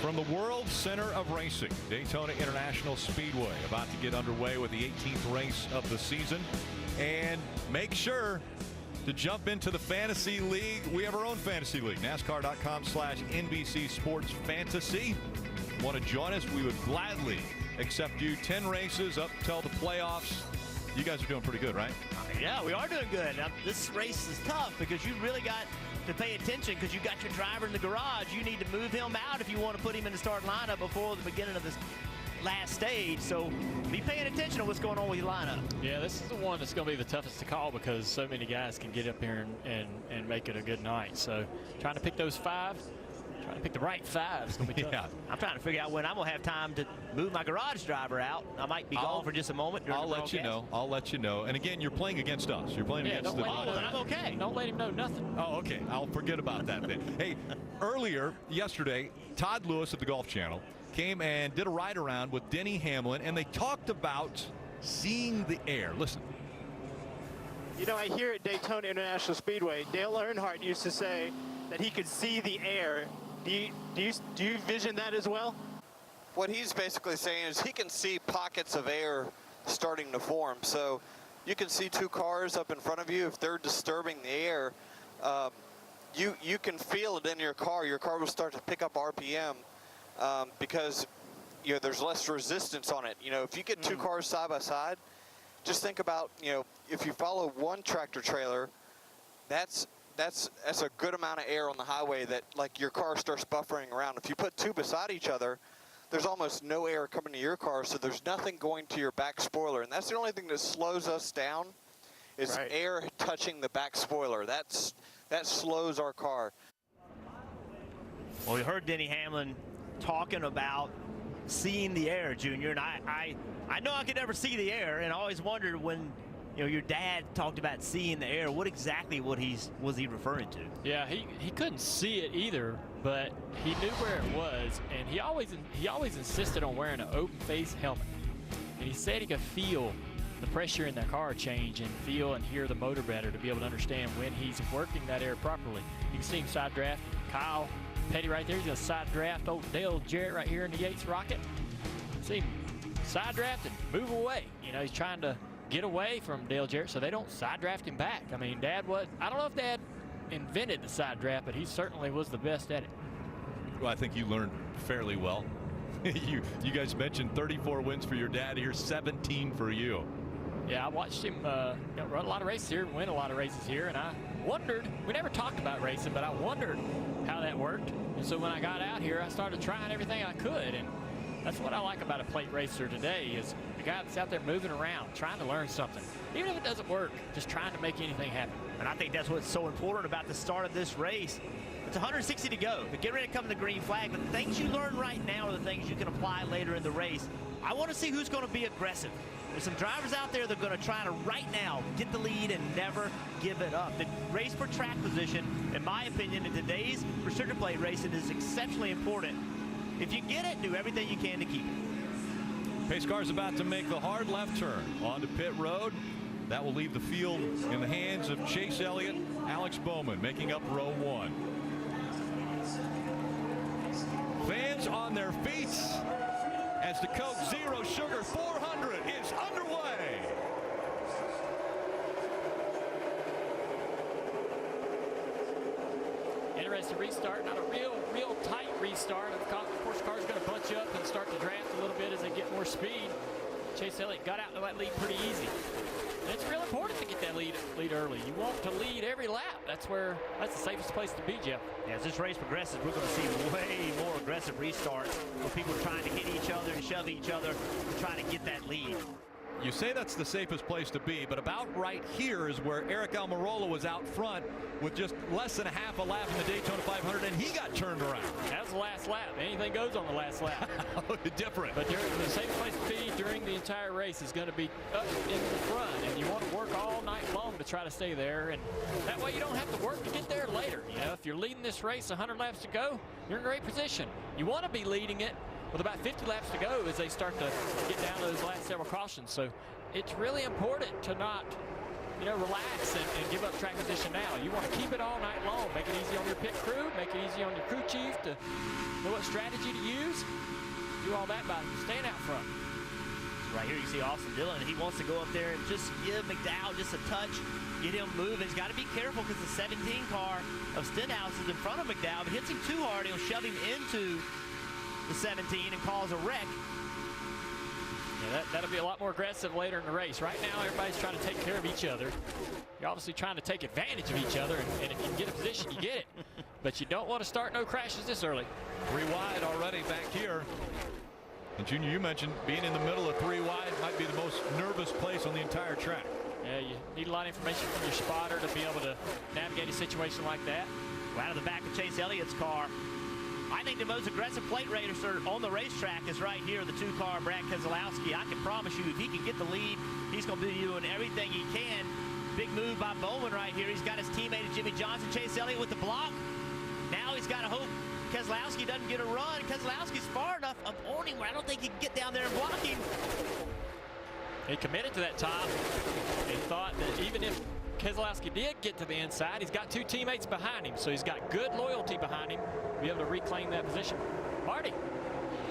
From the World Center of Racing, Daytona International Speedway, about to get underway with the 18th race of the season. And make sure to jump into the Fantasy League. We have our own Fantasy League, NASCAR.com/NBC Sports Fantasy. Want to join us? We would gladly accept you. 10 races up till the playoffs. You guys are doing pretty good, right? Yeah, we are doing good. Now, this race is tough because you really got to pay attention because you got your driver in the garage. You need to move him out if you want to put him in the start lineup before the beginning of this last stage. So be paying attention to what's going on with your lineup. Yeah, this is the one that's going to be the toughest to call because so many guys can get up here and make it a good night. So trying to pick those five. Trying to pick the right five is going to be tough. Yeah. I'm trying to figure out when I'm going to have time to move my garage driver out. I might be gone for just a moment. I'll let you know. I'll let you know. And again, you're playing against us. You're playing against the I'm okay. Don't let him know nothing. Oh, okay. I'll forget about that then. Hey, earlier yesterday, Todd Lewis of the Golf Channel came and did a ride around with Denny Hamlin, and they talked about seeing the air. Listen. You know, I hear at Daytona International Speedway, Dale Earnhardt used to say that he could see the air. Do you vision that as well? What he's basically saying is he can see pockets of air starting to form. So you can see two cars up in front of you. If they're disturbing the air, you can feel it in your car. Your car will start to pick up RPM because there's less resistance on it. If you get two cars side by side, just think about if you follow one tractor trailer, that's a good amount of air on the highway that your car starts buffering around. If you put two beside each other, there's almost no air coming to your car, so there's nothing going to your back spoiler. And that's the only thing that slows us down is air touching the back spoiler. That slows our car. Well, we heard Denny Hamlin talking about seeing the air, Junior, and I know I could never see the air, and I always wondered when your dad talked about seeing the air, what exactly was he referring to? Yeah, he couldn't see it either, but he knew where it was, and he always insisted on wearing an open face helmet. And he said he could feel the pressure in the car change and feel and hear the motor better to be able to understand when he's working that air properly. You can see him side draft Kyle Petty right there. He's going to side draft old Dale Jarrett right here in the Yates Rocket. See him side draft and move away. He's trying to get away from Dale Jarrett so they don't side draft him back. I mean, I don't know if Dad invented the side draft, but he certainly was the best at it. Well, I think you learned fairly well. you guys mentioned 34 wins for your dad here, 17 for you. Yeah, I watched him run a lot of races here, win a lot of races here, and I wondered, we never talked about racing, but I wondered how that worked. And so when I got out here, I started trying everything I could, and that's what I like about a plate racer today is the guy that's out there moving around, trying to learn something. Even if it doesn't work, just trying to make anything happen. And I think that's what's so important about the start of this race. It's 160 to go. But get ready to come to the green flag. But the things you learn right now are the things you can apply later in the race. I want to see who's going to be aggressive. There's some drivers out there that are going to try to, right now, get the lead and never give it up. The race for track position, in my opinion, in today's restrictor plate racing is exceptionally important. If you get it, do everything you can to keep it. Pace car's about to make the hard left turn onto pit road. That will leave the field in the hands of Chase Elliott, Alex Bowman making up row one. Fans on their feet as the Coke Zero Sugar 400 is underway. Interesting restart, not a real tight restart. Of course, the car's going to bunch up and start to draft a little bit as they get more speed. Chase Elliott got out to that lead pretty easy. And it's real important to get that lead early. You want to lead every lap. That's the safest place to be, Jeff. Yeah, as this race progresses, we're going to see way more aggressive restarts with people trying to hit each other and shove each other to try to get that lead. You say that's the safest place to be, but about right here is where Eric Almirola was out front with just less than a half a lap in the Daytona 500, and he got turned around. That was the last lap. Anything goes on the last lap. Different. But the safest place to be during the entire race is going to be up in the front, and you want to work all night long to try to stay there, and that way you don't have to work to get there later. If you're leading this race 100 laps to go, you're in a great position. You want to be leading it with about 50 laps to go as they start to get down to those last several cautions. So it's really important to not relax and give up track position now. You want to keep it all night long. Make it easy on your pit crew. Make it easy on your crew chief to know what strategy to use. Do all that by staying out front. Right here you see Austin Dillon. He wants to go up there and just give McDowell just a touch, get him moving. He's got to be careful because the 17 car of Stenhouse is in front of McDowell. If he hits him too hard, he'll shove him into the 17 and cause a wreck. Yeah, that'll be a lot more aggressive later in the race. Right now, everybody's trying to take care of each other. You're obviously trying to take advantage of each other, and if you can get a position, you get it. But you don't want to start no crashes this early. 3 wide already back here. And Junior, you mentioned being in the middle of 3 wide might be the most nervous place on the entire track. Yeah, you need a lot of information from your spotter to be able to navigate a situation like that. Well, out of the back of Chase Elliott's car, I think the most aggressive plate racer on the racetrack is right here, the 2-car Brad Keselowski. I can promise you, if he can get the lead, he's going to be doing everything he can. Big move by Bowman right here. He's got his teammate Jimmy Johnson, Chase Elliott with the block. Now he's got to hope Keselowski doesn't get a run. Keselowski's far enough up on him where I don't think he can get down there and block him. He committed to that top and thought that even if Keselowski did get to the inside, he's got 2 teammates behind him, so he's got good loyalty behind him to be able to reclaim that position. Marty.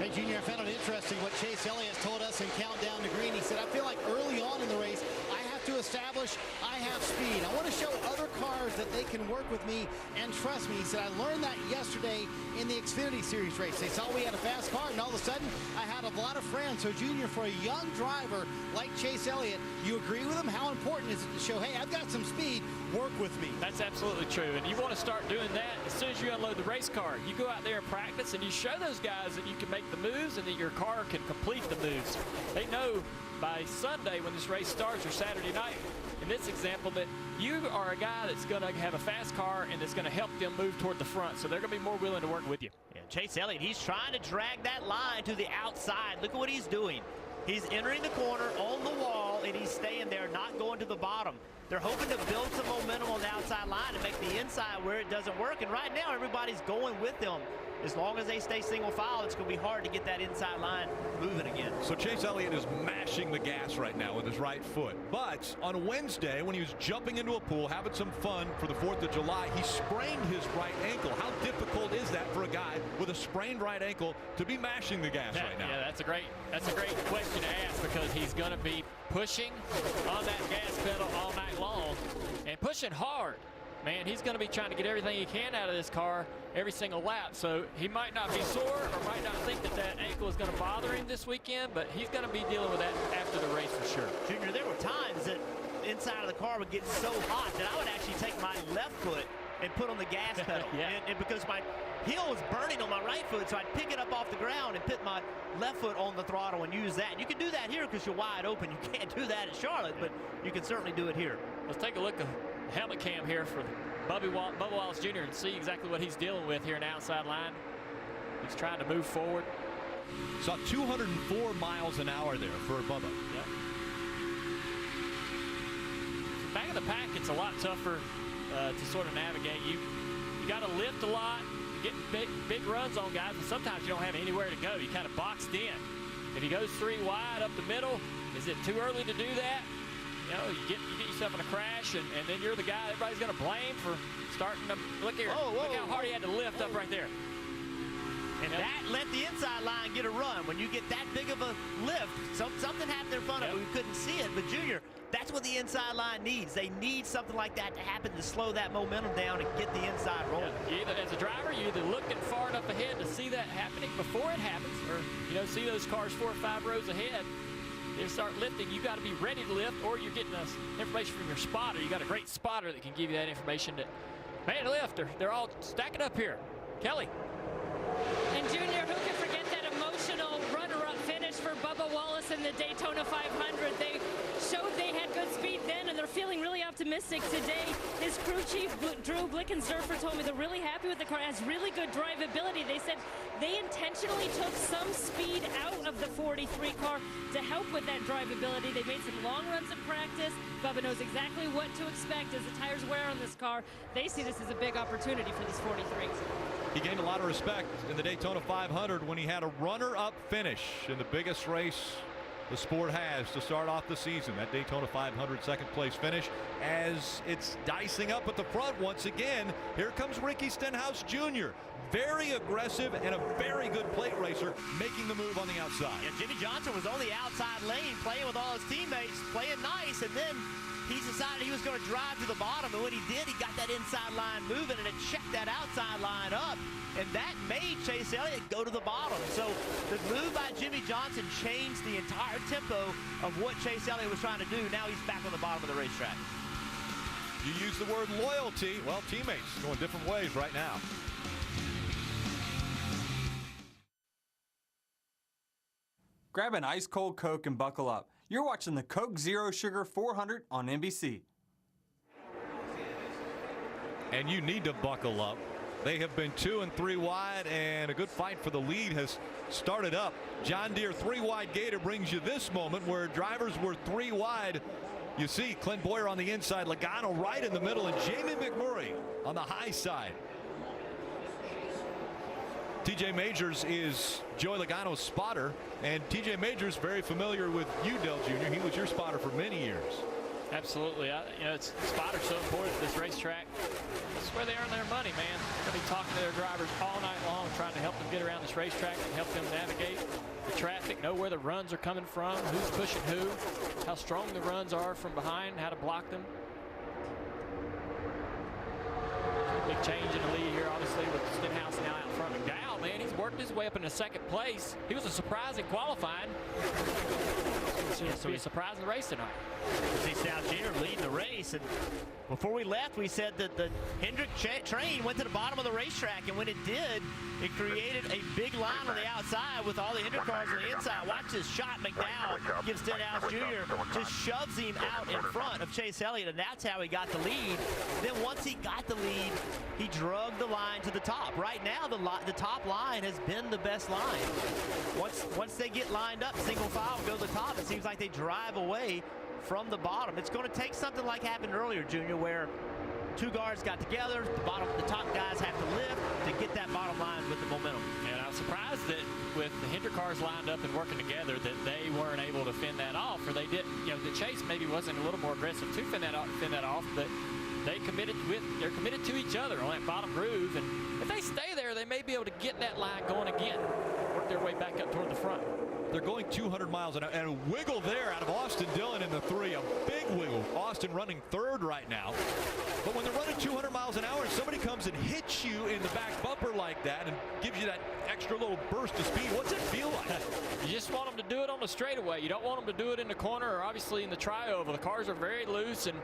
Hey, Junior, I found it interesting what Chase Elliott told us in Countdown to Green. He said, I feel like early on in the race, I have to establish I have speed. I want to show other cars that they can work with me and trust me. He said, I learned that yesterday in the Xfinity Series race. They saw we had a fast car, and all of a sudden, I had a lot of friends. So, Junior, for a young driver like Chase Elliott, you agree with him? How important is it to show, hey, I've got some speed, work with me? That's absolutely true, and you want to start doing that as soon as you unload the race car. You go out there and practice, and you show those guys that you can make the moves and that your car can complete the moves. They know by Sunday when this race starts, or Saturday night, in this example, that you are a guy that's going to have a fast car and that's going to help them move toward the front, so they're going to be more willing to work with you. Yeah, Chase Elliott, he's trying to drag that line to the outside. Look at what he's doing. He's entering the corner on the wall, and he's staying there, not going to the bottom. They're hoping to build some momentum on the outside line and make the inside where it doesn't work. And right now, everybody's going with them. As long as they stay single file, it's going to be hard to get that inside line moving again. So Chase Elliott is mashing the gas right now with his right foot. But on Wednesday, when he was jumping into a pool, having some fun for the 4th of July, he sprained his right ankle. How difficult is that for a guy with a sprained right ankle to be mashing the gas right now? Yeah, that's a great question to ask, because he's going to be pushing on that gas pedal all night long and pushing hard. Man, he's going to be trying to get everything he can out of this car every single lap. So he might not be sore or might not think that that ankle is going to bother him this weekend, but he's going to be dealing with that after the race for sure. Junior, there were times that the inside of the car would get so hot that I would actually take my left foot and put on the gas pedal. Yeah. And because my heel was burning on my right foot, so I'd pick it up off the ground and put my left foot on the throttle and use that. You can do that here because you're wide open. You can't do that at Charlotte, but you can certainly do it here. Let's take a look at helmet cam here for Bubba Wallace Jr. and see exactly what he's dealing with here in the outside line. He's trying to move forward. Saw 204 miles an hour there for Bubba. Yep. Back in the pack, it's a lot tougher to sort of navigate. You got to lift a lot, get big runs on guys, and sometimes you don't have anywhere to go. You kind of boxed in. If he goes 3 wide up the middle, is it too early to do that? You know, you get yourself in a crash, and then you're the guy everybody's going to blame for starting to look here. Whoa, look how hard he had to lift up right there. And that let the inside line get a run. When you get that big of a lift, something happened in front of him. We couldn't see it, but Junior, that's what the inside line needs. They need something like that to happen to slow that momentum down and get the inside rolling. Yeah. Either as a driver, you're either looking far enough ahead to see that happening before it happens, or see those cars 4 or 5 rows ahead. They start lifting, you got to be ready to lift, or you're getting information from your spotter. You got a great spotter that can give you that information that, man, lift. They're all stacking up here. Kelly. And Junior, who can forget that emotional runner-up finish for Bubba Wallace in the Daytona 500? They showed they had good speed then, and they're feeling really optimistic today. His crew chief, Drew Blickensdorfer, told me they're really happy with the car. It has really good drivability. They said they intentionally took some speed out of the 43 car to help with that drivability. They made some long runs in practice. Bubba knows exactly what to expect as the tires wear on this car. They see this as a big opportunity for these 43s. He gained a lot of respect in the Daytona 500 when he had a runner-up finish in the biggest race the sport has to start off the season. That Daytona 500 second place finish as it's dicing up at the front once again. Here comes Ricky Stenhouse Jr. Very aggressive and a very good plate racer, making the move on the outside. Yeah, Jimmy Johnson was on the outside lane playing with all his teammates, playing nice, and then he decided he was going to drive to the bottom, and when he did, he got that inside line moving, and it checked that outside line up, and that made Chase Elliott go to the bottom. So the move by Jimmy Johnson changed the entire tempo of what Chase Elliott was trying to do. Now he's back on the bottom of the racetrack. You use the word loyalty. Well, teammates going different ways right now. Grab an ice-cold Coke and buckle up. You're watching the Coke Zero Sugar 400 on NBC. And you need to buckle up. They have been 2 and 3 wide, and a good fight for the lead has started up. John Deere 3 wide Gator brings you this moment where drivers were 3 wide. You see Clint Boyer on the inside, Logano right in the middle, and Jamie McMurray on the high side. TJ Majors is Joey Logano's spotter, and TJ Majors very familiar with you, Dale Jr. He was your spotter for many years. Absolutely. It's spotters so important at this racetrack. That's where they earn their money, man. They're going to be talking to their drivers all night long, trying to help them get around this racetrack and help them navigate the traffic, know where the runs are coming from, who's pushing who, how strong the runs are from behind, how to block them. Big change in the lead here, obviously, with Stenhouse now out front. McDowell, man, he's worked his way up into second place. He was a surprise in qualifying. It's going to be a surprising race tonight. See Stenhouse Jr. leading the race, and before we left, we said that the Hendrick train went to the bottom of the racetrack, and when it did, it created a big line on the outside with all the Hendrick cars on the inside. Watch this shot. McDowell gives Stenhouse Jr. just shoves him out in front of Chase Elliott, and that's how he got the lead. Then once he got the lead, he drug the line to the top. Right now, the top line has been the best line. Once they get lined up, single file, go to the top, it seems like they drive away from the bottom. It's going to take something like happened earlier, Junior, where 2 guards got together, the top guys have to lift to get that bottom line with the momentum. And I was surprised that with the Hendrick cars lined up and working together that they weren't able to fend that off, or they didn't. The chase maybe wasn't a little more aggressive to fend that off, but they're committed to each other on that bottom groove, and if they stay there, they may be able to get that line going again, work their way back up toward the front. They're going 200 miles an hour, and a wiggle there out of Austin Dillon in the 3, a big wiggle. Austin running 3rd right now. But when they're running 200 miles an hour and somebody comes and hits you in the back bumper like that and gives you that extra little burst of speed, what's it feel like? You just want them to do it on the straightaway. You don't want them to do it in the corner or obviously in the tri-oval. The cars are very loose and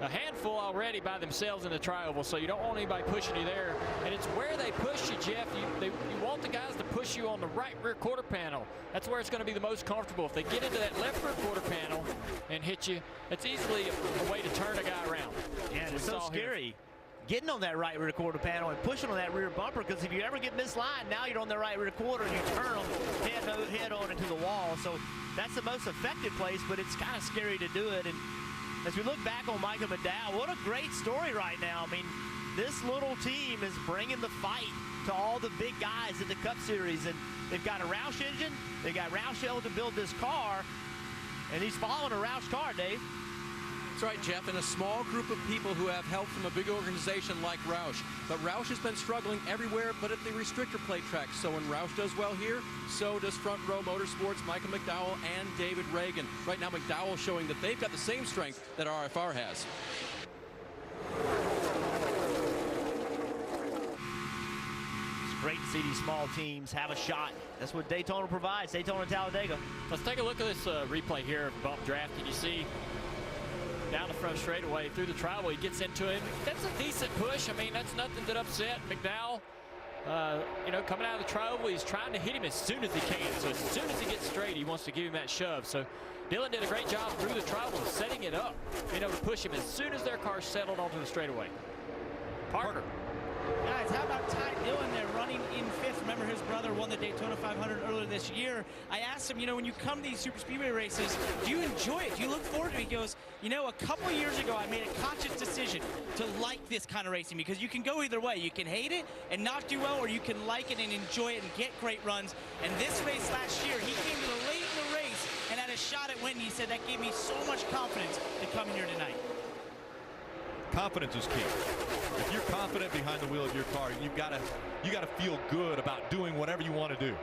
a handful already by themselves in the tri-oval, so you don't want anybody pushing you there. And it's where they push you, Jeff. You want the guys to push you on the right rear quarter panel. That's where it's going to be the most comfortable. If they get into that left rear quarter panel and hit you, it's easily a way to turn a guy around. Yeah, it's so scary getting on that right rear quarter panel and pushing on that rear bumper, because if you ever get mislined, now you're on the right rear quarter and you turn them head on into the wall. So that's the most effective place, but it's kind of scary to do it. And as we look back on Michael McDowell, what a great story right now. I mean, this little team is bringing the fight to all the big guys in the Cup Series, and they've got a Roush engine, they got Roush able to build this car, and he's following a Roush car, Dave. That's right, Jeff, and a small group of people who have help from a big organization like Roush. But Roush has been struggling everywhere but at the restrictor plate track. So when Roush does well here, so does Front Row Motorsports, Michael McDowell, and David Reagan. Right now, McDowell showing that they've got the same strength that RFR has. It's great to see these small teams have a shot. That's what Daytona provides, Daytona and Talladega. Let's take a look at this replay here of bump draft. Can you see down the front straightaway through the tri-oval, he gets into it. That's a decent push. I mean, that's nothing that upset McDowell. Coming out of the tri-oval, he's trying to hit him as soon as he can. So as soon as he gets straight, he wants to give him that shove. So Dillon did a great job through the tri-oval, setting it up, being able to push him as soon as their car settled onto the straightaway. Parker. Guys, how about Ty Dillon there running in 5th? Remember, his brother won the Daytona 500 earlier this year. I asked him, when you come to these super speedway races, do you enjoy it? Do you look forward to it? He goes, a couple of years ago, I made a conscious decision to like this kind of racing, because you can go either way. You can hate it and not do well, or you can like it and enjoy it and get great runs. And this race last year, he came to the late in the race and had a shot at winning. He said that gave me so much confidence to come here tonight. Confidence is key. If you're confident behind the wheel of your car, you gotta feel good about doing whatever you want to do.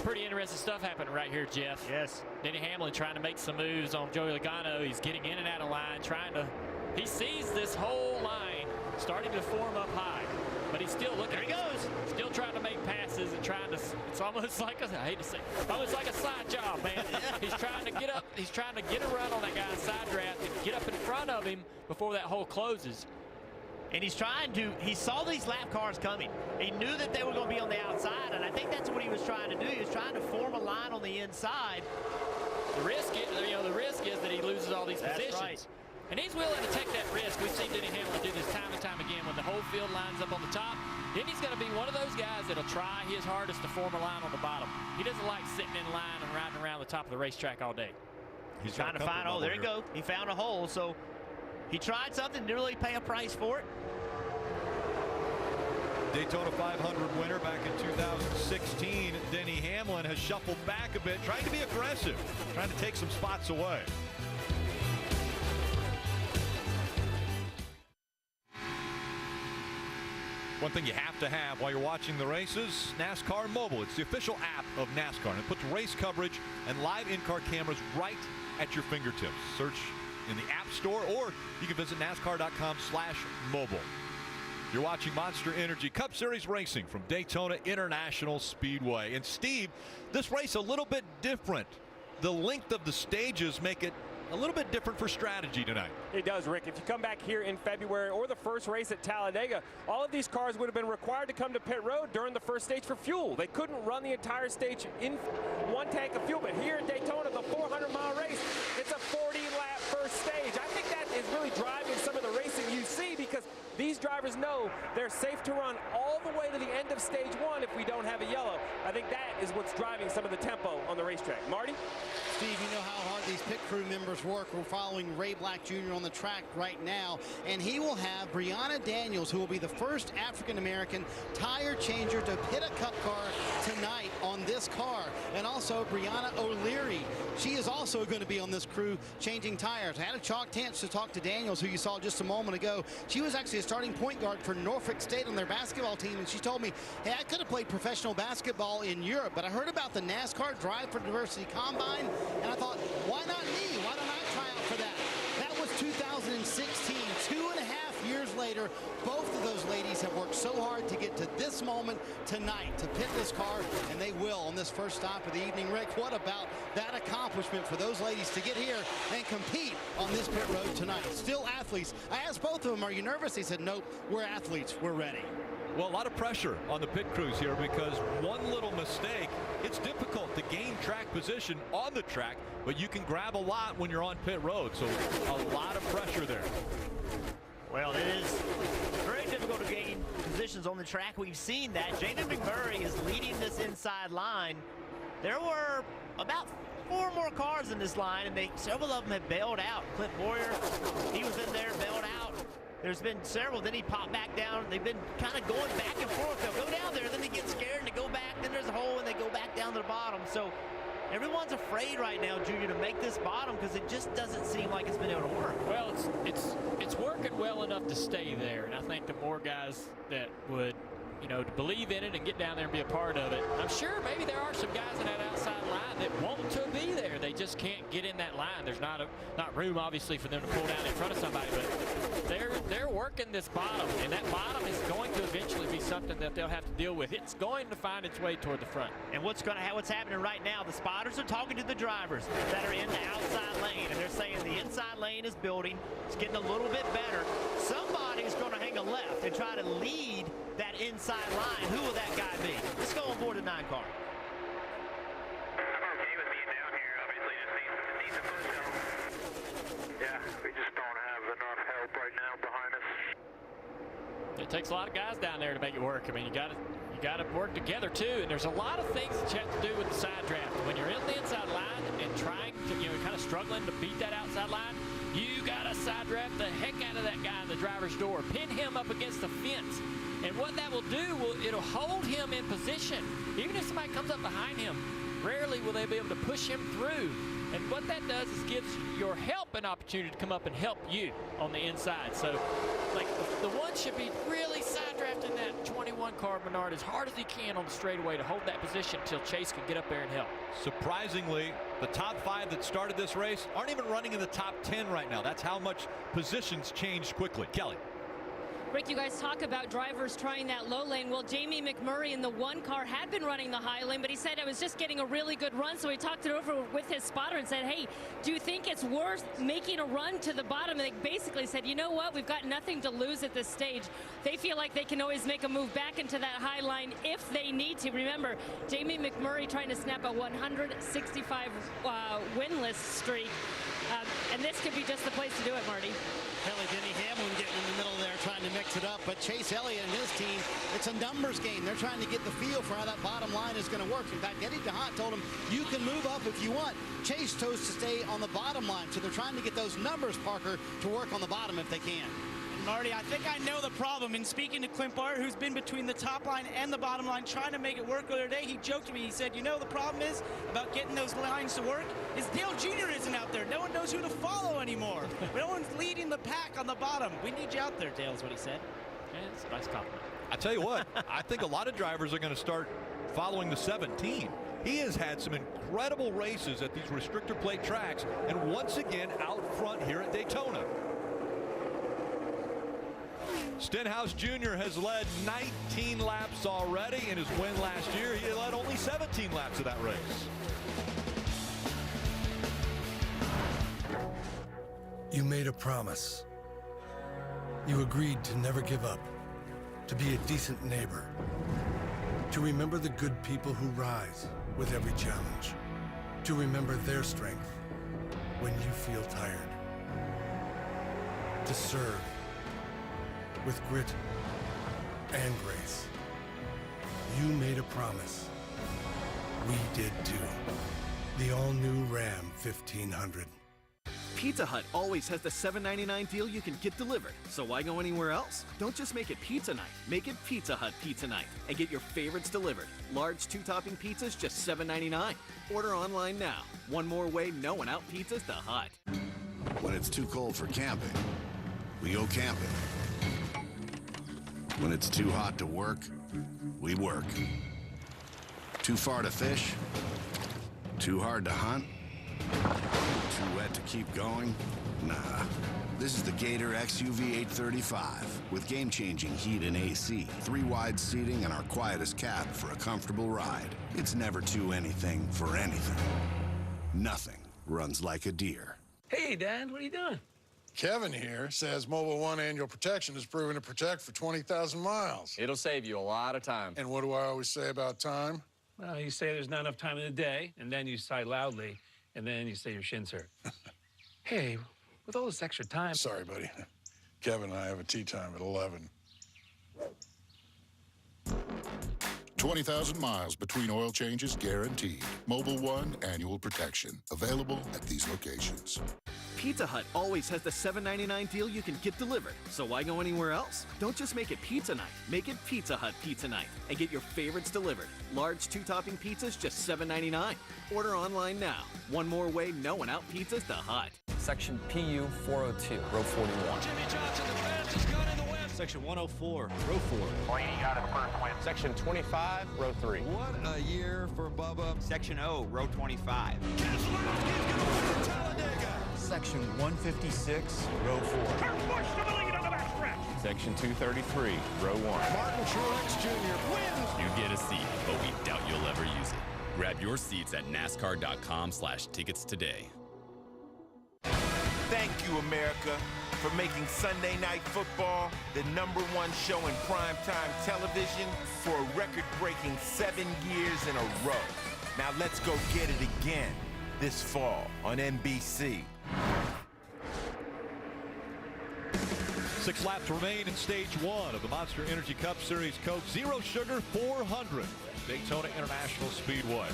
Pretty interesting stuff happening right here, Jeff. Yes. Denny Hamlin trying to make some moves on Joey Logano. He's getting in and out of line, he sees this whole line starting to form up high, but he's still looking. There he goes. Still trying to make passes and trying to, it's almost like I hate to say, almost like a side job, man. He's trying to get up, he's trying to get a run on that guy's side draft and get up in front of him before that hole closes. And he saw these lap cars coming. He knew that they were going to be on the outside, and I think that's what he was trying to do. He was trying to form a line on the inside. The risk is that he loses all these positions. Right. And he's willing to take that risk. We've seen Denny Hamlin do this time and time again. When the whole field lines up on the top, then he's going to be one of those guys that'll try his hardest to form a line on the bottom. He doesn't like sitting in line and riding around the top of the racetrack all day. He's trying to find, oh, there you go. He found a hole, so he tried something, didn't really pay a price for it. Daytona 500 winner back in 2016. Denny Hamlin has shuffled back a bit, trying to be aggressive, trying to take some spots away. One thing you have to have while you're watching the races, NASCAR Mobile. It's the official app of NASCAR, and it puts race coverage and live in-car cameras right at your fingertips. Search in the App Store, or you can visit NASCAR.com/mobile. You're watching Monster Energy Cup Series racing from Daytona International Speedway. And Steve, this race a little bit different. The length of the stages make it a little bit different for strategy tonight. It does, Rick. If you come back here in February or the first race at Talladega, all of these cars would have been required to come to pit road during the first stage for fuel. They couldn't run the entire stage in one tank of fuel. But here in Daytona, the 400-mile race, it's a 40-lap first stage. I think that is really driving some of the racing you see, because these drivers know they're safe to run all the way to the end of stage one if we don't have a yellow. I think that is what's driving some of the tempo on the racetrack. Marty? Steve, you know how hard these pit crew members work. We're following Ray Black Jr. on the track right now, and he will have Brianna Daniels, who will be the first African-American tire changer to pit a Cup car tonight on this car. And also Brianna O'Leary. She is also going to be on this crew changing tires. I had a chance to talk to Daniels, who you saw just a moment ago. She was actually a starting point guard for Norfolk State on their basketball team, and she told me, hey, I could have played professional basketball in Europe, but I heard about the NASCAR Drive for Diversity Combine, and I thought, why not me? Why don't I try out for that? That was 2016. 2.5 years later, both of those ladies have worked so hard to get to this moment tonight to pit this car, and they will on this first stop of the evening. Rick, what about that accomplishment for those ladies to get here and compete on this pit road tonight? Still athletes. I asked both of them, are you nervous? They said, nope, we're athletes. We're ready. Well, a lot of pressure on the pit crews here, because one little mistake, it's difficult to gain track position on the track, but you can grab a lot when you're on pit road, so a lot of pressure there. Well, it is very difficult to gain positions on the track. We've seen that. Jaden McMurray is leading this inside line. There were about 4 more cars in this line, and several of them have bailed out. Clint Boyer, he was in there, bailed out. There's been several, then he popped back down. They've been kind of going back and forth. They'll go down there, then they get scared and they go back, then there's a hole and they go back down to the bottom. So everyone's afraid right now, Junior, to make this bottom, because it just doesn't seem like it's been able to work. Well, it's working well enough to stay there, and I think the more guys that would, to believe in it and get down there and be a part of it. I'm sure maybe there are some guys in that outside line that want to be there. They just can't get in that line. There's not room, obviously, for them to pull down in front of somebody, but they're working this bottom, and that bottom is going to eventually be something that they'll have to deal with. It's going to find its way toward the front. And what's happening right now, the spotters are talking to the drivers that are in the outside lane, and they're saying the inside lane is building. It's getting a little bit better. Somebody's going to hang a left and try to lead that inside line. Who will that guy be? Let's go on board the 9 car. I'm okay with being down here. Obviously, just needs a push help. Yeah, we just don't have enough help right now behind us. It takes a lot of guys down there to make it work. I mean, you got to work together too. And there's a lot of things that you have to do with the side draft. When you're in the inside line and trying to, kind of struggling to beat that outside line, you got to side draft the heck out of that guy in the driver's door. Pin him up against the fence. And what that will do, it'll hold him in position. Even if somebody comes up behind him, rarely will they be able to push him through. And what that does is gives your help an opportunity to come up and help you on the inside. So, like, the one should be really side drafting that 21 car Menard as hard as he can on the straightaway to hold that position until Chase can get up there and help. Surprisingly, the top 5 that started this race aren't even running in the top 10 right now. That's how much positions changed quickly. Kelly. Rick, you guys talk about drivers trying that low lane. Well, Jamie McMurray in the 1 car had been running the high lane, but he said it was just getting a really good run. So he talked it over with his spotter and said, hey, do you think it's worth making a run to the bottom? And they basically said, you know what? We've got nothing to lose at this stage. They feel like they can always make a move back into that high line if they need to. Remember, Jamie McMurray trying to snap a 165 winless streak. And this could be just the place to do it, Marty. Kelly Denny Hamlin getting in the middle there trying to mix it up, but Chase Elliott and his team, it's a numbers game. They're trying to get the feel for how that bottom line is going to work. In fact, Eddie DeHaan told him you can move up if you want. Chase chose to stay on the bottom line, so they're trying to get those numbers, Parker, to work on the bottom if they can. Marty, I think I know the problem. In speaking to Clint Bowyer, who's been between the top line and the bottom line trying to make it work the other day, he joked to me. He said, you know, the problem is about getting those lines to work is Dale Jr. isn't out there. No one knows who to follow anymore. No one's leading the pack on the bottom. We need you out there, Dale, is what he said. Yeah, it's a nice compliment. I tell you what, I think a lot of drivers are going to start following the 17. He has had some incredible races at these restrictor plate tracks, and once again out front here at Daytona. Stenhouse Jr. has led 19 laps already. In his win last year, he led only 17 laps of that race. You made a promise. You agreed to never give up, to be a decent neighbor, to remember the good people who rise with every challenge, to remember their strength when you feel tired, to serve with grit and grace. You made a promise. We did too. The all-new Ram 1500. Pizza Hut always has the $7.99 deal you can get delivered. So why go anywhere else? Don't just make it pizza night. Make it Pizza Hut Pizza Night and get your favorites delivered. Large 2-topping pizzas just $7.99. Order online now. One more way no one out pizzas the Hut. When it's too cold for camping, we go camping. When it's too hot to work, we work. Too far to fish? Too hard to hunt? Too wet to keep going? Nah. This is the Gator XUV 835 with game-changing heat and AC, 3 wide seating, and our quietest cab for a comfortable ride. It's never too anything for anything. Nothing runs like a deer. Hey, Dad, what are you doing? Kevin here says Mobile One annual protection is proven to protect for 20,000 miles. It'll save you a lot of time. And what do I always say about time? Well, you say there's not enough time in the day, and then you sigh loudly, and then you say your shin's hurt. Hey, with all this extra time... Sorry, buddy. Kevin and I have a tea time at 11. 20,000 miles between oil changes guaranteed. Mobile One annual protection. Available at these locations. Pizza Hut always has the $7.99 deal you can get delivered. So why go anywhere else? Don't just make it pizza night. Make it Pizza Hut Pizza Night and get your favorites delivered. Large 2-topping pizzas just $7.99. Order online now. One more way no one out pizzas the Hut. Section PU 402, row 41. Jimmy Johnson, the fence has gone in the west. Section 104, row 4. Blaney got it first win. Section 25, row 3. What a year for Bubba. Section O, row 25. Keselowski's going to win Talladega. Section 156, row 4. Kurt Busch to the lead on the backstretch. Section 233, row 1. Martin Truex Jr. wins. You get a seat, but we doubt you'll ever use it. Grab your seats at NASCAR.com/tickets today. Thank you, America, for making Sunday Night Football the #1 show in primetime television for a record-breaking 7 years in a row. Now let's go get it again this fall on NBC. 6 laps remain in stage 1 of the Monster Energy Cup Series Coke Zero Sugar 400 Daytona International Speedway.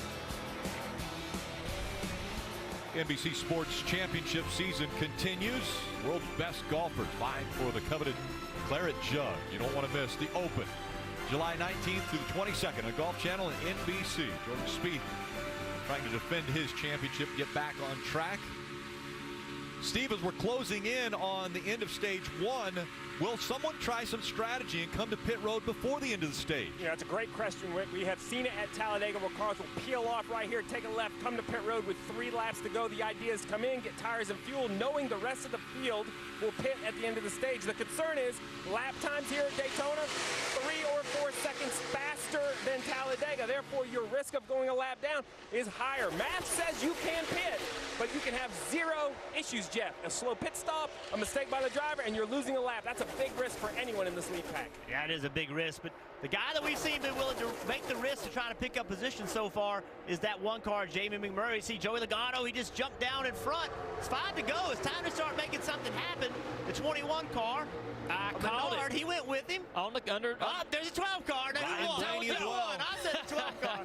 NBC Sports Championship season continues. World's best golfers vying for the coveted Claret Jug. You don't want to miss the Open, July 19th through the 22nd on Golf Channel and NBC. Jordan Spieth trying to defend his championship, get back on track. Steve, as we're closing in on the end of stage 1, will someone try some strategy and come to pit road before the end of the stage? Yeah, it's a great question, Rick. We have seen it at Talladega where cars will peel off right here, take a left, come to pit road with 3 laps to go. The idea is come in, get tires and fuel, knowing the rest of the field will pit at the end of the stage. The concern is lap times here at Daytona, 3 or 4 seconds faster than Talladega. Therefore, your risk of going a lap down is higher. Math says you can pit, but you can have 0 issues, Jeff. A slow pit stop, a mistake by the driver, and you're losing a lap. That's a big risk for anyone in this lead pack. Yeah, it is a big risk, but the guy that we've seen be willing to make the risk to try to pick up position so far is that one car, Jamie McMurray. See Joey Logano, he just jumped down in front. It's 5 to go. It's time to start making something happen. The 21 car, Bernard, he went with him. On the under. Oh, there's a 12 car. No, he won. Blaney He as well. won. I said 12 car.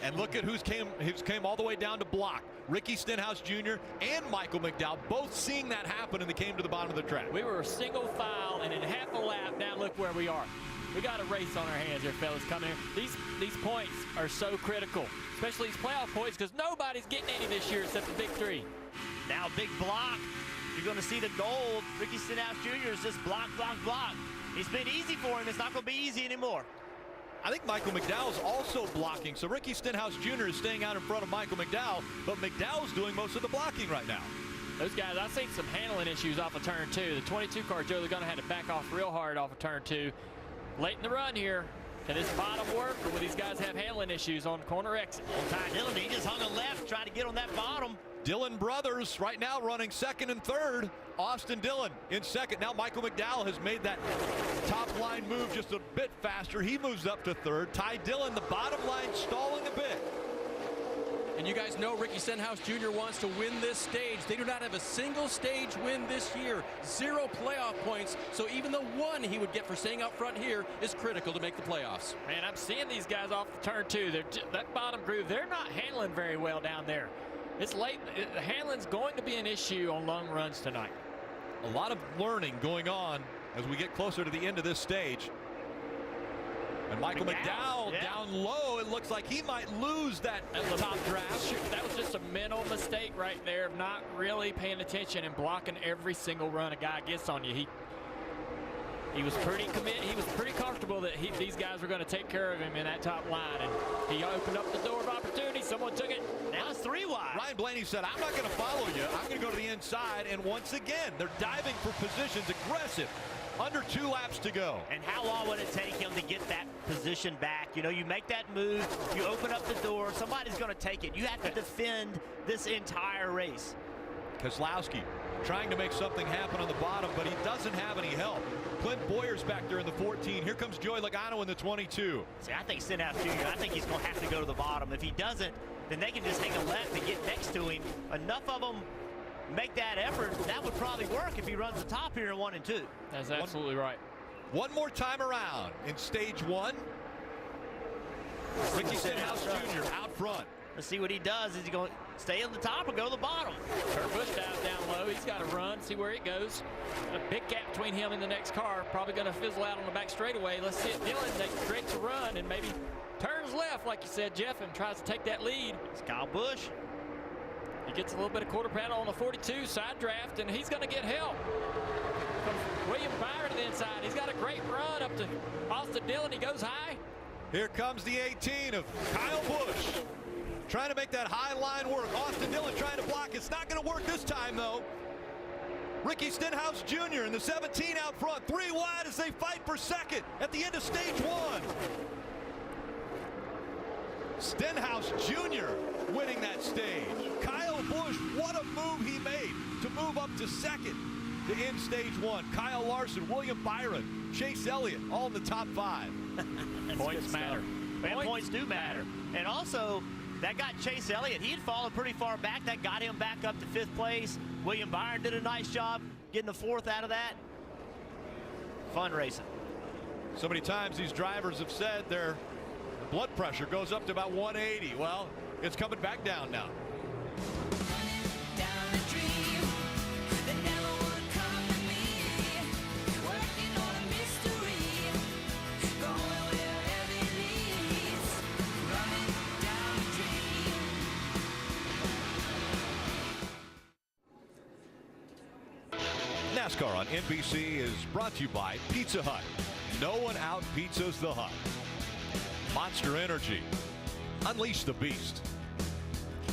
And look at who's came all the way down to block. Ricky Stenhouse Jr. and Michael McDowell both seeing that happen, and they came to the bottom of the track. We were a single file, and in half a lap, now look where we are. We got a race on our hands here, fellas, coming in. These points are so critical, especially these playoff points, because nobody's getting any this year except the big 3. Now big block. You're going to see the gold. Ricky Stenhouse Jr. is just block, block, block. It's been easy for him. It's not going to be easy anymore. I think Michael McDowell's also blocking. So Ricky Stenhouse Jr. is staying out in front of Michael McDowell, but McDowell's doing most of the blocking right now. Those guys, I've seen some handling issues off of turn 2. The 22 car, Joe Logano, had to back off real hard off of turn 2. Late in the run here. Can this bottom work, or will these guys have handling issues on corner exit? Ty Dillon, he just hung a left, trying to get on that bottom. Dillon brothers right now running 2nd and 3rd. Austin Dillon in 2nd. Now Michael McDowell has made that top line move just a bit faster. He moves up to 3rd. Ty Dillon, the bottom line, stalling a bit. And you guys know Ricky Stenhouse Jr. wants to win this stage. They do not have a single stage win this year. 0 playoff points. So even the 1 he would get for staying up front here is critical to make the playoffs. Man, I'm seeing these guys off the turn 2. That bottom groove, they're not handling very well down there. It's late. The handling's going to be an issue on long runs tonight. A lot of learning going on as we get closer to the end of this stage. And Michael McDowell down low. It looks like he might lose that top draft. That was just a mental mistake right there of not really paying attention and blocking every single run a guy gets on you. He was pretty committed. He was pretty comfortable that these guys were going to take care of him in that top line, and he opened up the door of opportunity. Someone took it. Now it's 3 wide. Ryan Blaney said, I'm not going to follow you. I'm going to go to the inside. And once again, they're diving for positions, aggressive. Under 2 laps to go. And how long would it take him to get that position back? You know, you make that move, you open up the door, somebody's going to take it. You have to defend this entire race. Keselowski trying to make something happen on the bottom, but he doesn't have any help. Clint Boyer's back there in the 14. Here comes Joey Logano in the 22. See, I think Stenhouse Jr., I think he's going to have to go to the bottom. If he doesn't, then they can just hang a left and get next to him. Enough of them make that effort. That would probably work if he runs the top here in 1 and 2. That's absolutely right. One more time around in stage 1. Ricky Stenhouse Jr. out front. Let's see what he does. Is he going to stay on the top or go to the bottom? Kurt Busch dives down low. He's got to run, see where it goes. A big gap between him and the next car. Probably going to fizzle out on the back straightaway. Let's see if Dillon breaks a run and maybe turns left, like you said, Jeff, and tries to take that lead. It's Kyle Busch. He gets a little bit of quarter panel on the 42 side draft, and he's going to get help from William Byron to the inside. He's got a great run up to Austin Dillon. He goes high. Here comes the 18 of Kyle Busch. Trying to make that high line work. Austin Dillon trying to block. It's not going to work this time, though. Ricky Stenhouse Jr. in the 17 out front. 3 wide as they fight for 2nd at the end of stage 1. Stenhouse Jr. winning that stage. Kyle Busch, what a move he made to move up to 2nd to end stage 1. Kyle Larson, William Byron, Chase Elliott, all in the top 5. Points matter. And points do matter. And also, that got Chase Elliott. He had fallen pretty far back. That got him back up to 5th place. William Byron did a nice job getting the 4th out of that. Fun racing. So many times these drivers have said their blood pressure goes up to about 180. Well, it's coming back down now. NASCAR on NBC is brought to you by Pizza Hut. No one out pizzas the Hut. Monster Energy. Unleash the beast.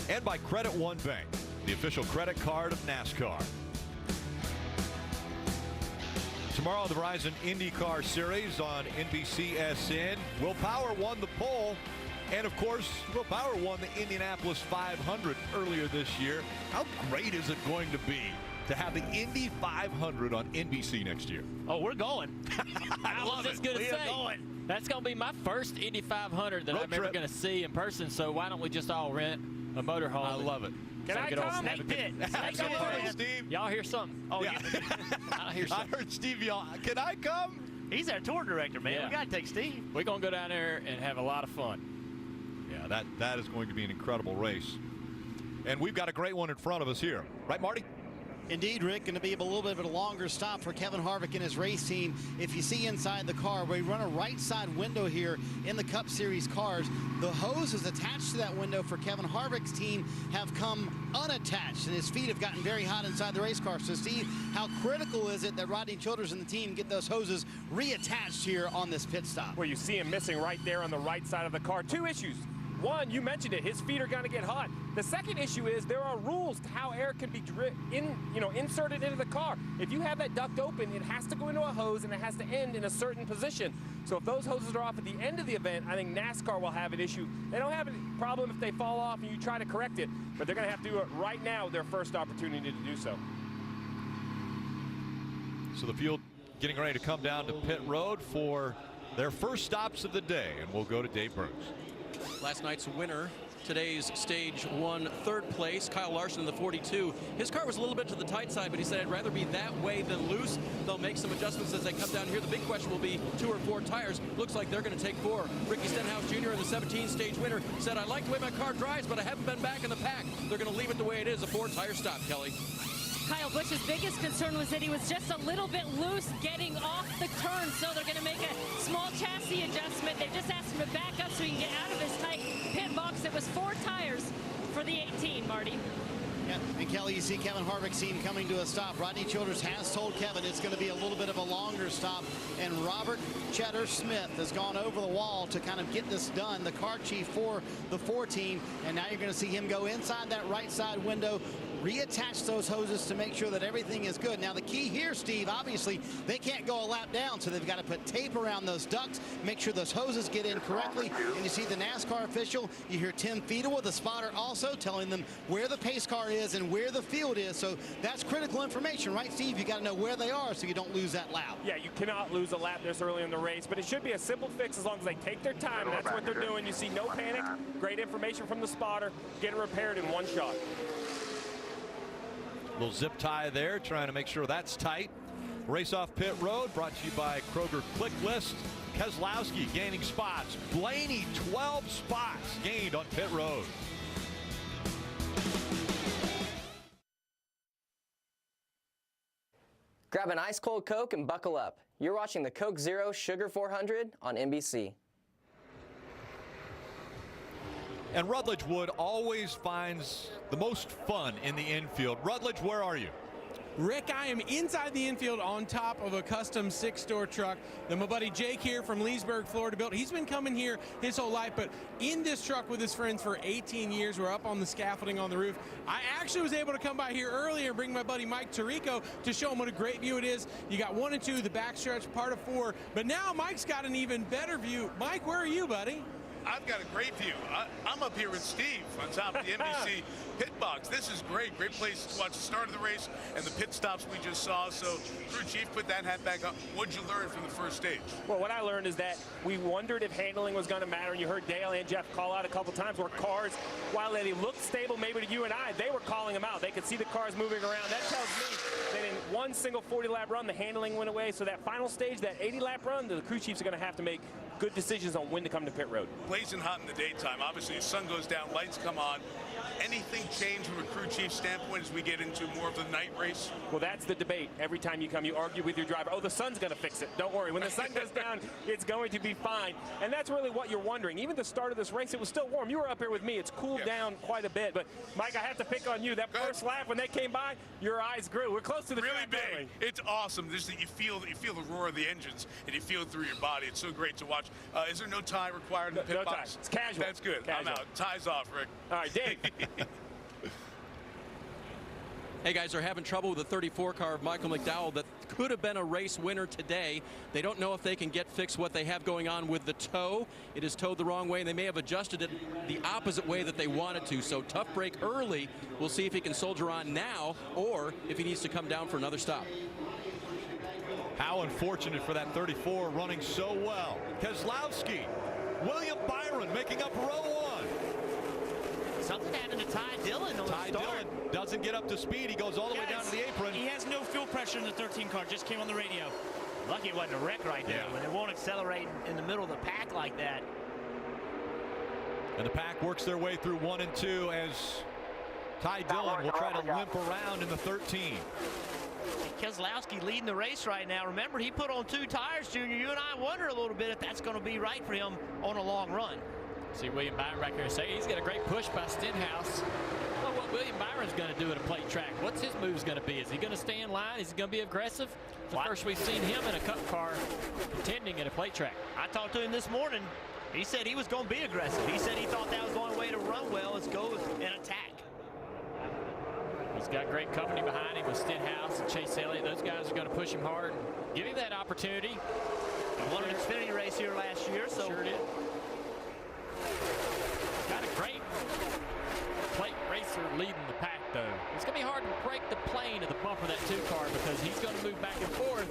And by Credit One Bank, the official credit card of NASCAR. Tomorrow, the Verizon IndyCar Series on NBCSN. Will Power won the pole. And, of course, Will Power won the Indianapolis 500 earlier this year. How great is it going to be to have the Indy 500 on NBC next year? Oh, we're going. I was just going to say, that's going to be my first Indy 500 that I'm ever going to see in person. So why don't we just all rent a motorhome? I love it. Can I come? Snake pit. Absolutely, Steve. Y'all hear something? Oh, yeah. I hear something. I heard Steve yell, can I come? He's our tour director, man. Yeah. We got to take Steve. We're going to go down there and have a lot of fun. Yeah, that is going to be an incredible race. And we've got a great one in front of us here. Right, Marty? Indeed, Rick, going to be a little bit of a longer stop for Kevin Harvick and his race team. If you see inside the car, we run a right side window here in the Cup Series cars. The hoses attached to that window for Kevin Harvick's team have come unattached, and his feet have gotten very hot inside the race car. So, Steve, how critical is it that Rodney Childers and the team get those hoses reattached here on this pit stop? Well, you see him missing right there on the right side of the car. Two issues. One, you mentioned it, his feet are going to get hot. The second issue is there are rules to how air can be inserted into the car. If you have that duct open, it has to go into a hose and it has to end in a certain position. So if those hoses are off at the end of the event, I think NASCAR will have an issue. They don't have a problem if they fall off and you try to correct it, but they're going to have to do it right now, their first opportunity to do so. So the field getting ready to come down to pit road for their first stops of the day, and we'll go to Dave Burns. Last night's winner, today's stage 1 third place, Kyle Larson in the 42. His car was a little bit to the tight side, but he said, I'd rather be that way than loose. They'll make some adjustments as they come down here. The big question will be 2 or 4 tires. Looks like they're going to take 4. Ricky Stenhouse Jr. in the 17 stage winner said, I like the way my car drives, but I haven't been back in the pack. They're going to leave it the way it is, a 4-tire stop, Kelly. Kyle Busch's biggest concern was that he was just a little bit loose getting off the turn, so they're going to make a small chassis adjustment. They just asked him to back up so he can get out of his tight pit box. It was 4 tires for the 18, Marty. Yeah, and Kelly, you see Kevin Harvick's team coming to a stop. Rodney Childers has told Kevin it's going to be a little bit of a longer stop, and Robert Cheddar Smith has gone over the wall to kind of get this done, the car chief for the 4 team, and now you're going to see him go inside that right side window, reattach those hoses to make sure that everything is good. Now the key here, Steve, obviously they can't go a lap down, so they've got to put tape around those ducts, make sure those hoses get in correctly. And you see the NASCAR official, you hear Tim Fiedel, the spotter, also telling them where the pace car is and where the field is. So that's critical information, right, Steve? You got to know where they are so you don't lose that lap. Yeah, you cannot lose a lap this early in the race, but it should be a simple fix as long as they take their time. That's what they're doing. You see no panic, great information from the spotter, get it repaired in one shot. Little zip tie there, trying to make sure that's tight. Race off pit road, brought to you by Kroger Click List. Keselowski gaining spots. Blaney, 12 spots gained on pit road. Grab an ice cold Coke and buckle up. You're watching the Coke Zero Sugar 400 on NBC. And Rutledge Wood always finds the most fun in the infield. Rutledge, where are you? Rick, I am inside the infield on top of a custom 6-door truck that my buddy Jake here from Leesburg, Florida built. He's been coming here his whole life, but in this truck with his friends for 18 years. We're up on the scaffolding on the roof. I actually was able to come by here earlier and bring my buddy Mike Tirico to show him what a great view it is. You got 1 and 2, the backstretch, part of 4, but now Mike's got an even better view. Mike, where are you, buddy? I've got a great view. I'm up here with Steve on top of the NBC pit box. This is great. Great place to watch the start of the race and the pit stops we just saw. So, crew chief, put that hat back up. What'd you learn from the first stage? Well, what I learned is that we wondered if handling was going to matter. And you heard Dale and Jeff call out a couple times where cars, while they looked stable maybe to you and I, they were calling them out. They could see the cars moving around. That tells me that in one single 40-lap run, the handling went away. So that final stage, that 80-lap run, the crew chiefs are going to have to make good decisions on when to come to pit road. Blazing hot in the daytime. Obviously, the sun goes down, lights come on. Anything change from a crew chief standpoint as we get into more of the night race? Well, that's the debate. Every time you come, you argue with your driver. Oh, the sun's going to fix it. Don't worry. When the sun goes down, it's going to be fine. And that's really what you're wondering. Even the start of this race, it was still warm. You were up here with me. It's cooled down quite a bit. But, Mike, I have to pick on you. That first lap, when they came by, your eyes grew. We're close to the really track, big. It's awesome. Just that you feel the roar of the engines, and you feel it through your body. It's so great to watch. Is there no tie required in the pit box? Tie. It's casual. That's good. Casual. I'm out. Ties off, Rick. All right, Dave. Hey guys, they're having trouble with the 34 car of Michael McDowell that could have been a race winner today. They don't know if they can get fixed what they have going on with the toe. It is towed the wrong way, and they may have adjusted it the opposite way that they wanted to. So tough break early. We'll see if he can soldier on now or if he needs to come down for another stop. How unfortunate for that 34 running so well. Keselowski, William Byron making up row one. Something happened to Ty Dillon on the start. Dillon doesn't get up to speed. He goes all the way down to the apron. He has no fuel pressure in the 13 car. Just came on the radio. Lucky it wasn't a wreck right there. When it won't accelerate in the middle of the pack like that. And the pack works their way through 1 and 2 as Ty Dillon will try to limp around in the 13. Keselowski leading the race right now. Remember, he put on 2 tires, Junior. You and I wonder a little bit if that's going to be right for him on a long run. See William Byron back here say he's got a great push by Stenhouse. Well, what William Byron's going to do at a plate track? What's his moves going to be? Is he going to stay in line? Is he going to be aggressive? It's the first we've seen him in a cup car contending at a plate track. I talked to him this morning. He said he was going to be aggressive. He said he thought that was the only way to run well is go and attack. He's got great company behind him with Stenhouse and Chase Elliott. Those guys are going to push him hard and give him that opportunity. He won an Xfinity race here last year, so sure did. Got a great plate racer leading the pack, though. It's going to be hard to break the plane of the bumper of that 2 car because he's going to move back and forth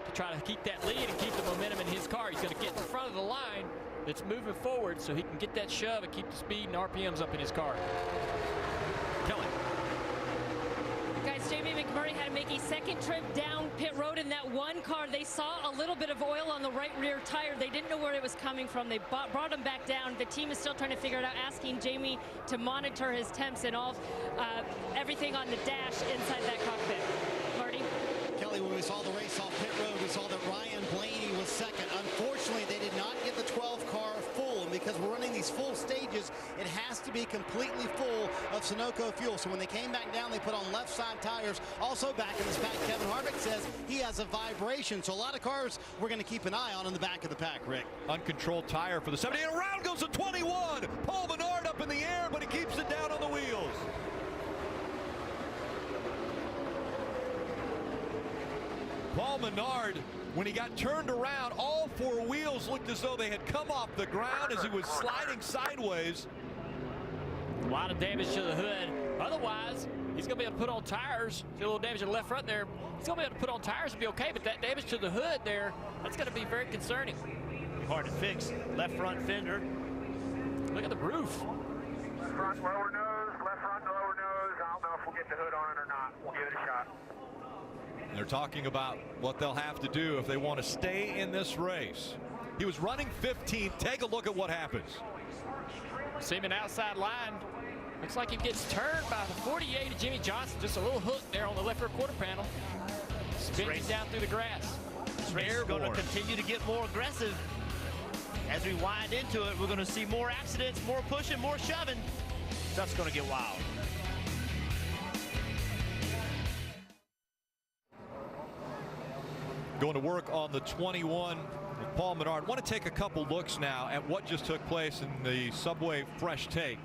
to try to keep that lead and keep the momentum in his car. He's going to get in front of the line that's moving forward so he can get that shove and keep the speed and RPMs up in his car. Kelly. Guys, Jamie McMurray had to make a second trip down pit road in that 1 car. They saw a little bit of oil on the right rear tire. They didn't know where it was coming from. They brought him back down. The team is still trying to figure it out, asking Jamie to monitor his temps and all everything on the dash inside that cockpit. Marty? Kelly, when we saw the race off pit road, we saw that Ryan Blaney was second. Unfortunately, they did not get the 12 car full, and because we're running these full stages, it has to be completely full of Sunoco fuel. So when they came back down, they put on left side tires. Also back in this pack, Kevin Harvick says he has a vibration. So a lot of cars we're going to keep an eye on in the back of the pack, Rick. Uncontrolled tire for the 70. And around goes the 21. Paul Menard up in the air, but he keeps it down on the wheels. Paul Menard, when he got turned around, all 4 wheels looked as though they had come off the ground as he was sliding sideways. A lot of damage to the hood. Otherwise, he's going to be able to put on tires. See a little damage to the left front there. He's going to be able to put on tires and be okay, but that damage to the hood there, that's going to be very concerning. Hard to fix. Left front fender. Look at the roof. Left front lower nose, left front lower nose. I don't know if we'll get the hood on it or not. We'll give it a shot. They're talking about what they'll have to do if they want to stay in this race. He was running 15. Take a look at what happens. See him in outside line. Looks like he gets turned by the 48 of Jimmy Johnson. Just a little hook there on the left rear quarter panel. Spinning down through the grass. This race is going to continue to get more aggressive. As we wind into it, we're going to see more accidents, more pushing, more shoving. Stuff's going to get wild. Going to work on the 21 with Paul Menard. Want to take a couple looks now at what just took place in the Subway Fresh Take.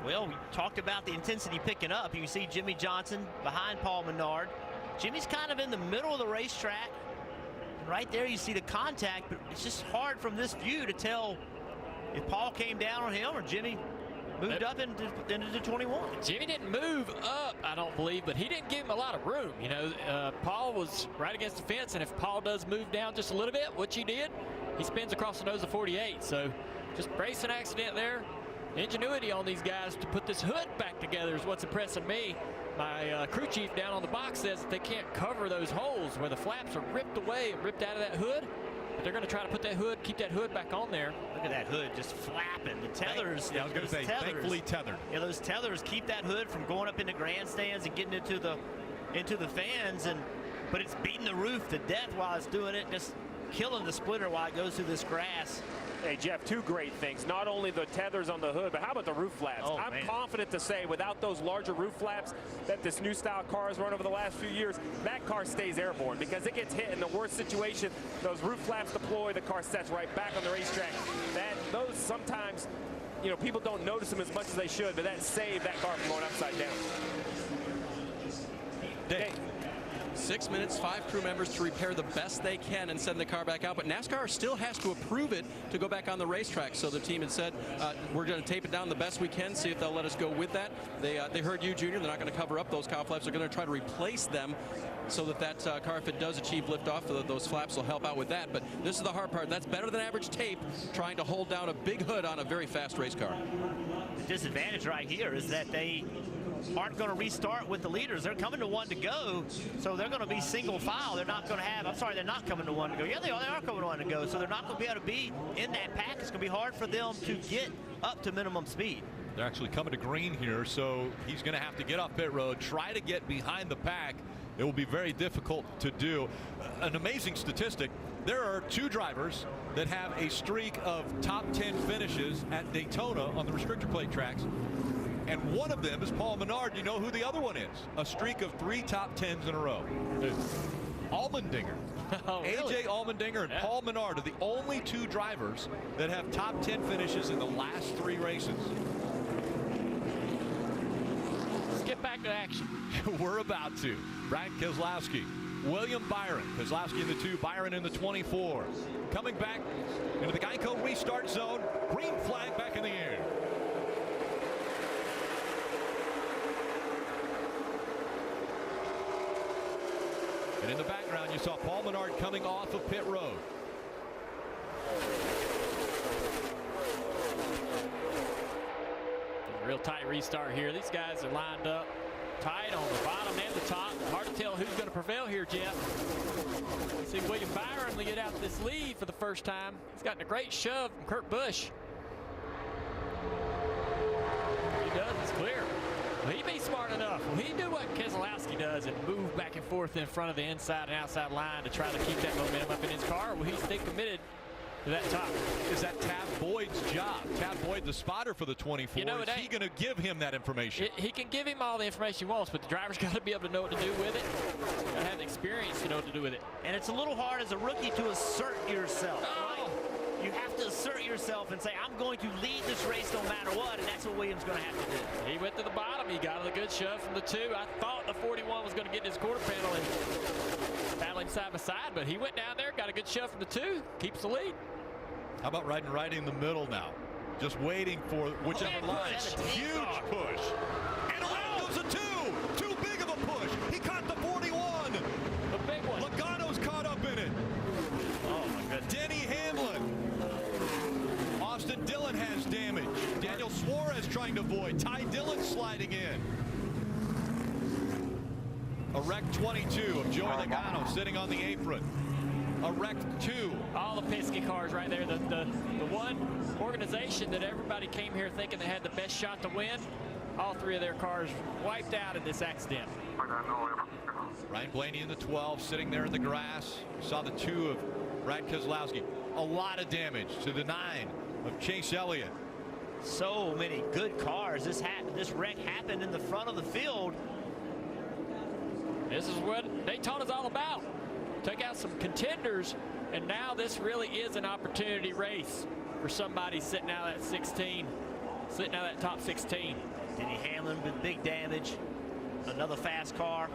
Well, we talked about the intensity picking up. You see Jimmy Johnson behind Paul Menard. Jimmy's kind of in the middle of the racetrack. Right there you see the contact, but it's just hard from this view to tell if Paul came down on him or Jimmy moved up into the 21. Jimmy didn't move up, I don't believe, but he didn't give him a lot of room. You know, Paul was right against the fence, and if Paul does move down just a little bit, which he did, he spins across the nose of 48. So just brace an accident there. ingenuity on these guys to put this hood back together is what's impressing me. My crew chief down on the box says that they can't cover those holes where the flaps are ripped away and ripped out of that hood. But they're going to try to put that hood, keep that hood back on there. Look at that hood just flapping. The tethers. Yeah, I was going to say, thankfully tethered. Yeah, those tethers keep that hood from going up into grandstands and getting into the fans. But it's beating the roof to death while it's doing it, just killing the splitter while it goes through this grass. Hey, Jeff, two great things. Not only the tethers on the hood, but how about the roof flaps? Oh, I'm man. confident to say without those larger roof flaps that this new style car has run over the last few years, that car stays airborne because it gets hit in the worst situation. Those roof flaps deploy, the car sets right back on the racetrack. Those sometimes, you know, people don't notice them as much as they should, but that saved that car from going upside down. Dave. 6 minutes, 5 crew members to repair the best they can and send the car back out. But NASCAR still has to approve it to go back on the racetrack. So the team had said, we're going to tape it down the best we can, see if they'll let us go with that. They heard you, Junior. They're not going to cover up those cow flaps. They're going to try to replace them so that car, if it does achieve liftoff, those flaps will help out with that. But this is the hard part. That's better than average tape, trying to hold down a big hood on a very fast race car. The disadvantage right here is that they aren't going to restart with the leaders. They're coming to one to go, so they're going to be single file. They're not going to have, I'm sorry, they're not coming to one to go. Yeah, they are coming to one to go, so they're not going to be able to be in that pack. It's going to be hard for them to get up to minimum speed. They're actually coming to green here, so he's going to have to get off pit road, try to get behind the pack. It will be very difficult to do. An amazing statistic, there are 2 drivers that have a streak of top 10 finishes at Daytona on the restrictor plate tracks. And one of them is Paul Menard. You know who the other one is? A streak of 3 top 10s in a row. Allmendinger. Oh, really? AJ Allmendinger and Paul Menard are the only 2 drivers that have top 10 finishes in the last 3 races. Let's get back to action. We're about to. Brian Keselowski, William Byron. Keselowski in the 2, Byron in the 24. Coming back into the Geico restart zone. Green flag back in the air. And in the background, you saw Paul Menard coming off of pit road. A real tight restart here. These guys are lined up tight on the bottom and the top. Hard to tell who's going to prevail here, Jeff. See William Byron get out this lead for the first time. He's gotten a great shove from Kurt Busch. He does, it's clear. Will he be smart enough? Will he do what Keselowski does and move back and forth in front of the inside and outside line to try to keep that momentum up in his car? Or will he stay committed to that top? Is that Tad Boyd's job? Tad Boyd, the spotter for the 24. You know, is he going to give him that information? He can give him all the information he wants, but the driver's got to be able to know what to do with it. Got to have the experience to know what to do with it. And it's a little hard as a rookie to assert yourself. Right? You have to assert yourself and say, I'm going to lead this race no matter what, and that's what Williams going to have to do. He went to the bottom. He got a good shove from the 2. I thought the 41 was going to get in his quarter panel and battling side by side, but he went down there, got a good shove from the 2, keeps the lead. How about riding right in the middle now? Just waiting for whichever line. Huge push. And around goes a 2. Too big of a push. He caught the 41. The big one. Logano's caught up in it. Oh, my goodness. Denny Hamlin. Austin Dillon has damage. Daniel Suarez trying to avoid. Ty Dillon sliding in. A wreck 22 of Joey Logano sitting on the apron. A wreck 2. All the Penske cars right there. The one organization that everybody came here thinking they had the best shot to win. All 3 of their cars wiped out in this accident. Ryan Blaney in the 12 sitting there in the grass. Saw the 2 of Brad Keselowski. A lot of damage to the 9 of Chase Elliott. So many good cars. This wreck happened in the front of the field. This is what Daytona's all about. Took out some contenders, and now this really is an opportunity race for somebody sitting out at 16, sitting out that top 16. Denny Hamlin with big damage. Another fast car.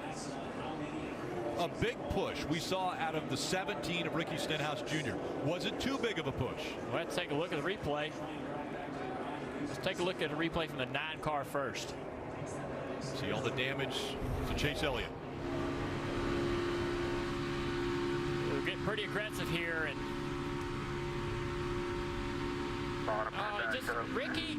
A big push we saw out of the 17 of Ricky Stenhouse Jr. Was it too big of a push? Well, let's take a look at the replay. Let's take a look at the replay from the 9 car first. See all the damage to Chase Elliott. We're getting pretty aggressive here, and Ricky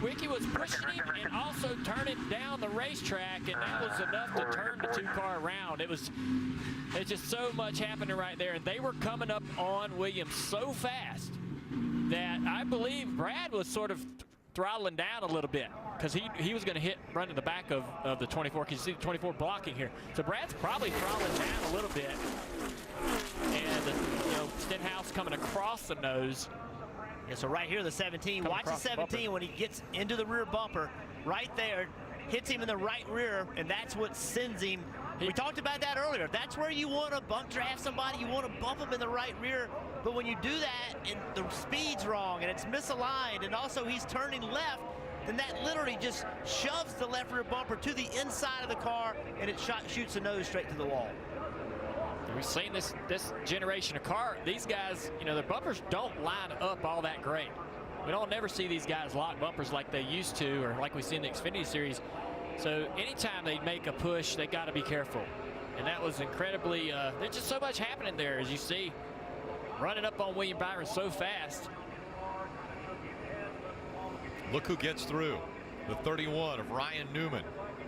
Wiki was pushing him and also turning down the racetrack, and that was enough to turn the 2-car around. It's just so much happening right there, and they were coming up on Williams so fast that I believe Brad was sort of throttling down a little bit because he was going to run to the back of the 24, because you see the 24 blocking here. So Brad's probably throttling down a little bit, and Stenhouse coming across the nose. Yeah, so right here, the 17. Watch the 17 when he gets into the rear bumper. Right there, hits him in the right rear, and that's what sends him. We talked about that earlier. That's where you want to bump draft somebody. You want to bump them in the right rear. But when you do that, and the speed's wrong, and it's misaligned, and also he's turning left, then that literally just shoves the left rear bumper to the inside of the car, and it shoots the nose straight to the wall. We've seen this generation of car. These guys, their bumpers don't line up all that great. We don't never see these guys lock bumpers like they used to, or like we see in the Xfinity Series. So anytime they make a push, they got to be careful. And that was incredibly, there's just so much happening there, as you see, running up on William Byron so fast. Look who gets through. The 31 of Ryan Newman,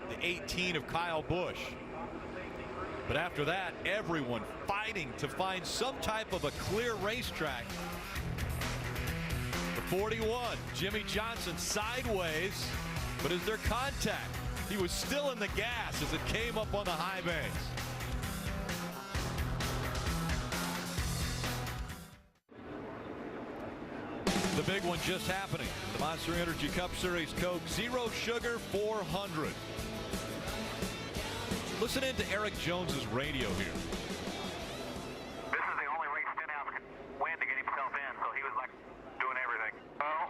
the 18 of Kyle Busch. But after that, everyone fighting to find some type of a clear racetrack. The 41, Jimmy Johnson sideways, but is there contact? He was still in the gas as it came up on the high banks. The big one just happening. The Monster Energy Cup Series Coke Zero Sugar 400. Listen in to Eric Jones's radio here. This is the only race Stenhouse could win to get himself in, so he was like doing everything. Well,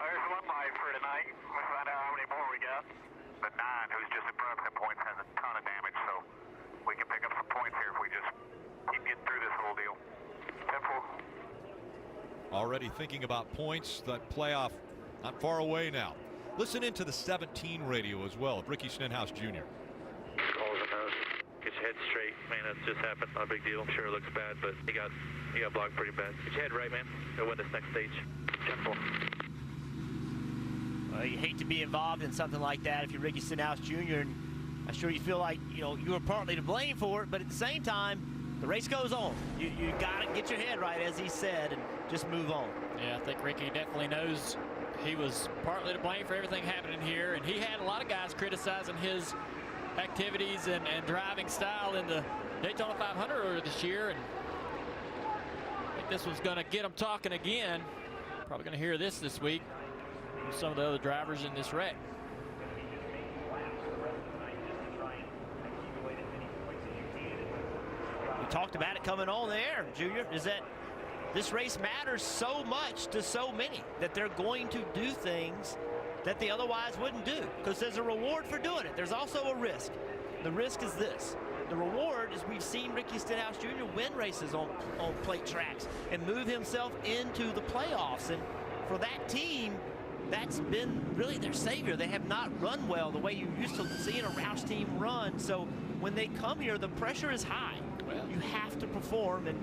there's one live for tonight. Let's find out how many more we got. The 9, who's just in front of the points, has a ton of damage, so we can pick up some points here if we just keep getting through this whole deal. 10-4. Already thinking about points. That playoff not far away now. Listen in to the 17 radio as well of Ricky Stenhouse Jr. Calls a nose. Get your head straight. Man, that just happened. Not a big deal. I'm sure it looks bad, but he got blocked pretty bad. Get your head right, man. Go win this next stage. 10-4. Well, you hate to be involved in something like that if you're Ricky Stenhouse Jr. And I'm sure you feel like you were partly to blame for it, but at the same time, the race goes on. You got to get your head right, as he said, and just move on. Yeah, I think Ricky definitely knows he was partly to blame for everything happening here, and he had a lot of guys criticizing his activities and driving style in the Daytona 500 earlier this year, and I think this was going to get them talking again. Probably going to hear this week from some of the other drivers in this wreck. We talked about it coming on the air, Junior, is that this race matters so much to so many that they're going to do things that they otherwise wouldn't do, because there's a reward for doing it. There's also a risk. The risk is this. The reward is we've seen Ricky Stenhouse Jr. win races on plate tracks and move himself into the playoffs. And for that team, that's been really their savior. They have not run well the way you used to seeing a Roush team run. So when they come here, the pressure is high. Well, you have to perform and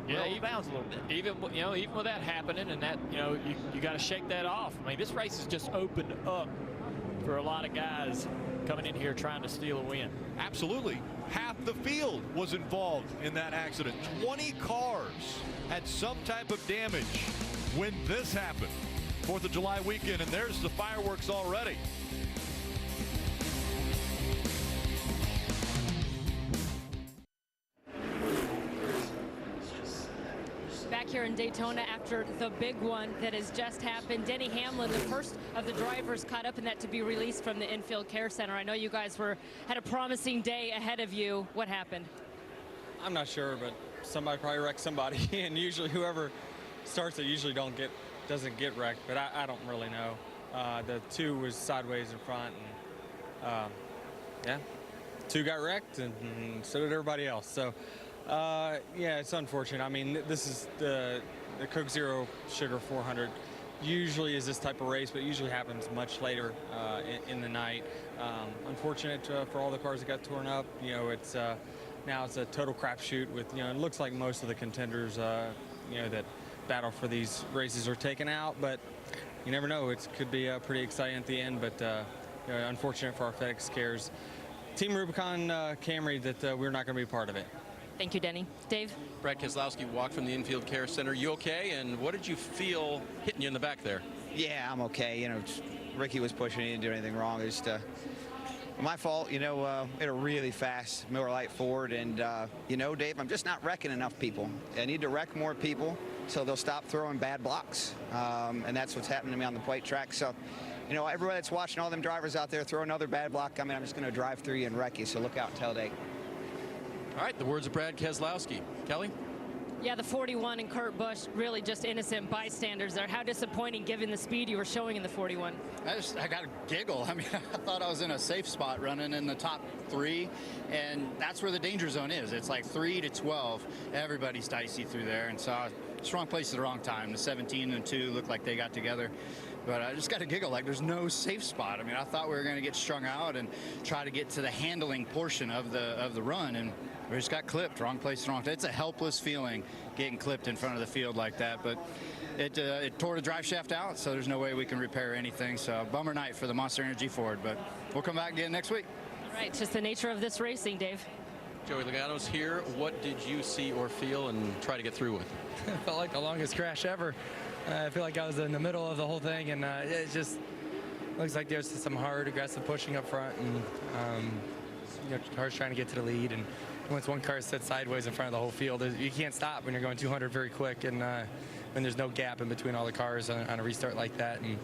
roll bounds a little bit. Even with that happening, and that you got to shake that off. I mean, this race has just opened up for a lot of guys coming in here trying to steal a win. Absolutely. Half the field was involved in that accident. 20 cars had some type of damage when this happened. 4th of July weekend, and there's the fireworks already. Back here in Daytona after the big one that has just happened. Denny Hamlin, the first of the drivers caught up in that to be released from the infield care center. I know you guys had a promising day ahead of you. What happened? I'm not sure, but somebody probably wrecked somebody, and usually whoever starts it usually doesn't get wrecked, but I don't really know. The 2 was sideways in front, and yeah, 2 got wrecked, and so did everybody else. So yeah, it's unfortunate. I mean, this is the Coke Zero Sugar 400 usually is this type of race, but it usually happens much later in the night. Unfortunate for all the cars that got torn up. It's now it's a total crapshoot with it looks like most of the contenders that battle for these races are taken out, but you never know. It could be pretty exciting at the end, but unfortunate for our FedEx Cares Team Rubicon Camry that we're not going to be part of it. Thank you, Denny. Dave? Brad Keselowski walked from the infield care center. You okay? And what did you feel hitting you in the back there? Yeah, I'm okay. You know, Ricky was pushing. He didn't do anything wrong. It's just my fault. You know, we had a really fast Miller Lite Ford, and you know, Dave, I'm just not wrecking enough people. I need to wreck more people so they'll stop throwing bad blocks, and that's what's happening to me on the plate track. So, you know, everybody that's watching, all them drivers out there, throw another bad block. I mean, I'm just going to drive through you and wreck you. So look out in Talladega. All right, the words of Brad Keselowski. Kelly? Yeah, the 41 and Kurt Busch, really just innocent bystanders there. How disappointing given the speed you were showing in the 41. I got a giggle. I mean, I thought I was in a safe spot running in the top 3, and that's where the danger zone is. It's like 3 to 12. Everybody's dicey through there, and so it's the wrong place at the wrong time. The 17 and 2 looked like they got together. But I just got a giggle, like there's no safe spot. I mean, I thought we were going to get strung out and try to get to the handling portion of the run, and we just got clipped. Wrong place, wrong time. It's a helpless feeling getting clipped in front of the field like that. But it tore the drive shaft out, so there's no way we can repair anything. So bummer night for the Monster Energy Ford, but we'll come back again next week. All right, just the nature of this racing, Dave. Joey Logano's here. What did you see or feel and try to get through with? It felt like the longest crash ever. I feel like I was in the middle of the whole thing, and it just looks like there's some hard, aggressive pushing up front, and you know, cars trying to get to the lead. And once one car sits sideways in front of the whole field, you can't stop when you're going 200 very quick, and when there's no gap in between all the cars on a restart like that. And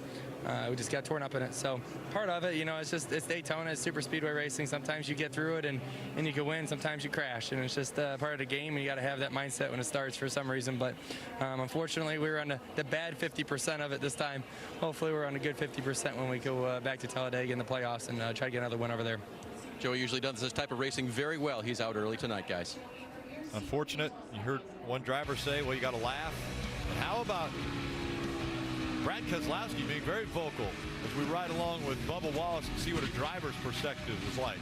we just got torn up in it. So part of it, you know, it's Daytona, it's super speedway racing. Sometimes you get through it and you can win. Sometimes you crash, and it's just part of the game. And you got to have that mindset when it starts for some reason. But unfortunately, we were on the bad 50% of it this time. Hopefully, we're on a good 50% when we go back to Talladega in the playoffs and try to get another win over there. Joey usually does this type of racing very well. He's out early tonight, guys. Unfortunate. You heard one driver say, well, you got to laugh. But how about Brad Keselowski being very vocal as we ride along with Bubba Wallace and see what a driver's perspective is like?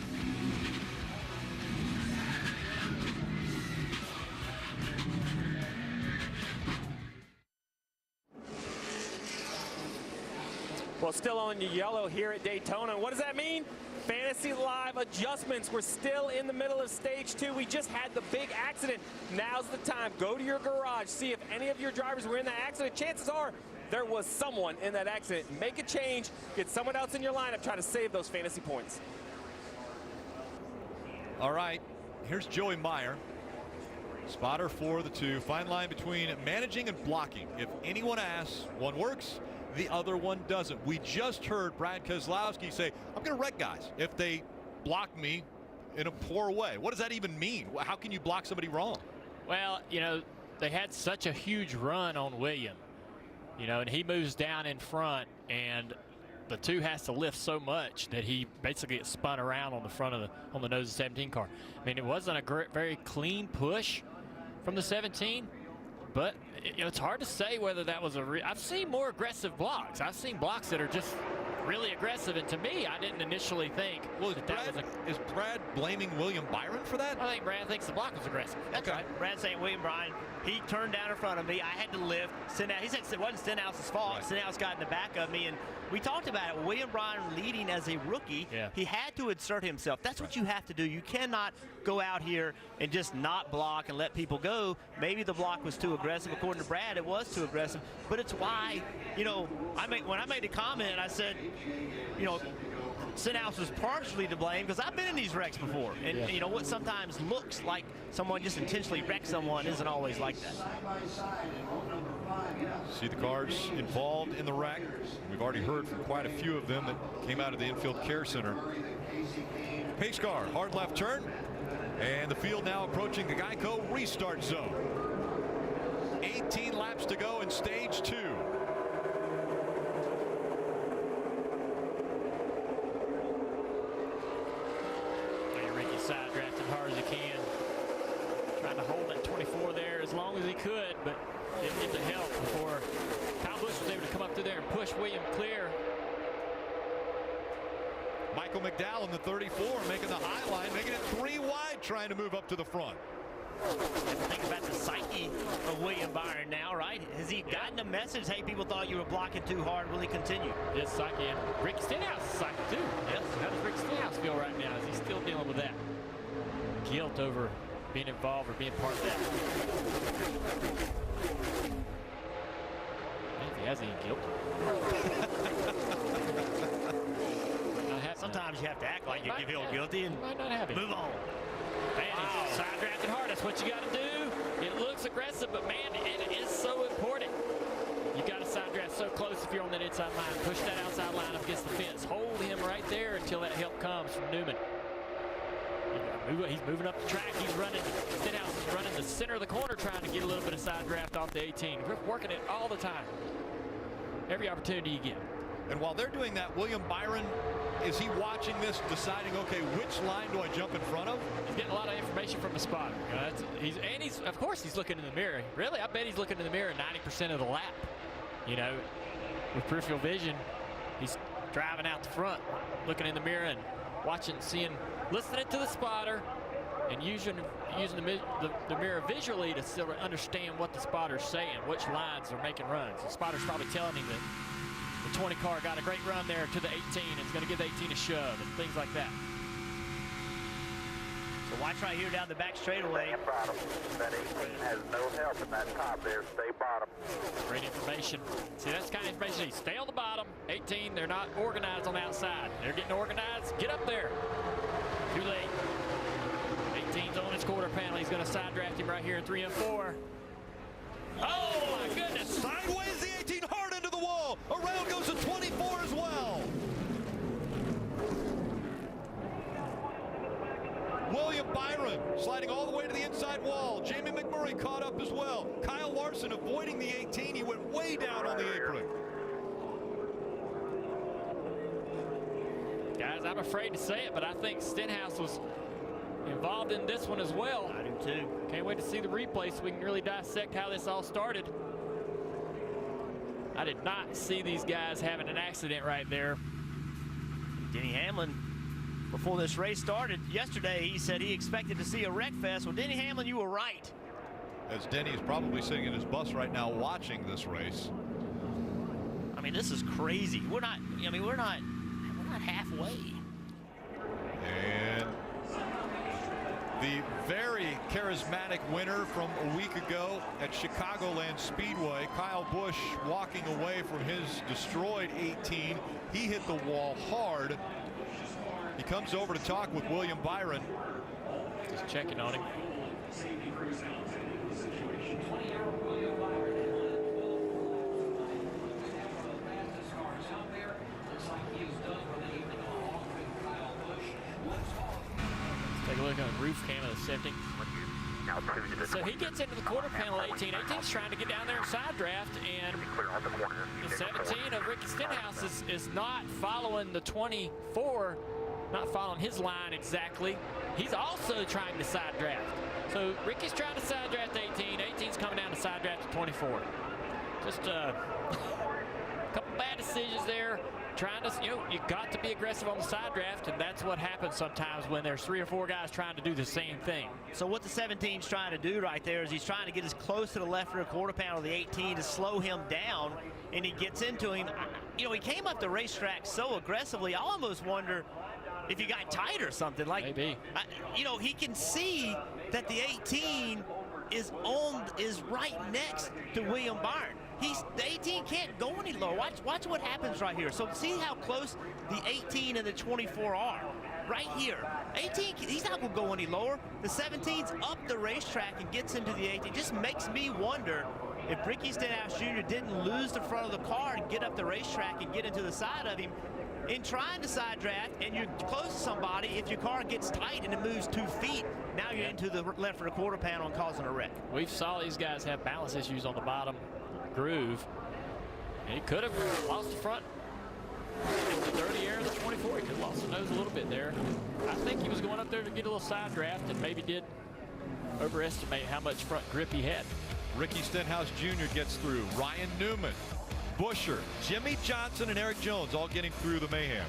Well, still on yellow here at Daytona. What does that mean? Fantasy Live adjustments. We're still in the middle of stage 2. We just had the big accident. Now's the time. Go to your garage. See if any of your drivers were in that accident. Chances are there was someone in that accident. Make a change. Get someone else in your lineup. Try to save those fantasy points. All right. Here's Joey Meyer. Spotter for the 2. Fine line between managing and blocking. If anyone asks, one works, the other one doesn't. We just heard Brad Keselowski say, I'm going to wreck guys if they block me in a poor way. What does that even mean? How can you block somebody wrong? Well, you know, they had such a huge run on William, you know, and he moves down in front, and the 2 has to lift so much that he basically gets spun around on the front of on the nose of the 17 car. I mean, it wasn't a very clean push from the 17. But you know, it's hard to say whether that was I've seen more aggressive blocks. I've seen blocks that are just really aggressive, and to me, I didn't initially think. Well, is Brad blaming William Byron for that? I think Brad thinks the block was aggressive. That's right. Brad saying William Byron, he turned down in front of me. I had to lift. He said it wasn't Stenhouse's fault. Right. Stenhouse got in the back of me, and we talked about it. William Byron leading as a rookie, he had to insert himself. That's what you have to do. You cannot go out here and just not block and let people go. Maybe the block was too aggressive. According to Brad, it was too aggressive. But it's why, you know, when I made a comment, I said, you know, Stenhouse was partially to blame because I've been in these wrecks before. And, you know, what sometimes looks like someone just intentionally wrecked someone isn't always like that. See the cars involved in the wreck. We've already heard from quite a few of them that came out of the infield care center. Pace car, hard left turn. And the field now approaching the Geico restart zone. 18 laps to go in stage 2. Side drafted hard as he can, trying to hold that 24 there as long as he could, but didn't get the help before Kyle Busch was able to come up through there and push William clear. Michael McDowell in the 34 making the high line, making it 3 wide, trying to move up to the front. And think about the psyche of William William Byron now, right? Has he gotten a message? Hey, people thought you were blocking too hard. Will he continue? It's psyche. And Ricky Stenhouse is psyche too. Yes. How does Ricky Stenhouse feel right now? Is he still dealing with that guilt over being involved or being part of that? If he has any guilt. Sometimes you have to act like you feel guilty and might not have it. move on. Man, he's side drafted hard. That's what you got to do. It looks aggressive, but man, it is so important. You got to side draft so close if you're on that inside line. Push that outside line up against the fence. Hold him right there until that help comes from Newman. He's moving up the track. He's running. Stenhouse is running the center of the corner, trying to get a little bit of side draft off the 18. We're working it all the time. Every opportunity you get. And while they're doing that, William Byron, is he watching this, deciding, okay, which line do I jump in front of? He's getting a lot of information from the spotter. You know, of course he's looking in the mirror. Really, I bet he's looking in the mirror 90% of the lap. You know, with peripheral vision, he's driving out the front, looking in the mirror and watching, seeing, listening to the spotter, and using the mirror visually to still understand what the spotter's saying, which lines are making runs. The spotter's probably telling him that the 20 car got a great run there to the 18 and is going to give the 18 a shove and things like that. So watch right here down the back straightaway. Bottom. That 18 has no help in that top there. Stay bottom. Great information. See, that's the kind of information. You stay on the bottom. 18, they're not organized on the outside. They're getting organized. Get up there. Too late. 18's on his quarter panel. He's going to side draft him right here in 3 and 4. Oh, my goodness. Sideways the 18, hard into the wall. Around goes the 24 as well. William Byron sliding all the way to the inside wall. Jamie McMurray caught up as well. Kyle Larson avoiding the 18. He went way down on the apron. Guys, I'm afraid to say it, but I think Stenhouse was involved in this one as well. I do too. Can't wait to see the replay so we can really dissect how this all started. I did not see these guys having an accident right there. Denny Hamlin, before this race started yesterday, he said he expected to see a wreck fest. Well, Denny Hamlin, you were right. As Denny is probably sitting in his bus right now watching this race. I mean, this is crazy. We're not halfway. And the very charismatic winner from a week ago at Chicagoland Speedway, Kyle Busch, walking away from his destroyed 18. He hit the wall hard. He comes over to talk with William Byron. Just checking on him. Take a look at the roof cam of the 17. So he gets into the quarter panel 18. 18's trying to get down there and side draft, and the 17 of Ricky Stenhouse is not following the 24, not following his line exactly. He's also trying to side draft. So Ricky's trying to side draft 18. 18's coming down to side draft to 24. Just a couple bad decisions there. Trying to, you got to be aggressive on the side draft, and that's what happens sometimes when there's 3 or 4 guys trying to do the same thing. So what the 17's trying to do right there is he's trying to get as close to the left rear quarter panel of the 18 to slow him down, and he gets into him. He came up the racetrack so aggressively, I almost wonder if he got tight or something. Like, maybe. He can see that the 18 is right next to William Byron. The 18 can't go any lower. Watch what happens right here. So see how close the 18 and the 24 are. Right here. 18, he's not going to go any lower. The 17's up the racetrack and gets into the 18. Just makes me wonder if Ricky Stenhouse Jr. didn't lose the front of the car and get up the racetrack and get into the side of him. In trying to side draft and you're close to somebody, if your car gets tight and it moves 2 feet, now you're into the left rear quarter panel and causing a wreck. We've saw these guys have balance issues on the bottom groove, and he could have lost the front in the 30 air of the 24. He could have lost the nose a little bit there. I think he was going up there to get a little side draft and maybe did overestimate how much front grip he had. Ricky Stenhouse Jr. gets through. Ryan Newman, Buescher, Jimmy Johnson, and Eric Jones all getting through the mayhem.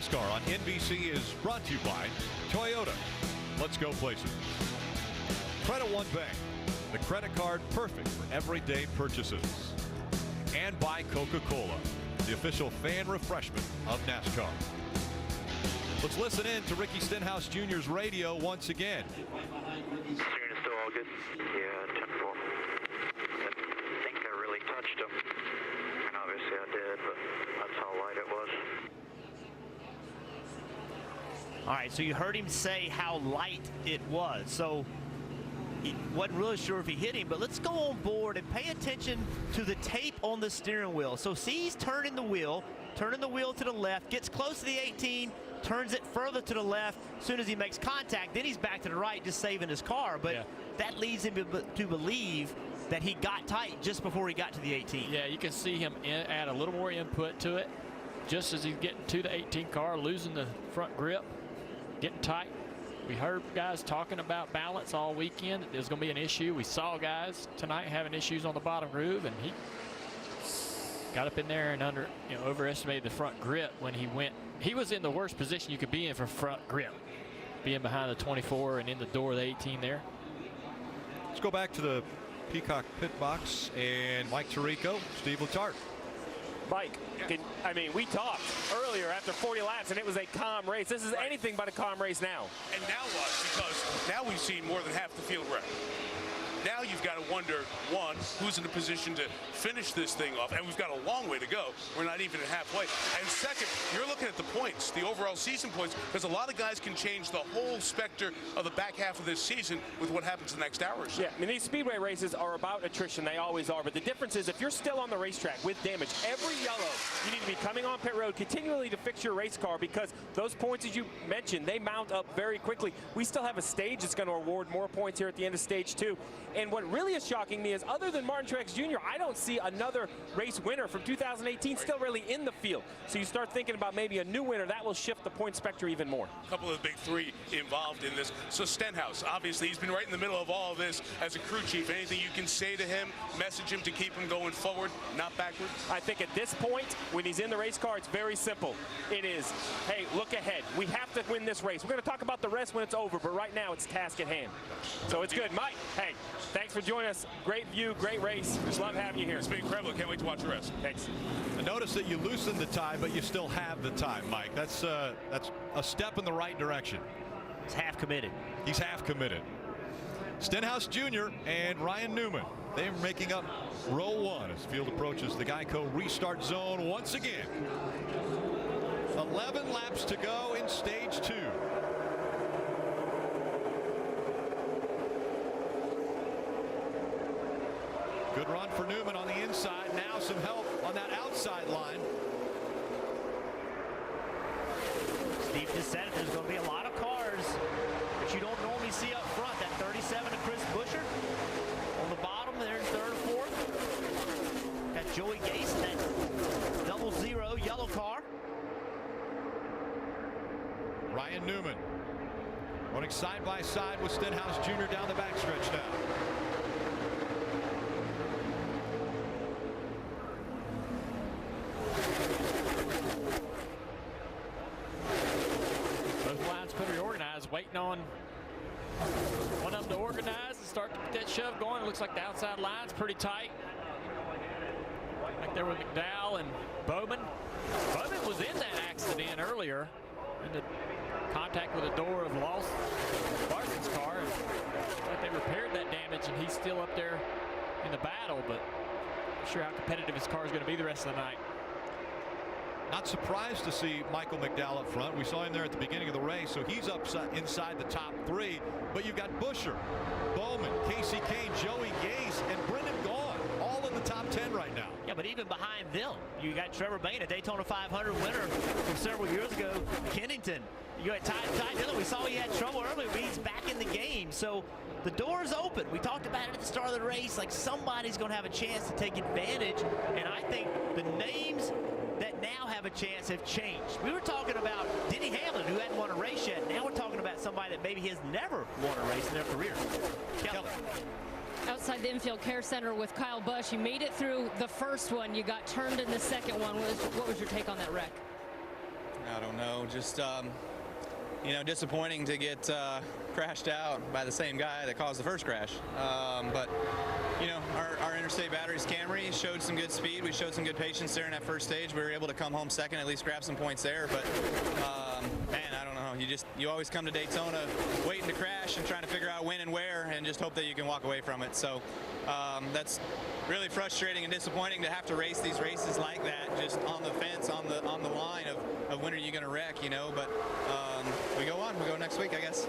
NASCAR on NBC is brought to you by Toyota. Let's go places. Credit One Bank, the credit card perfect for everyday purchases. And by Coca-Cola, the official fan refreshment of NASCAR. Let's listen in to Ricky Stenhouse Jr.'s radio once again. Steering is still all good? Yeah, 10-4. I think I really touched him. And obviously I did, but that's how light it was. All right, so you heard him say how light it was. So he wasn't really sure if he hit him, but let's go on board and pay attention to the tape on the steering wheel. So see, he's turning the wheel to the left, gets close to the 18, turns it further to the left. As soon as he makes contact, then he's back to the right, just saving his car. But that leads him to believe that he got tight just before he got to the 18. Yeah, you can see him add a little more input to it just as he's getting to the 18 car, losing the front grip, getting tight. We heard guys talking about balance all weekend. There's going to be an issue. We saw guys tonight having issues on the bottom groove, and he got up in there and overestimated the front grip when he went. He was in the worst position you could be in for front grip, being behind the 24 and in the door of the 18 there. Let's go back to the Peacock pit box and Mike Tirico, Steve Letarte. Mike, we talked earlier after 40 laps, and it was a calm race. This is anything but a calm race now. And now what? Because now we've seen more than half the field wreck. Now you've got to wonder, one, who's in a position to finish this thing off, and we've got a long way to go. We're not even at halfway. And second, you're looking at the points, the overall season points, because a lot of guys can change the whole specter of the back half of this season with what happens the next hour or so. Yeah, these speedway races are about attrition. They always are. But the difference is if you're still on the racetrack with damage, every yellow, you need to be coming on pit road continually to fix your race car, because those points, as you mentioned, they mount up very quickly. We still have a stage that's going to award more points here at the end of stage 2. And what really is shocking me is, other than Martin Truex Jr., I don't see another race winner from 2018 still really in the field. So you start thinking about maybe a new winner. That will shift the point spectrum even more. A couple of the big three involved in this. So Stenhouse, obviously, he's been right in the middle of all of this as a crew chief. Anything you can say to him, message him to keep him going forward, not backward? I think at this point, when he's in the race car, it's very simple. It is, hey, look ahead. We have to win this race. We're going to talk about the rest when it's over, but right now it's task at hand. So it's good. Mike, hey, thanks for joining us. Great view, great race. Just love having you here. It's been incredible. Can't wait to watch the rest. Thanks. I noticed that you loosened the time, but you still have the time, Mike. That's a step in the right direction. He's half committed. He's half committed. Stenhouse Jr. and Ryan Newman, they're making up row 1 as field approaches the Geico restart zone once again. 11 laps to go in stage 2. Good run for Newman on the inside. Now some help on that outside line. Steve just said it. There's going to be a lot of cars that you don't normally see up front. That 37 of Chris Buescher on the bottom there in third or fourth. Got Joey Gase in that 00 yellow car. Ryan Newman running side by side with Stenhouse Jr. down the backstretch now. Both lines pretty organized, waiting on one of them to organize and start to get that shove going. It looks like the outside line's pretty tight. Like there with McDowell and Bowman. Bowman was in that accident earlier in the contact with the door of Lost Larson's car. Like they repaired that damage, and he's still up there in the battle, but I'm not sure how competitive his car is going to be the rest of the night. Not surprised to see Michael McDowell up front. We saw him there at the beginning of the race, so he's up inside the top 3. But you've got Buescher, Bowman, Casey Kane, Joey Gase, and Brendan Gaughan all in the top 10 right now. Yeah, but even behind them, you got Trevor Bayne, a Daytona 500 winner from several years ago. Kennington, you got Ty Dillon. We saw he had trouble earlier, but he's back in the game. So the door is open. We talked about it at the start of the race. Like, somebody's going to have a chance to take advantage. And I think the names that now have a chance have changed. We were talking about Denny Hamlin, who hadn't won a race yet. Now we're talking about somebody that maybe has never won a race in their career. Kelly. Outside the infield care center with Kyle Busch. You made it through the first one. You got turned in the second one. What was your take on that wreck? I don't know. Just, you know, disappointing to get crashed out by the same guy that caused the first crash. But, you know, our interstate batteries Camry showed some good speed. We showed some good patience there in that first stage. We were able to come home second, at least grab some points there. But, man, I don't know. You always come to Daytona waiting to crash and trying to figure out when and where and just hope that you can walk away from it. So that's really frustrating and disappointing to have to race these races like that, just on the fence, on the line of when are you going to wreck, you know. But we go on. We go next week, I guess.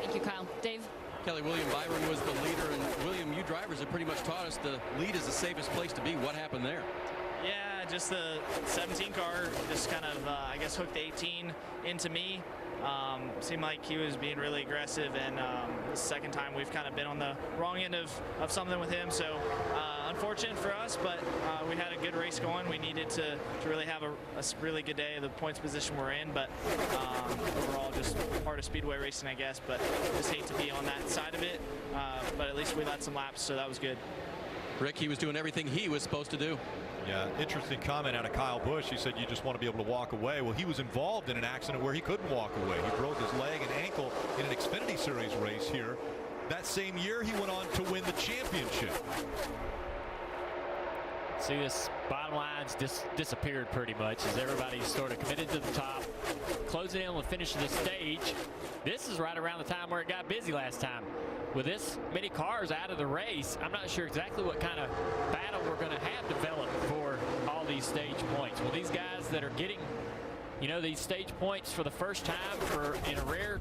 Thank you, Kyle. Dave? Kelly, William Byron was the leader, and William, you drivers have pretty much taught us the lead is the safest place to be. What happened there? Yeah, just the 17 car just kind of, I guess, hooked 18 into me. Seemed like he was being really aggressive, and the second time we've kind of been on the wrong end of something with him. So unfortunate for us, but we had a good race going. We needed to really have a really good day of the points position we're in, but overall just part of speedway racing, I guess. But just hate to be on that side of it, but at least we led some laps, so that was good. Rick, he was doing everything he was supposed to do. Yeah, interesting comment out of Kyle Busch. He said you just want to be able to walk away. Well, he was involved in an accident where he couldn't walk away. He broke his leg and ankle in an Xfinity Series race here. That same year, he went on to win the championship. See, this bottom line's disappeared pretty much as everybody's sort of committed to the top, closing in on the finish of the stage. This is right around the time where it got busy last time. With this many cars out of the race, I'm not sure exactly what kind of battle we're going to have developed for all these stage points. Will these guys that are getting, you know, these stage points for the first time in a rare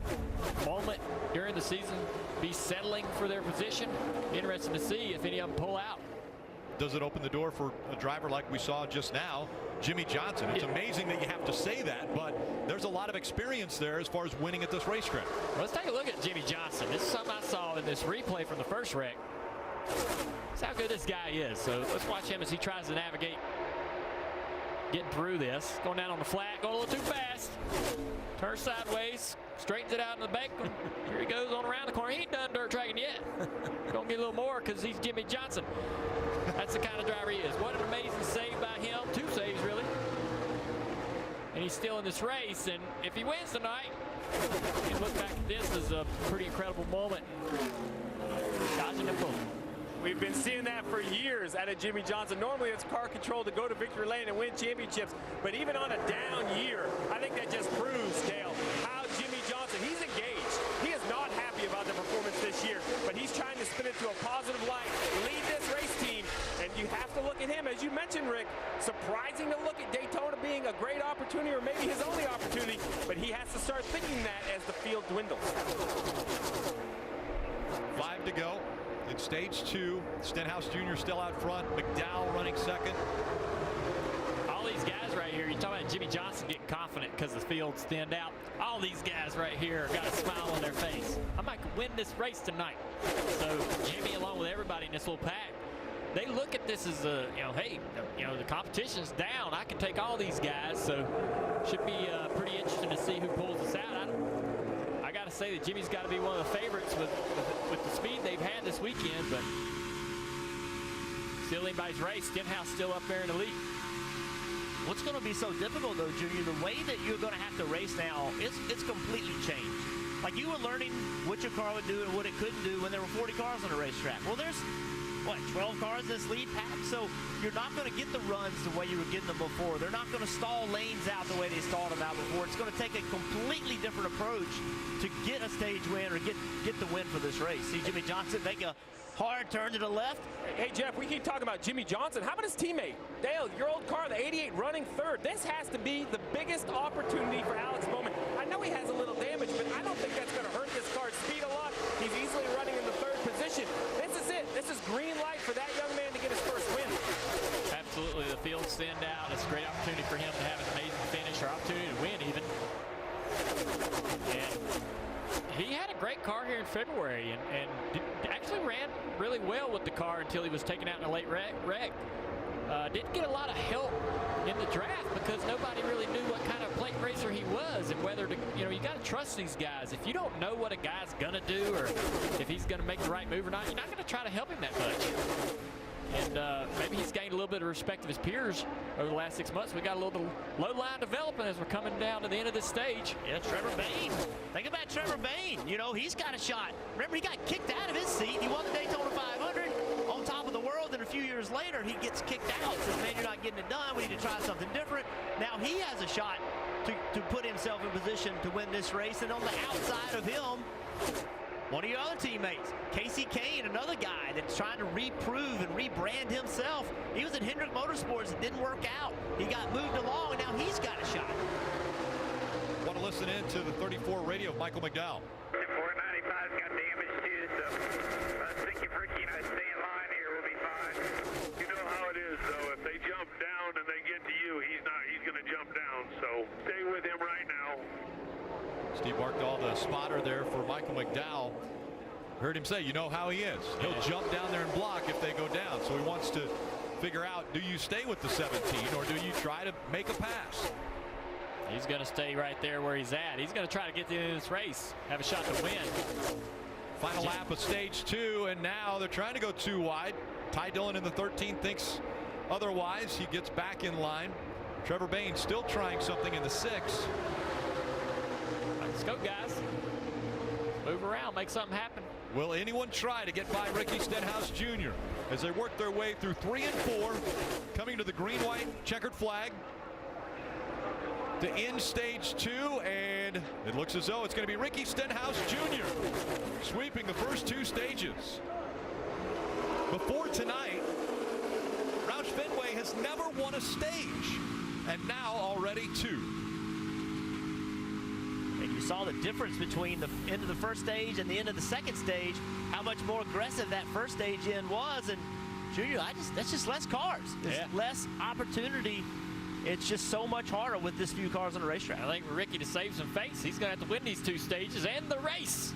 moment during the season be settling for their position? Interesting to see if any of them pull out. Does it open the door for a driver like we saw just now, Jimmy Johnson? It's amazing that you have to say that, but there's a lot of experience there as far as winning at this racetrack. Let's take a look at Jimmy Johnson. This is something I saw in this replay from the first wreck. That's how good this guy is. So let's watch him as he tries to navigate getting through this. Going down on the flat, going a little too fast. Turns sideways, straightens it out in the bank. Here he goes on around the corner. He ain't done dirt tracking yet. Gonna get a little more because he's Jimmy Johnson. That's the kind of driver he is. What an amazing save by him. 2 saves, really. And he's still in this race. And if he wins tonight, you can look back at this as a pretty incredible moment. Dodging the bullet. We've been seeing that for years out of Jimmy Johnson. Normally it's car control to go to victory lane and win championships. But even on a down year, I think that just proves, Dale, how Jimmy Johnson, he's engaged. He is not happy about the performance this year, but he's trying to spin it to a positive light, lead this race team. And you have to look at him, as you mentioned, Rick, surprising to look at Daytona being a great opportunity or maybe his only opportunity, but he has to start thinking that as the field dwindles. 5 to go in stage 2. Stenhouse Jr. still out front. McDowell running second. All these guys right here, you talk about Jimmy Johnson getting confident because the field's thinned out. All these guys right here got a smile on their face. I might win this race tonight. So Jimmy, along with everybody in this little pack, they look at this as a, hey, the competition's down. I can take all these guys. So should be pretty interesting to see who pulls us out. I got to say that Jimmy's got to be one of the favorites with the speed they've had this weekend, but still anybody's race. Stenhouse still up there in the lead. What's going to be so difficult, though, Junior, the way that you're going to have to race now, it's completely changed. Like, you were learning what your car would do and what it couldn't do when there were 40 cars on the racetrack. Well, there's, 12 cars in this lead pack? So you're not going to get the runs the way you were getting them before. They're not going to stall lanes out the way they stalled them out before. It's going to take a completely different approach to get a stage win or get the win for this race. See Jimmy Johnson make a hard turn to the left. Hey, Jeff, we keep talking about Jimmy Johnson. How about his teammate? Dale, your old car, the 88, running third. This has to be the biggest opportunity for Alex Bowman. I know he has a little damage, but I don't think that's going to hurt this car's speed a lot. He's easily running in the third position. This is it. This is green light for that young man to get his first win. Absolutely. The field stand out. It's a great opportunity for him to have an amazing finish or opportunity to win even. And he had a great car here in February and actually ran really well with the car until he was taken out in a late wreck. Didn't get a lot of help in the draft because nobody really knew what kind of plate racer he was and whether to, you got to trust these guys. If you don't know what a guy's going to do or if he's going to make the right move or not, you're not going to try to help him that much. And maybe he's gained a little bit of respect of his peers over the last 6 months. We got a little bit of low line development as we're coming down to the end of this stage. Yeah, Trevor Bayne. Think about Trevor Bayne. You know, he's got a shot. Remember, he got kicked out of his seat. He won the Daytona 500 on top of the world, and a few years later, he gets kicked out. Says, man, you're not getting it done. We need to try something different. Now he has a shot to put himself in position to win this race. And on the outside of him, one of your other teammates, Casey Kane, another guy that's trying to reprove and rebrand himself. He was at Hendrick Motorsports. It didn't work out. He got moved along, and now he's got a shot. Want to listen in to the 34 radio of Michael McDowell. 495's got damage too, so I think if Ricky and I stay in line here, we'll be fine. You know how it is, though. If they jump down and they get to you, he's going to jump down. So stay with him right now. Steve Barkdahl, the spotter there for Michael McDowell. Heard him say, you know how he is. He'll jump down there and block if they go down. So he wants to figure out, do you stay with the 17 or do you try to make a pass? He's going to stay right there where he's at. He's going to try to get into this race, have a shot to win. Final lap of stage 2, and now they're trying to go too wide. Ty Dillon in the 13 thinks otherwise. He gets back in line. Trevor Bayne still trying something in the 6. Let's go, guys. Move around, make something happen. Will anyone try to get by Ricky Stenhouse Jr. as they work their way through 3 and 4, coming to the green-white checkered flag to end stage 2, and it looks as though it's going to be Ricky Stenhouse Jr. sweeping the first 2 stages. Before tonight, Roush Fenway has never won a stage, and now already 2. And you saw the difference between the end of the first stage and the end of the second stage, how much more aggressive that first stage end was. And Junior, that's just less cars. There's less opportunity. It's just so much harder with this few cars on the racetrack. I think Ricky, to save some face, he's going to have to win these 2 stages and the race.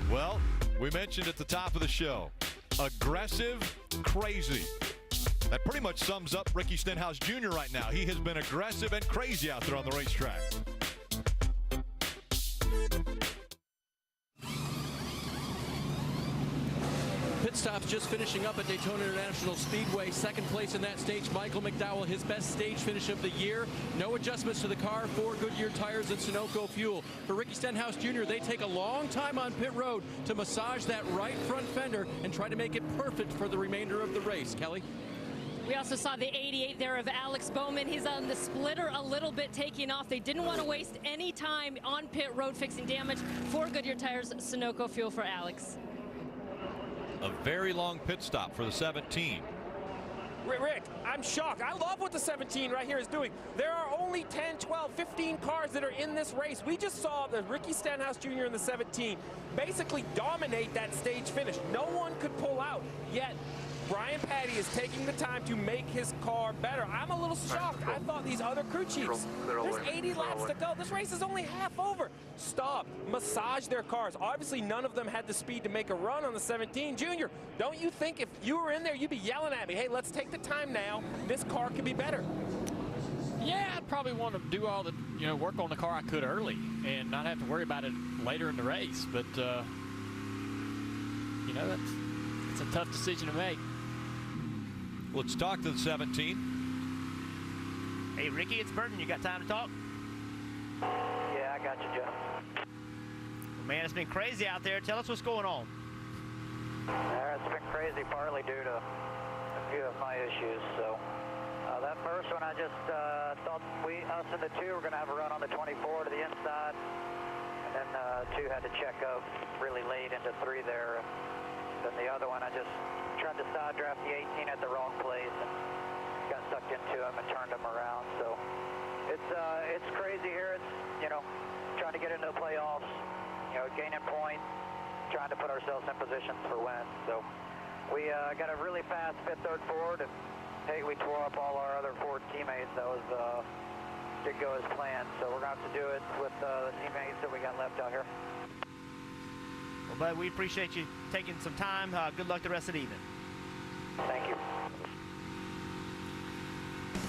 Well, we mentioned at the top of the show, aggressive, crazy. That pretty much sums up Ricky Stenhouse Jr. right now. He has been aggressive and crazy out there on the racetrack. Pit stops just finishing up at Daytona International Speedway. Second place in that stage, Michael McDowell, his best stage finish of the year. No adjustments to the car, 4 Goodyear tires and Sunoco fuel. For Ricky Stenhouse Jr., they take a long time on pit road to massage that right front fender and try to make it perfect for the remainder of the race. Kelly? We also saw the 88 there of Alex Bowman. He's on the splitter a little bit, taking off. They didn't want to waste any time on pit road fixing damage. 4 Goodyear tires, Sunoco fuel for Alex. A very long pit stop for the 17. Rick, I'm shocked. I love what the 17 right here is doing. There are only 10, 12, 15 cars that are in this race. We just saw the Ricky Stenhouse Jr. in the 17 basically dominate that stage finish. No one could pull out, yet Brian Patty is taking the time to make his car better. I'm a little shocked. I thought these other crew chiefs, there's 80 laps to go. This race is only half over. Stop, massage their cars. Obviously, none of them had the speed to make a run on the 17. Junior, don't you think if you were in there, you'd be yelling at me, hey, let's take the time now. This car could be better. Yeah, I'd probably want to do all the, work on the car I could early and not have to worry about it later in the race. But, it's a tough decision to make. Let's talk to the 17. Hey, Ricky, it's Burton. You got time to talk? Yeah, I got you, Jeff. Well, man, it's been crazy out there. Tell us what's going on. It's been crazy, partly due to a few of my issues. So that first one, I just thought us and the 2 were going to have a run on the 24 to the inside. And then 2 had to check up really late into 3 there. Then the other one, I just tried to side draft the 18 at the wrong place and got sucked into him and turned him around. So it's crazy here. It's, trying to get into the playoffs, gaining points, trying to put ourselves in positions for wins. So we got a really fast fifth, third, fourth, and hey, we tore up all our other Ford teammates. That was didn't go as planned. So we're going to have to do it with the teammates that we got left out here. Well, bud, we appreciate you taking some time. Good luck the rest of the evening. Thank you.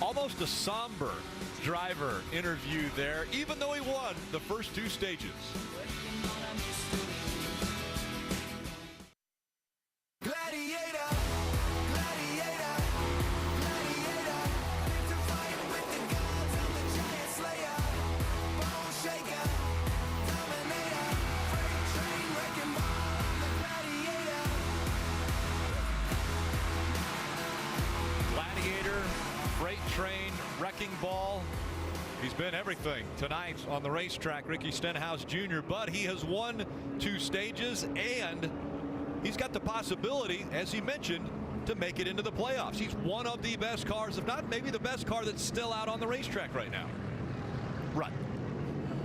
Almost a somber driver interview there, even though he won the first 2 stages. Gladiator. freight train, wrecking ball. He's been everything tonight on the racetrack, Ricky Stenhouse Jr., but he has won 2 stages, and he's got the possibility, as he mentioned, to make it into the playoffs. He's one of the best cars, if not maybe the best car that's still out on the racetrack right now. Right.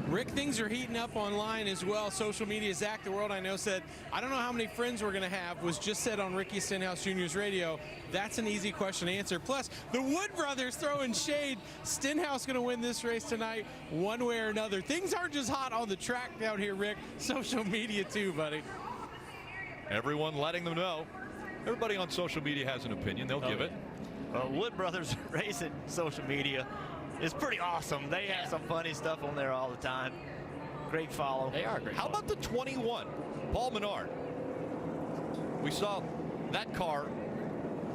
Rick, things are heating up online as well. Social media, Zach the World, I know, said, I don't know how many friends we're going to have, was just said on Ricky Stenhouse Jr.'s radio. That's an easy question to answer. Plus, the Wood brothers throwing shade. Stenhouse going to win this race tonight one way or another. Things aren't just hot on the track down here, Rick. Social media too, buddy. Everyone letting them know. Everybody on social media has an opinion. They'll give it. Wood Brothers Racing social media is pretty awesome. They have some funny stuff on there all the time. Great follow. They are great. How about the 21, Paul Menard? We saw that car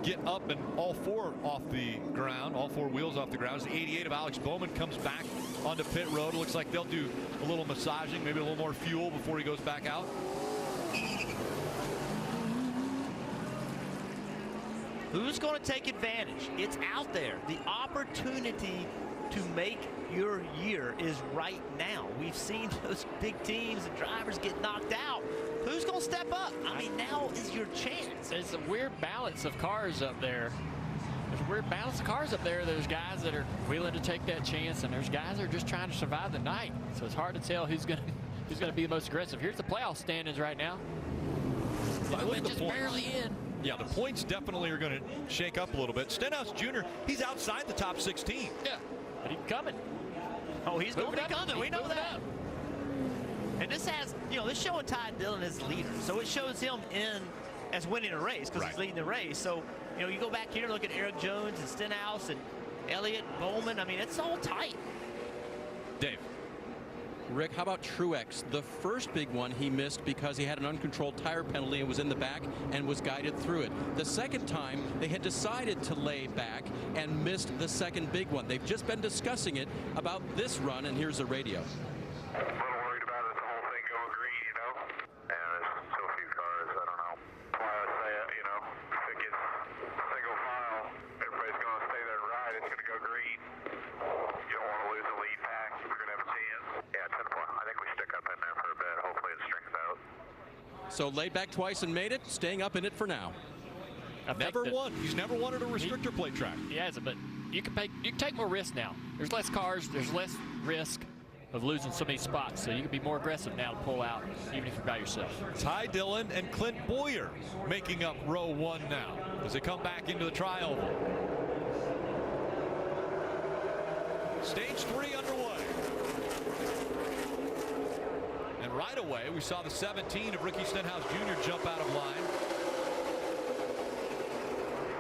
get up and all 4 off the ground, all 4 wheels off the ground. The 88 of Alex Bowman comes back onto pit road. It looks like they'll do a little massaging, maybe a little more fuel before he goes back out. Who's going to take advantage? It's out there. The opportunity to make your year is right now. We've seen those big teams and drivers get knocked out. Who's going to step up? I mean, now is your chance. There's a weird balance of cars up there. There's a weird balance of cars up there. There's guys that are willing to take that chance, and there's guys that are just trying to survive the night. So it's hard to tell who's going to be the most aggressive. Here's the playoff standings right now. We're just barely in. Yeah, the points definitely are going to shake up a little bit. Stenhouse Jr., he's outside the top 16. Yeah, but he's coming. Oh, he's going to be coming. We know that. Up. And this has, this showing Ty Dillon as leader. So it shows him in as winning a race because he's leading the race. So, you go back here, look at Eric Jones and Stenhouse and Elliott, Bowman. I mean, it's all tight. Dave. Rick, how about Truex? The first big one he missed because he had an uncontrolled tire penalty and was in the back and was guided through it. The second time, they had decided to lay back and missed the second big one. They've just been discussing it about this run, and here's the radio. A little worried about it, the whole thing going green, And there's so few cars, I don't know. That's why I say it, if it gets single file, everybody's going to stay there and ride. It's going to go green. You don't want to lose the lead pack. We're going to have a chance. Yeah, 10 point. I think we stick up in there for a bit. Hopefully it strings out. So laid back twice and made it, staying up in it for now. Never won. He's never won at a restrictor plate track. He hasn't, but you can take more risks now. There's less cars. There's less risk of losing so many spots, so you can be more aggressive now to pull out, even if you're by yourself. Ty Dillon and Clint Boyer making up row 1 now as they come back into the tri-oval. Stage 3 underway. And right away, we saw the 17 of Ricky Stenhouse Jr. jump out of line.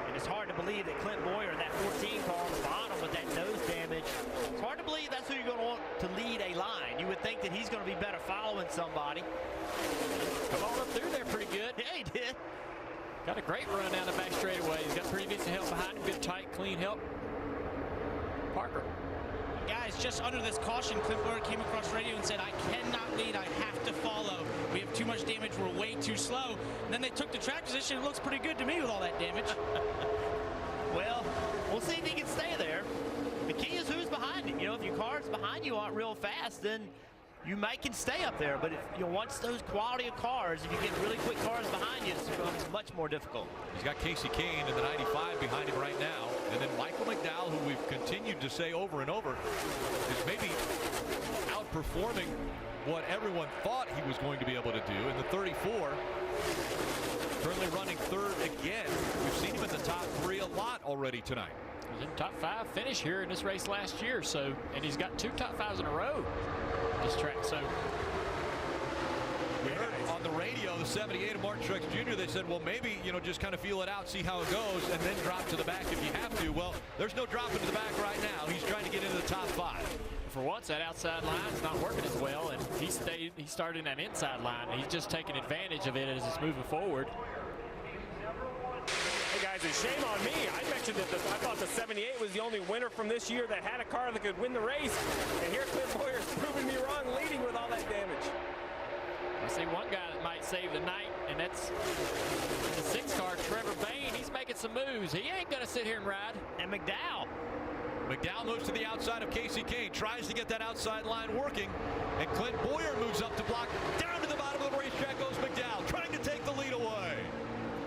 And it's hard to believe that Clint Boyer, that 14 car on the bottom with that nose damage, it's hard to believe that's who you're going to want to lead a line. You would think that he's going to be better following somebody. Come on up through there pretty good. Yeah, he did. Got a great run down the back straightaway. He's got pretty decent help behind him. Good, tight, clean help. Parker. Guys, just under this caution, Clint Boyer came across radio and said, I cannot lead, I have to follow. We have too much damage, we're way too slow. And then they took the track position. It looks pretty good to me with all that damage. Well, we'll see if he can stay there. The key is who's behind him. If your cars behind you aren't real fast, then you might can stay up there. But if once those quality of cars, if you get really quick cars behind you, it's much more difficult. He's got Casey Kane in the 95 behind him right now. And then Michael McDowell, who we've continued to say over and over, is maybe outperforming what everyone thought he was going to be able to do. In the 34, currently running third again. We've seen him in the top 3 a lot already tonight. He was in top 5 finish here in this race last year, and he's got 2 top 5s in a row this track. So we heard on the radio, the 78 of Martin Truex Jr., they said, well, maybe, just kind of feel it out, see how it goes, and then drop to the back if you have to. Well, there's no dropping to the back right now. He's trying to get into the top 5. For once, that outside line's not working as well, and he started in that inside line. He's just taking advantage of it as it's moving forward. Hey guys, and shame on me. I mentioned that I thought the 78 was the only winner from this year that had a car that could win the race. And here Clint Boyer's proving me wrong, leading with all that damage. I see one guy that might save the night, and that's the 6 car, Trevor Bayne. He's making some moves. He ain't going to sit here and ride. And McDowell, McDowell moves to the outside of Casey Kane, tries to get that outside line working, and Clint Boyer moves up to block. Down to the bottom of the racetrack goes McDowell, trying to take the lead away.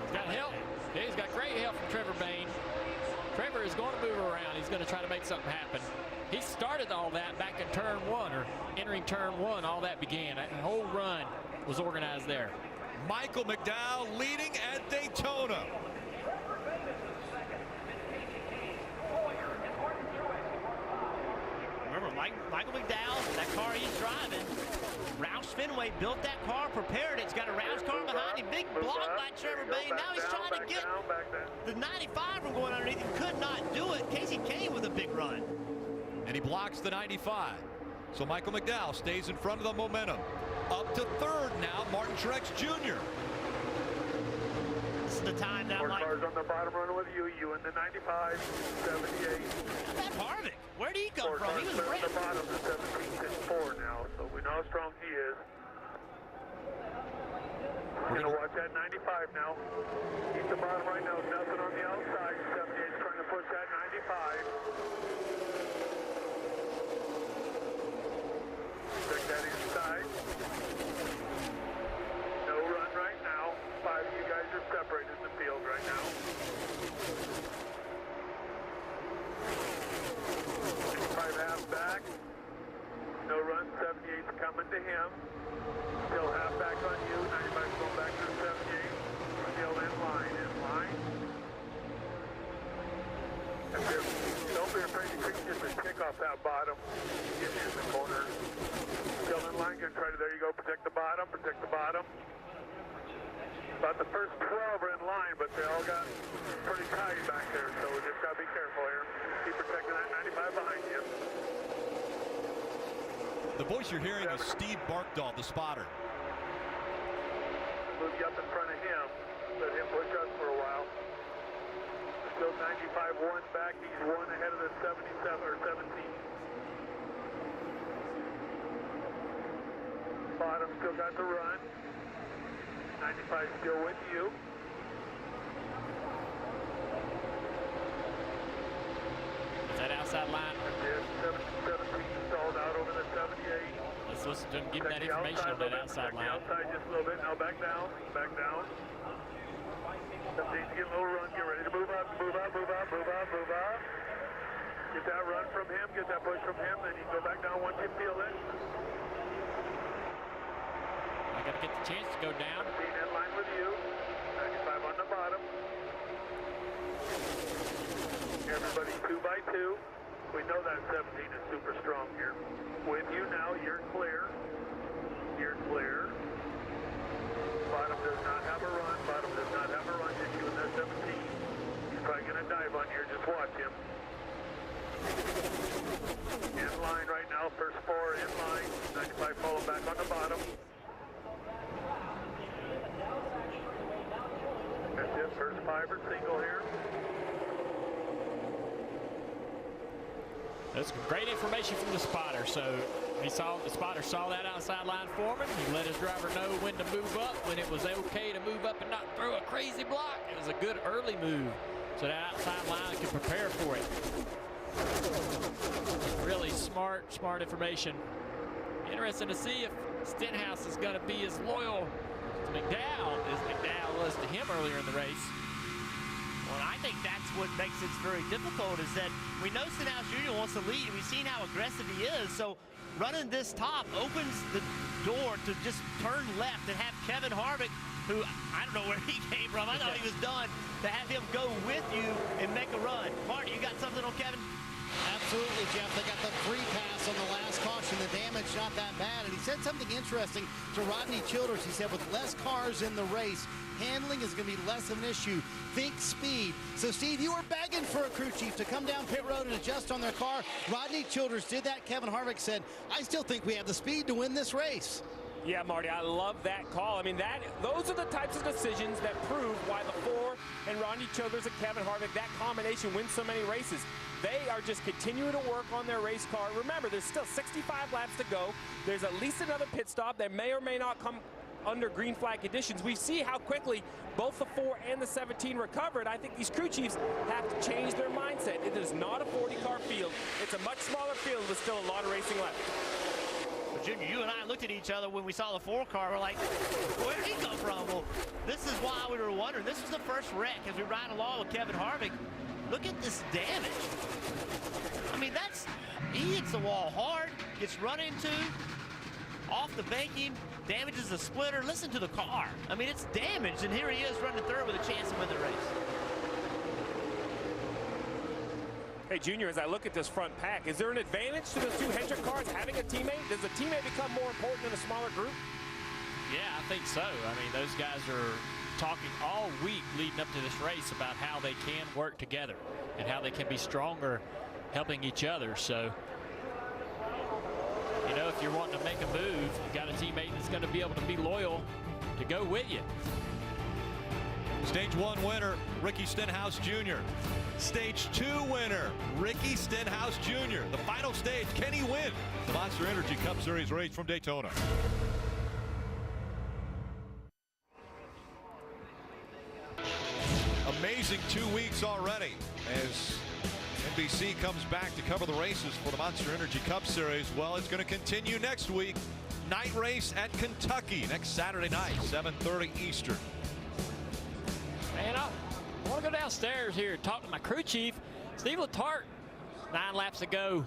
He's got help. Yeah, he's got great help from Trevor Bayne. Trevor is going to move around. He's going to try to make something happen. He started all that back in turn 1, or entering turn 1. All that began. That whole run was organized there. Michael McDowell leading at Daytona. Remember, Michael McDowell, that car he's driving, Roush Fenway built that car, prepared it. It's got a Roush car behind him. Big block by Trevor Bayne. Now he's trying to get the 95 from going underneath him. Could not do it. Casey Kane with a big run. And he blocks the 95. So Michael McDowell stays in front of the momentum. Up to third now, Martin Truex Jr. This is the time now, Mike. Cars on the bottom running with you. You in the 95, 78. That Harvick, where did he come from? He was on red. the bottom, the 17 is 4 now, so we know how strong he is. We're going to watch that 95 now. He's the bottom right now, nothing on the outside. 78 is trying to push that 95. Check that inside. No run right now. 5 of you guys are separated in the field right now. 5 half back. No run. 78's coming to him. Still half back on you. 95's going back to the 78. Still in line. In line. That's it. Don't be afraid to just to pick off that bottom. Get in the corner. Still in line. Gonna try to, there you go. Protect the bottom. Protect the bottom. About the first 12 are in line, but they all got pretty tight back there, so we just gotta be careful here. Keep protecting that 95 behind you. The voice you're hearing is Steve Barkdahl, the spotter. Move you up in front of him. Let him push us for a while. Still 95 1 back. He's 1 ahead of the 77 or 17. Bottom still got the run. 95 still with you. Is that outside line? 17 stalled out over the 78. Let's listen to him give that information on that outside line. Outside just a little bit. Now back down. Back down. 17's getting a little run. Get ready to move up. Move up. Move up. Move up. Move up. Get that run from him. Get that push from him. Then you go back down once you feel it. I got to get the chance to go down. 17 in line with you. 95 on the bottom. Everybody 2 by 2. We know that 17 is super strong here. With you now, you're clear. You're clear. Bottom does not have a run. Bottom does not have a run. Just you and that 17. He's probably going to dive on here. Just watch him. In line right now. First 4 in line. 95 falling back on the bottom. That's it. First 5 are single here. That's great information from the spotter. So the spotter saw that outside line foreman. He let his driver know when to move up, when it was okay to move up and not throw a crazy block. It was a good early move, so that outside line could prepare for it. Really smart information. Interesting to see if Stenhouse is going to be as loyal to McDowell as McDowell was to him earlier in the race. Well, I think that's what makes it very difficult is that we know Stenhouse Jr. wants to lead. We've seen how aggressive he is. So running this top opens the door to just turn left and have Kevin Harvick, who I don't know where he came from. I thought he was done, to have him go with you and make a run. Marty, you got something on Kevin? Absolutely, Jeff. They got the free pass on the last caution. The damage not that bad. And he said something interesting to Rodney Childers. He said with less cars in the race, handling is going to be less of an issue. Think speed. So, Steve, you were begging for a crew chief to come down pit road and adjust on their car. Rodney Childers did that. Kevin Harvick said, I still think we have the speed to win this race. Yeah, Marty, I love that call. I mean, those are the types of decisions that prove why the 4 and Rodney Childers and Kevin Harvick, that combination wins so many races. They are just continuing to work on their race car. Remember, there's still 65 laps to go. There's at least another pit stop that may or may not come under green flag conditions. We see how quickly both the 4 and the 17 recovered. I think these crew chiefs have to change their mindset. It is not a 40-car field. It's a much smaller field with still a lot of racing left. Well, Junior, you and I looked at each other when we saw the 4 car. We're like, where did he come from? Well, this is why we were wondering. This was the first wreck as we ride along with Kevin Harvick. Look at this damage. I mean, he hits the wall hard, gets run into, off the banking, damages the splitter. Listen to the car. I mean, it's damaged, and here he is running third with a chance to win the race. Hey, Junior, as I look at this front pack, is there an advantage to the 2 Hendrick cars having a teammate? Does a teammate become more important in a smaller group? Yeah, I think so. I mean, those guys are talking all week leading up to this race about how they can work together and how they can be stronger helping each other. So, you know, if you're wanting to make a move, you got a teammate that's going to be able to be loyal to go with you. Stage 1 winner, Ricky Stenhouse Jr. Stage 2 winner, Ricky Stenhouse Jr. The final stage, can he win the Monster Energy Cup Series race from Daytona? Amazing 2 weeks already as NBC comes back to cover the races for the Monster Energy Cup Series. Well, it's going to continue next week. Night race at Kentucky next Saturday night, 7:30 Eastern. Man, I want to go downstairs here and talk to my crew chief, Steve Letarte. 9 laps to go.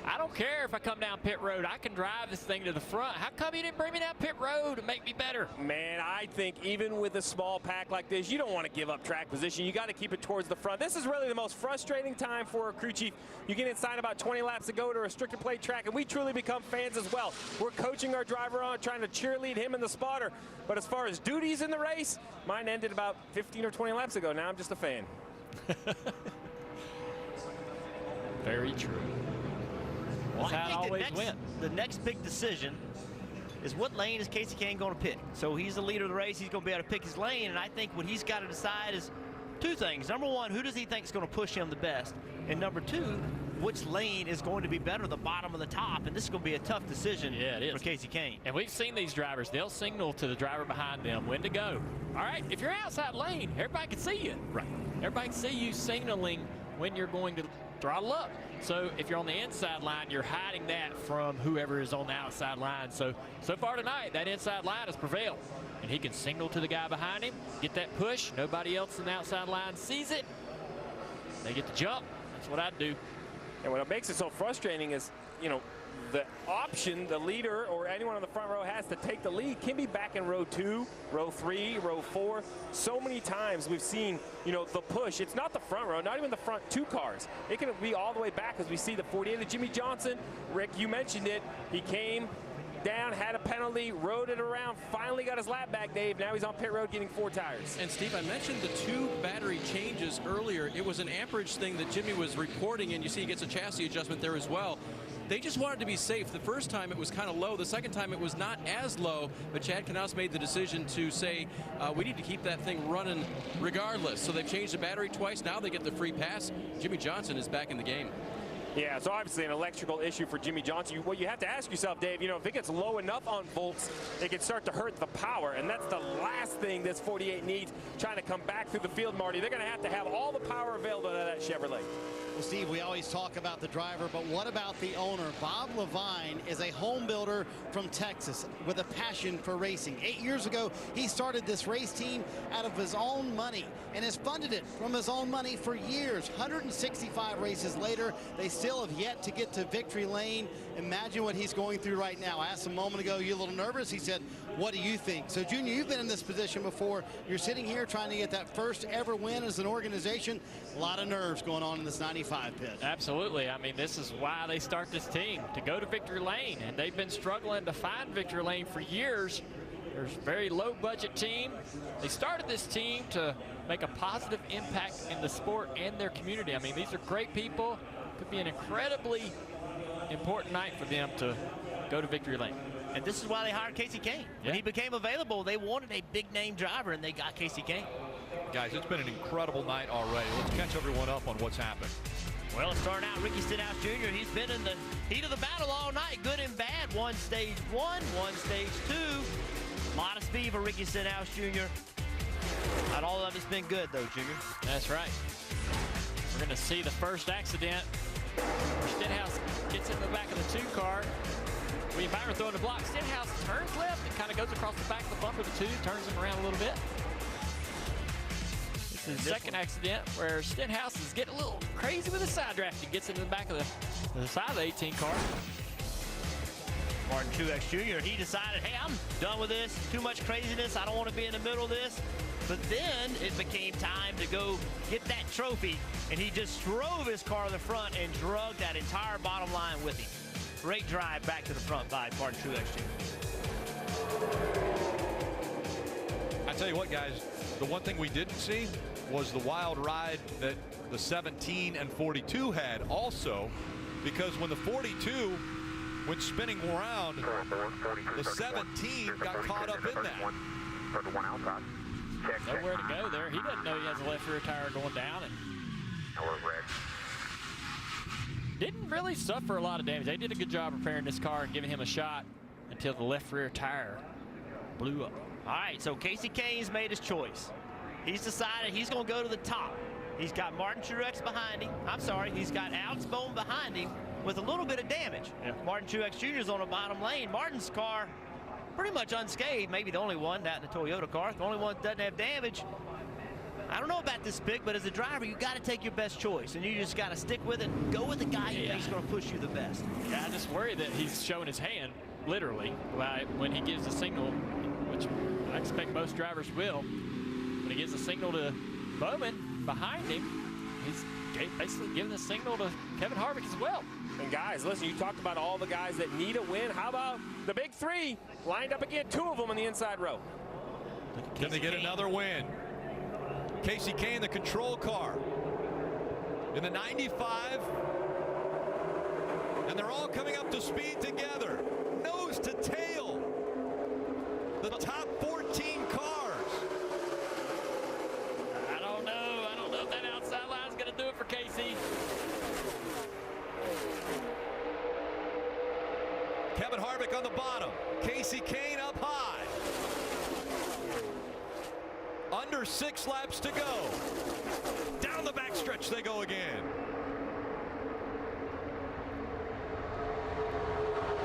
I don't care if I come down pit road. I can drive this thing to the front. How come you didn't bring me down pit road to make me better? Man, I think even with a small pack like this, you don't want to give up track position. You got to keep it towards the front. This is really the most frustrating time for a crew chief. You get inside about 20 laps to go to a restricted plate track, and we truly become fans as well. We're coaching our driver on, trying to cheerlead him in the spotter. But as far as duties in the race, mine ended about 15 or 20 laps ago. Now I'm just a fan. Very true. Well, That's how it always went. The next big decision is what lane is Kasey Kahne going to pick. So he's the leader of the race. He's going to be able to pick his lane. And I think what he's got to decide is 2 things. Number 1, who does he think is going to push him the best? And number 2, which lane is going to be better, the bottom or the top? And this is going to be a tough decision for Kasey Kahne. And we've seen these drivers. They'll signal to the driver behind them when to go. All right, if you're outside lane, everybody can see you. Right. Everybody can see you signaling when you're going to throttle up. So if you're on the inside line, you're hiding that from whoever is on the outside line. So far tonight, that inside line has prevailed. And he can signal to the guy behind him, get that push. Nobody else in the outside line sees it. They get the jump. That's what I'd do. And what makes it so frustrating is, you know, the option the leader or anyone on the front row has to take the lead can be back in row 2, row 3, row 4. So many times we've seen, you know, the push. It's not the front row, not even the front 2 cars. It can be all the way back as we see the 48 of Jimmy Johnson. Rick, you mentioned it. He came down, had a penalty, rode it around, finally got his lap back, Dave. Now he's on pit road getting 4 tires. And Steve, I mentioned the 2 battery changes earlier. It was an amperage thing that Jimmy was reporting, and you see he gets a chassis adjustment there as well. They just wanted to be safe. The first time it was kind of low. The second time it was not as low, but Chad Knaus made the decision to say, we need to keep that thing running regardless. So they've changed the battery twice. Now they get the free pass. Jimmy Johnson is back in the game. Yeah, it's obviously an electrical issue for Jimmy Johnson. What you have to ask yourself, Dave, you know, if it gets low enough on volts, it can start to hurt the power, and that's the last thing this 48 needs, trying to come back through the field, Marty. They're going to have all the power available to that Chevrolet. Well, Steve, we always talk about the driver, but what about the owner? Bob Levine is a home builder from Texas with a passion for racing. 8 years ago, he started this race team out of his own money and has funded it from his own money for years. 165 races later, they still have yet to get to victory lane. Imagine what he's going through right now. I asked him a moment ago, you a little nervous? He said, what do you think? So, Junior, you've been in this position before. You're sitting here trying to get that first ever win as an organization. A lot of nerves going on in this 95 pit. Absolutely. I mean, this is why they start this team, to go to victory lane. And they've been struggling to find victory lane for years. There's a very low budget team. They started this team to make a positive impact in the sport and their community. I mean, these are great people. Could be an incredibly important night for them to go to victory lane. And this is why they hired Kasey Kahne. When he became available, they wanted a big name driver, and they got Kasey Kahne. Guys, it's been an incredible night already. Let's catch everyone up on what's happened. Well, starting out, Ricky Stenhouse Jr., he's been in the heat of the battle all night, good and bad. One stage 1, one stage 2. Steve or Ricky Stenhouse Jr. Not all of it's been good, though, Junior. That's right. We're going to see the first accident. Stenhouse gets into the back of the 2 car. William Byron throwing the block. Stenhouse turns left and kind of goes across the back of the bumper of the 2, turns him around a little bit. This is the second accident where Stenhouse is getting a little crazy with the side draft. He gets into the back of the side of the 18 car. Martin Truex Jr., he decided, hey, I'm done with this. Too much craziness. I don't want to be in the middle of this. But then it became time to go get that trophy, and he just drove his car to the front and drug that entire bottom line with him. Great drive back to the front by Martin Truex Jr. I tell you what, guys, the one thing we didn't see was the wild ride that the 17 and 42 had also, because when the 42 went spinning around, the 17 got caught up in that. Nowhere to go there. He doesn't know he has a left rear tire going down. And didn't really suffer a lot of damage. They did a good job repairing this car and giving him a shot until the left rear tire blew up. All right, so Casey Kane's made his choice. He's decided he's going to go to the top. He's got Martin Truex behind him. I'm sorry, he's got Alex Bowman behind him with a little bit of damage. Yeah. Martin Truex Jr. is on the bottom lane. Martin's car pretty much unscathed. Maybe the only one, that in the Toyota car. The only one that doesn't have damage. I don't know about this pick, but as a driver, you got to take your best choice, and you just got to stick with it. Go with the guy you think's going to push you the best. Yeah, I just worry that he's showing his hand, literally, when he gives the signal, which I expect most drivers will. When he gives the signal to Bowman behind him, he's basically giving the signal to Kevin Harvick as well. And guys, listen, you talked about all the guys that need a win. How about the big 3 lined up again, 2 of them in the inside row? Can they get another win? Casey Kane, the control car in the 95, and they're all coming up to speed together, nose to tail. The top 14 cars. I don't know if that outside line is going to do it for Casey. Kevin Harvick on the bottom, Casey Kane up high. Under 6 laps to go. Down the backstretch they go again.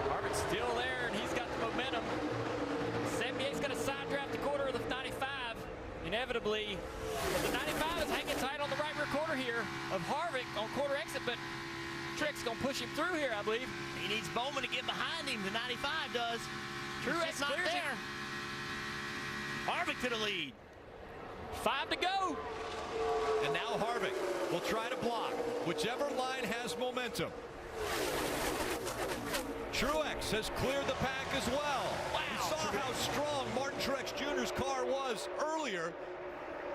Harvick's still there, and he's got the momentum. 78's going to side draft the corner of the 95, inevitably. But the 95 is hanging tight on the right rear corner here of Harvick on quarter exit, but Truex going to push him through here, I believe. He needs Bowman to get behind him. The 95 does. Truex not there. Harvick to the lead. 5 to go. And now Harvick will try to block whichever line has momentum. Truex has cleared the pack as well. Wow, we saw how strong Martin Truex Jr.'s car was earlier.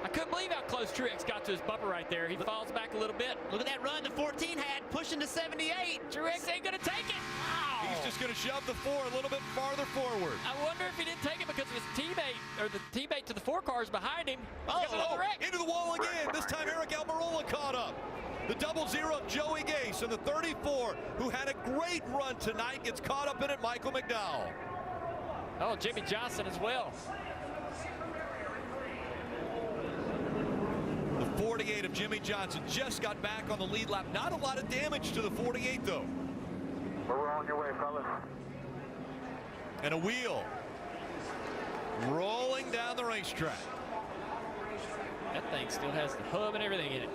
I couldn't believe how close Truex got to his bumper right there. He falls back a little bit. Look at that run the 14 had, pushing to 78. Truex ain't going to take it. Wow. He's just going to shove the 4 a little bit farther forward. I wonder if he didn't take it because of his teammate, or the teammate to the 4 cars behind him. Into the wall again. This time Eric Almirola caught up. The 00 of Joey Gase and the 34, who had a great run tonight, gets caught up in it, Michael McDowell. Oh, Jimmy Johnson as well. The 48 of Jimmy Johnson just got back on the lead lap. Not a lot of damage to the 48, though. We're on your way, fellas. And a wheel rolling down the racetrack. That thing still has the hub and everything in it.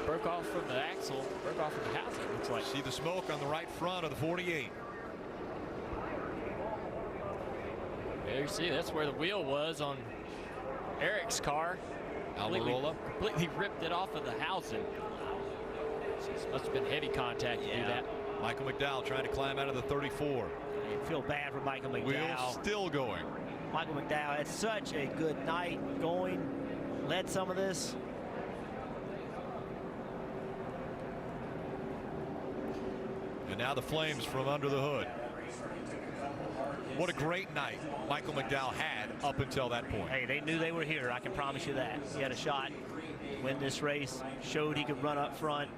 Broke off from the axle, broke off from the housing, looks like. See the smoke on the right front of the 48. There you see, that's where the wheel was on Eric's car. Almirola completely ripped it off of the housing. This must have been heavy contact to do that. Michael McDowell trying to climb out of the 34. You feel bad for Michael McDowell. Wheel still going. Michael McDowell had such a good night going, led some of this. And now the flames from under the hood. What a great night Michael McDowell had up until that point. Hey, they knew they were here. I can promise you that. He had a shot to win this race, showed he could run up front.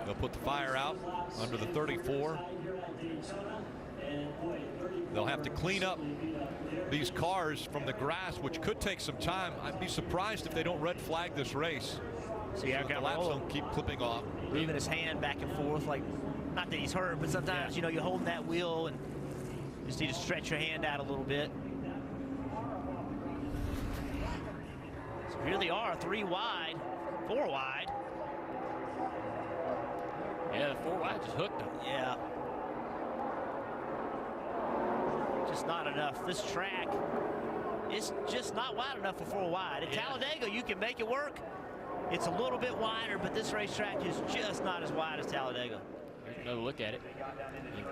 They'll put the fire out under the 34. They'll have to clean up these cars from the grass, which could take some time. I'd be surprised if they don't red flag this race. So yeah, the laps don't keep clipping off. Moving his hand back and forth, like, not that he's hurt, but sometimes, you know, you're holding that wheel and you just need to stretch your hand out a little bit. So here they are, 3 wide, 4 wide. Yeah, the 4 wide just hooked him. Yeah. Just not enough. This track is just not wide enough for 4 wide. At Talladega, you can make it work. It's a little bit wider, but this racetrack is just not as wide as Talladega. Here's another look at it.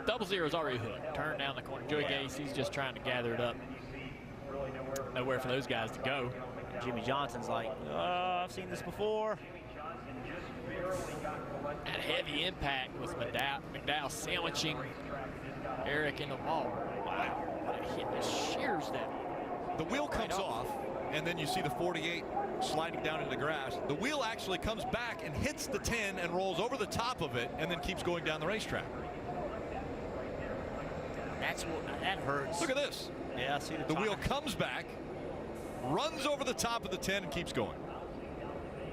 00's already hooked. Turned down the corner. Joey Gase, he's just trying to gather it up. Nowhere for those guys to go. Jimmy Johnson's like, oh, I've seen this before. That heavy impact with McDowell sandwiching Eric in the wall. Wow, what a hit. This shears that. The wheel comes off, and then you see the 48 sliding down into the grass. The wheel actually comes back and hits the 10 and rolls over the top of it and then keeps going down the racetrack. That hurts. Look at this. Yeah, see the wheel comes back, runs over the top of the 10 and keeps going.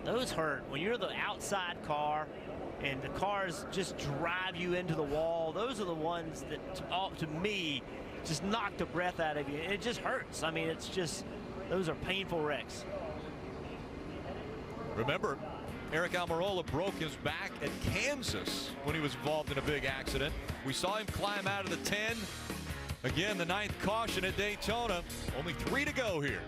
Those hurt. When you're the outside car and the cars just drive you into the wall, those are the ones that, to me, just knock the breath out of you. It just hurts. I mean, it's just, those are painful wrecks. Remember, Eric Almirola broke his back at Kansas when he was involved in a big accident. We saw him climb out of the 10. Again, the 9th caution at Daytona. Only 3 to go here.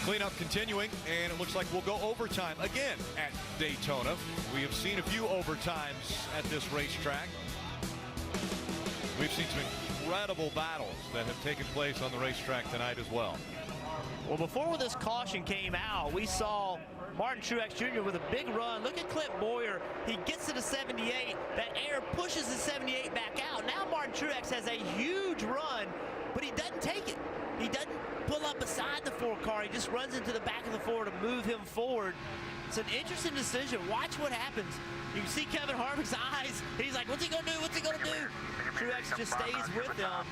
Cleanup continuing, and it looks like we'll go overtime again at Daytona. We have seen a few overtimes at this racetrack. We've seen some incredible battles that have taken place on the racetrack tonight as well. Well, before this caution came out, we saw Martin Truex Jr. with a big run. Look at Clint Boyer. He gets to the 78. That air pushes the 78 back out. Now Martin Truex has a huge run, but he doesn't take it. He doesn't pull up beside the 4 car. He just runs into the back of the 4 to move him forward. It's an interesting decision. Watch what happens. You can see Kevin Harvick's eyes. He's like, what's he going to do? What's he going to do? Truex just stays with them.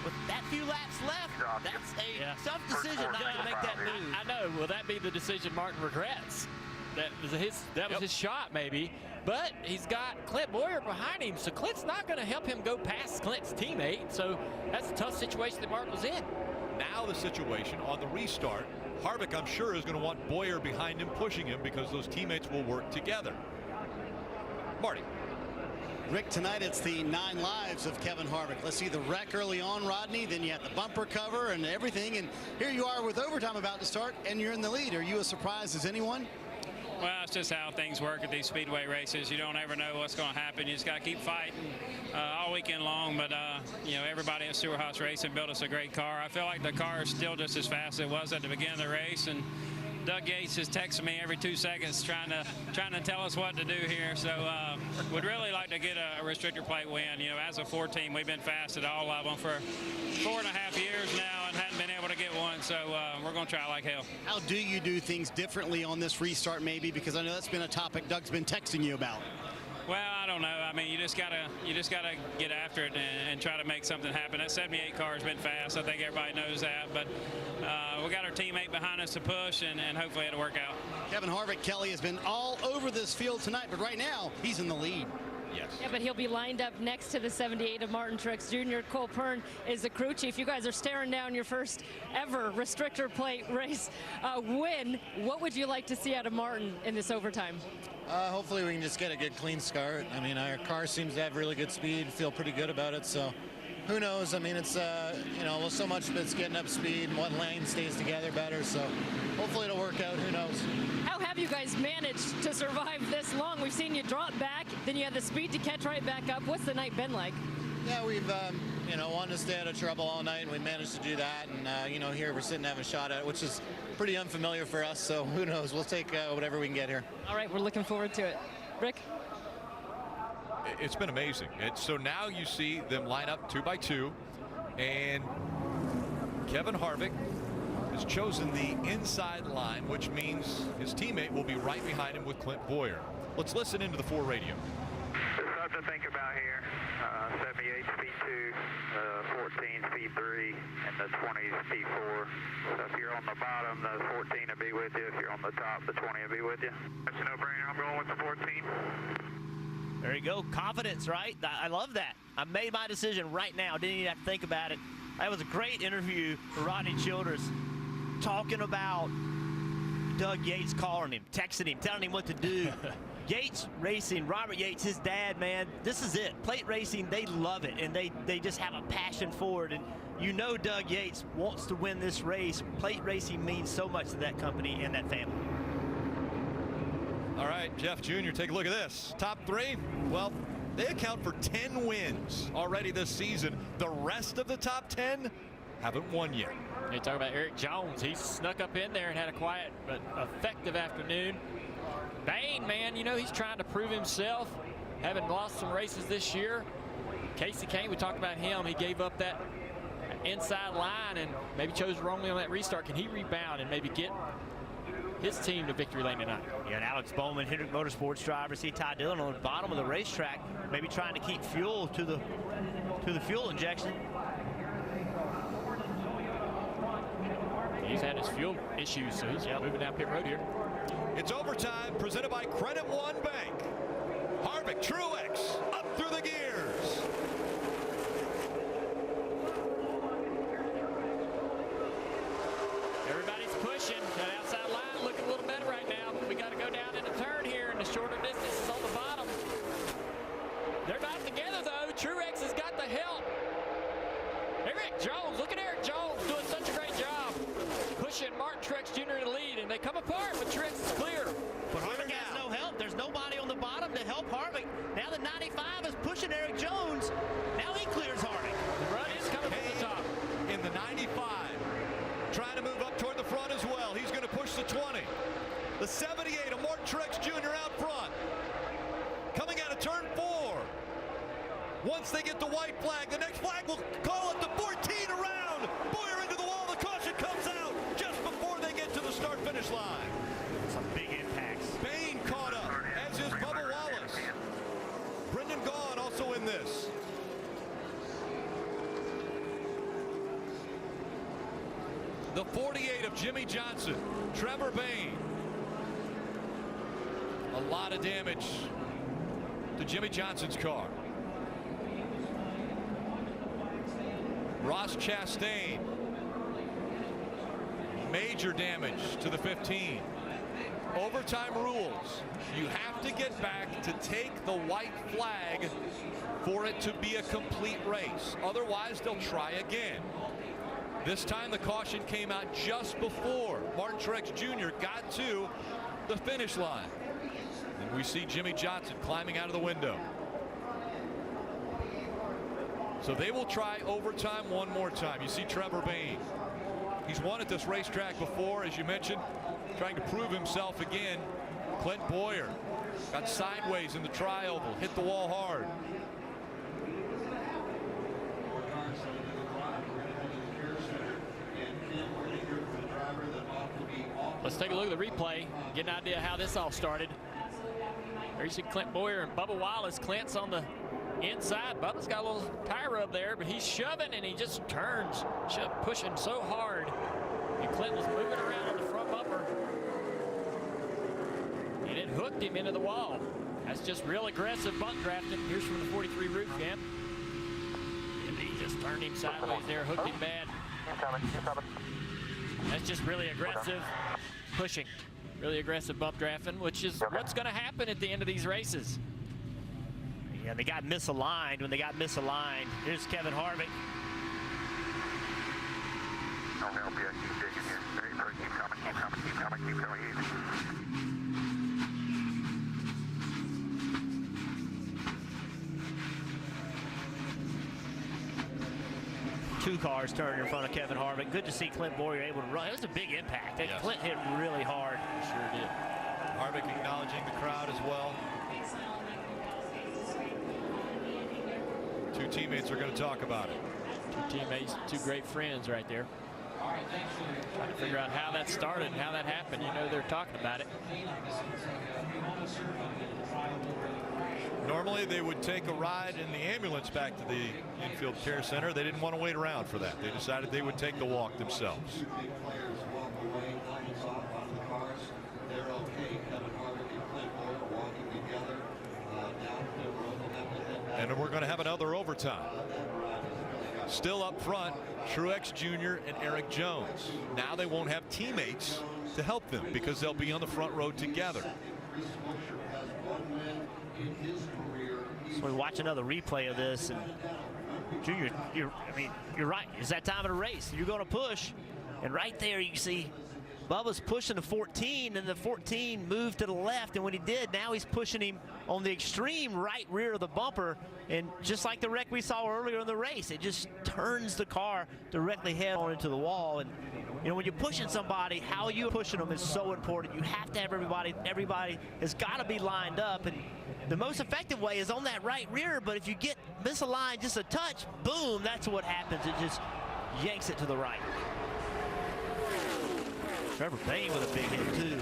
With that few laps left, that's a tough decision not to make that move. I know. Will that be the decision Martin regrets? That was his shot, maybe. But he's got Clint Boyer behind him, so Clint's not going to help him go past Clint's teammate. So that's a tough situation that Martin was in. Now the situation on the restart, Harvick, I'm sure, is going to want Boyer behind him, pushing him, because those teammates will work together. Marty. Rick, tonight it's the 9 lives of Kevin Harvick. Let's see the wreck early on, Rodney. Then you have the bumper cover and everything. And here you are with overtime about to start, and you're in the lead. Are you as surprised as anyone? Well, it's just how things work at these speedway races. You don't ever know what's going to happen. You just got to keep fighting all weekend long. But, you know, everybody at Stewart Haas Racing built us a great car. I feel like the car is still just as fast as it was at the beginning of the race. And Doug Yates is texting me every 2 seconds trying to tell us what to do here. So would really like to get a restrictor plate win. You know, as a 4 team, we've been fast at all of them for 4.5 years now and hadn't been able to get one. So we're going to try like hell. How do you do things differently on this restart, maybe? Because I know that's been a topic Doug's been texting you about. Well, I don't know. I mean, you just gotta get after it and try to make something happen. That 78 car has been fast. I think everybody knows that. But we got our teammate behind us to push, and hopefully it'll work out. Kevin Harvick, Kelly, has been all over this field tonight, but right now he's in the lead. Yes. Yeah, but he'll be lined up next to the 78 of Martin Truex Jr. Cole Pern is the crew chief. You guys are staring down your first ever restrictor plate race win. What would you like to see out of Martin in this overtime? Hopefully we can just get a good clean start. I mean, our car seems to have really good speed, feel pretty good about it, so who knows? I mean, it's, you know, so much of it's getting up speed, and one lane stays together better, so hopefully it'll work out, who knows? How have you guys managed to survive this long? We've seen you drop back, then you had the speed to catch right back up. What's the night been like? Yeah, we've, you know, wanted to stay out of trouble all night, and we managed to do that, and, you know, here we're sitting having a shot at it, which is pretty unfamiliar for us, so who knows? We'll take whatever we can get here. All right, we're looking forward to it. Rick? It's been amazing. And so now you see them line up 2 by 2, and Kevin Harvick has chosen the inside line, which means his teammate will be right behind him with Clint Boyer. Let's listen into the 4 radio. There's something to think about here. 78 speed 2, 14 speed 3, and the 20 speed 4. So if you're on the bottom, the 14 will be with you. If you're on the top, the 20 will be with you. That's a no-brainer. I'm going with the 14. There you go. Confidence, right? I love that. I made my decision right now. Didn't even have to think about it. That was a great interview for Rodney Childers, talking about Doug Yates calling him, texting him, telling him what to do. Yates Racing, Robert Yates, his dad, man, this is it. Plate racing, they love it, and they just have a passion for it. And you know Doug Yates wants to win this race. Plate racing means so much to that company and that family. All right, Jeff Jr., take a look at this. Top 3, well, they account for 10 wins already this season. The rest of the top 10 haven't won yet. You talk about Eric Jones. He snuck up in there and had a quiet but effective afternoon. Bain, man, you know, he's trying to prove himself, having lost some races this year. Casey Kane, we talked about him. He gave up that inside line and maybe chose wrongly on that restart. Can he rebound and maybe get his team to victory lane tonight? Yeah, and Alex Bowman, Hendrick Motorsports driver, see Ty Dillon on the bottom of the racetrack, maybe trying to keep fuel to the fuel injection. He's had his fuel issues, so he's moving down pit road here. It's overtime, presented by Credit One Bank. Harvick, Truex, up through the gears. Everybody's pushing. That outside line looking a little better right now, but we got to go down in the turn here, and the shorter distance is on the bottom. They're back together, though. Truex has got the help. Eric Jones, look at Eric Jones doing such a great job. Pushing Martin Truex Jr. in the lead, and they come apart, but Truex is clear. But Harvick has no help. There's nobody on the bottom to help Harvick. Now the 95 is pushing Eric Jones. Now he clears Harvick. The run is coming from the top. In the 95, trying to move up toward the front as well. He's going to push the 20. The 78 of Martin Truex Jr. out front. Coming out of turn 4. Once they get the white flag, the next flag will call it the 14 around. Boyer into the wall. The caution comes out just before they get to the start-finish line. Some big impacts. Bain caught up, as is Bubba Wallace. Brendan Gaughan also in this. The 48 of Jimmy Johnson, Trevor Bain. A lot of damage to Jimmy Johnson's car. Ross Chastain, major damage to the 15. Overtime rules. You have to get back to take the white flag for it to be a complete race. Otherwise, they'll try again. This time, the caution came out just before Martin Truex Jr. got to the finish line. And we see Jimmy Johnson climbing out of the window. So they will try overtime one more time. You see Trevor Bain. He's won at this racetrack before, as you mentioned, trying to prove himself again. Clint Boyer got sideways in the tri-oval, hit the wall hard. Let's take a look at the replay, get an idea how this all started. There you see Clint Boyer and Bubba Wallace. Clint's on the inside. Bubba's got a little tire rub there, but he's shoving and he just turns, pushing so hard. And Clint was moving around on the front bumper. And it hooked him into the wall. That's just real aggressive bunt drafting. Here's from the 43 roof cam. And he just turned him sideways there, hooked him bad. That's just really aggressive pushing. Really aggressive bump drafting, which is what's going to happen at the end of these races. Yeah, they got misaligned. When they got misaligned, here's Kevin Harvick. I'll help you. Keep digging here. Very first. Keep coming, keep coming, keep coming, keep coming. Two cars turned in front of Kevin Harvick. Good to see Clint Boyer able to run. It was a big impact. Yes. Clint hit really hard. Sure did. Harvick acknowledging the crowd as well. Two teammates are going to talk about it. Two teammates, two great friends right there. Trying to figure out how that started and how that happened. You know they're talking about it. Normally they would take a ride in the ambulance back to the infield care center. They didn't want to wait around for that. They decided they would take the walk themselves. And we're going to have another overtime. Still up front, Truex Jr. and Eric Jones. Now they won't have teammates to help them because they'll be on the front row together. So we watch another replay of this, and Junior, you're right. It's that time of the race. You're going to push, and right there you see Bubba's pushing the 14, and the 14 moved to the left, and when he did, now he's pushing him on the extreme right rear of the bumper, and just like the wreck we saw earlier in the race, it just turns the car directly head on into the wall. And you know, when you're pushing somebody, how you pushing them is so important. You have to have everybody has got to be lined up, and the most effective way is on that right rear, but if you get misaligned just a touch, boom, that's what happens. It just yanks it to the right. Trevor Bayne with a big hit too.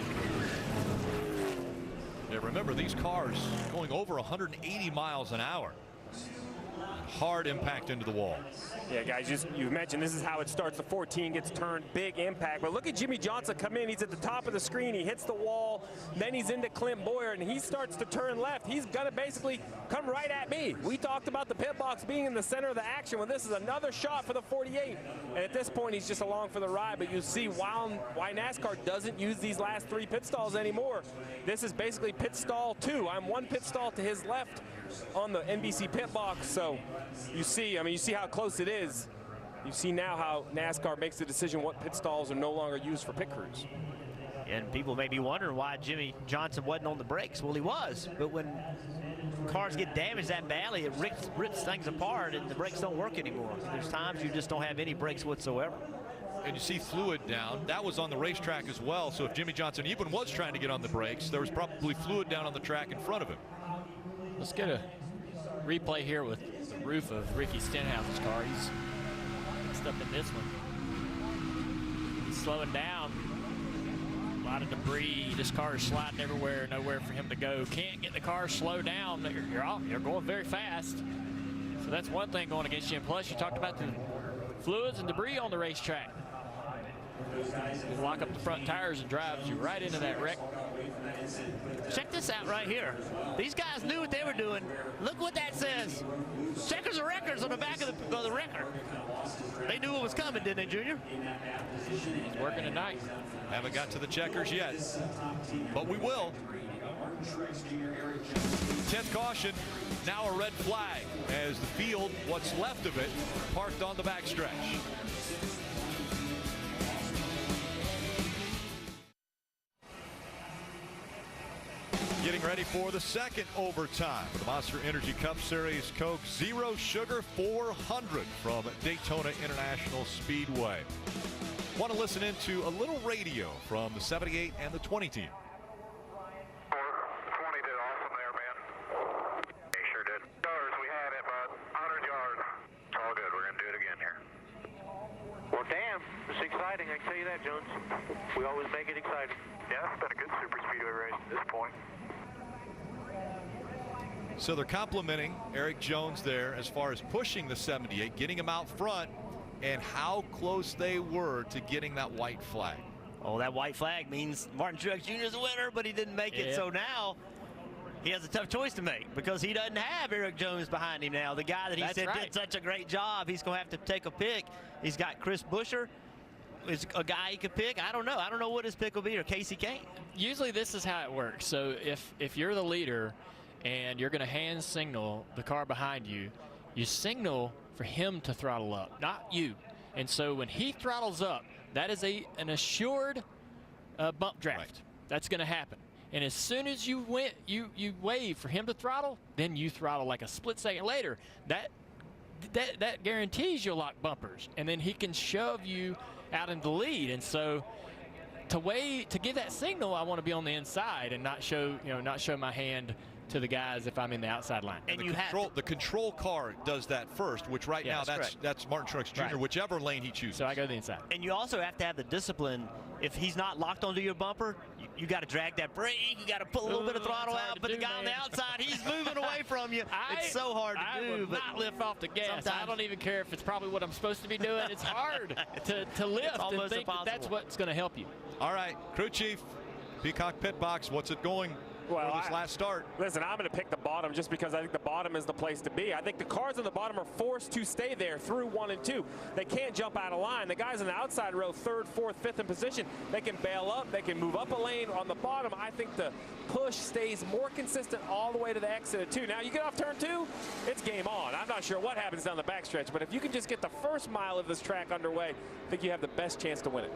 Yeah, remember these cars going over 180 miles an hour. Hard impact into the wall. Yeah, guys, you mentioned this is how it starts. The 14 gets turned, big impact. But look at Jimmy Johnson come in. He's at the top of the screen. He hits the wall. Then he's into Clint Boyer, and he starts to turn left. He's going to basically come right at me. We talked about the pit box being in the center of the action. Well, this is another shot for the 48. And at this point, he's just along for the ride. But you see why NASCAR doesn't use these last 3 pit stalls anymore. This is basically pit stall 2. I'm 1 pit stall to his left on the NBC pit box. So you see, you see how close it is. You see now how NASCAR makes the decision what pit stalls are no longer used for pit crews. And people may be wondering why Jimmy Johnson wasn't on the brakes. Well, he was, but when cars get damaged that badly, it rips things apart and the brakes don't work anymore. There's times you just don't have any brakes whatsoever. And you see fluid down. That was on the racetrack as well. So if Jimmy Johnson even was trying to get on the brakes, there was probably fluid down on the track in front of him. Let's get a replay here with the roof of Ricky Stenhouse's car. He's mixed up in this one. He's slowing down. A lot of debris. This car is sliding everywhere, nowhere for him to go. Can't get the car slowed down. You're going very fast. So that's one thing going against you. And plus, you talked about the fluids and debris on the racetrack. You lock up the front tires and drives you right into that wreck. Check this out right here. These guys knew what they were doing. Look what that says. Checkers and records on the back of the record. They knew what was coming, didn't they, Junior? He's working tonight. Haven't got to the checkers yet, but we will. 10th caution, now a red flag as the field, what's left of it, parked on the backstretch. Getting ready for the second overtime for the Monster Energy Cup Series Coke Zero Sugar 400 from Daytona International Speedway. Want to listen into a little radio from the 78 and the 20 team. 420 did awesome there, man. They sure did. Yards, we had it about 100 yards. It's all good. We're going to do it again here. Well, damn, it's exciting. I can tell you that, Jones. We always make it exciting. Yeah, it's been a good super speedway race at this point. So they're complimenting Eric Jones there as far as pushing the 78, getting him out front, and how close they were to getting that white flag. Oh, that white flag means Martin Truex Jr. is a winner, but he didn't make it. So now he has a tough choice to make because he doesn't have Eric Jones behind him now. The guy that he said did such a great job, he's going to have to take a pick. He's got Chris Buescher. Is a guy he could pick. I don't know. I don't know what his pick will be, or Casey Kane. Usually this is how it works. So if you're the leader and you're going to hand signal the car behind you, you signal for him to throttle up, not you. And so when he throttles up, that is an assured bump draft. Right. That's going to happen. And as soon as you wave for him to throttle, then you throttle like a split second later. That guarantees you'll lock bumpers, and then he can shove you out in the lead. And so to give that signal, I want to be on the inside and not show my hand to the guys if I'm in the outside line. And the control car does that first, which right now that's Martin Truex Jr., whichever lane he chooses. So I go to the inside. And you also have to have the discipline. If he's not locked onto your bumper, you got to drag that brake. You got to pull a little bit of throttle out. But the guy on the outside, he's moving away from you. It's so hard to do. I will but not lift off the gas. sometimes- I don't even care if it's probably what I'm supposed to be doing. It's hard to lift and think that's what's going to help you. All right, crew chief, Peacock Pit Box, what's it going for this last start? Listen, I'm going to pick the bottom just because I think the bottom is the place to be. I think the cars on the bottom are forced to stay there through 1 and 2. They can't jump out of line. The guys in the outside row, 3rd, 4th, 5th in position, they can bail up. They can move up a lane. On the bottom, I think the push stays more consistent all the way to the exit of 2. Now, you get off turn 2, it's game on. I'm not sure what happens down the backstretch, but if you can just get the first mile of this track underway, I think you have the best chance to win it.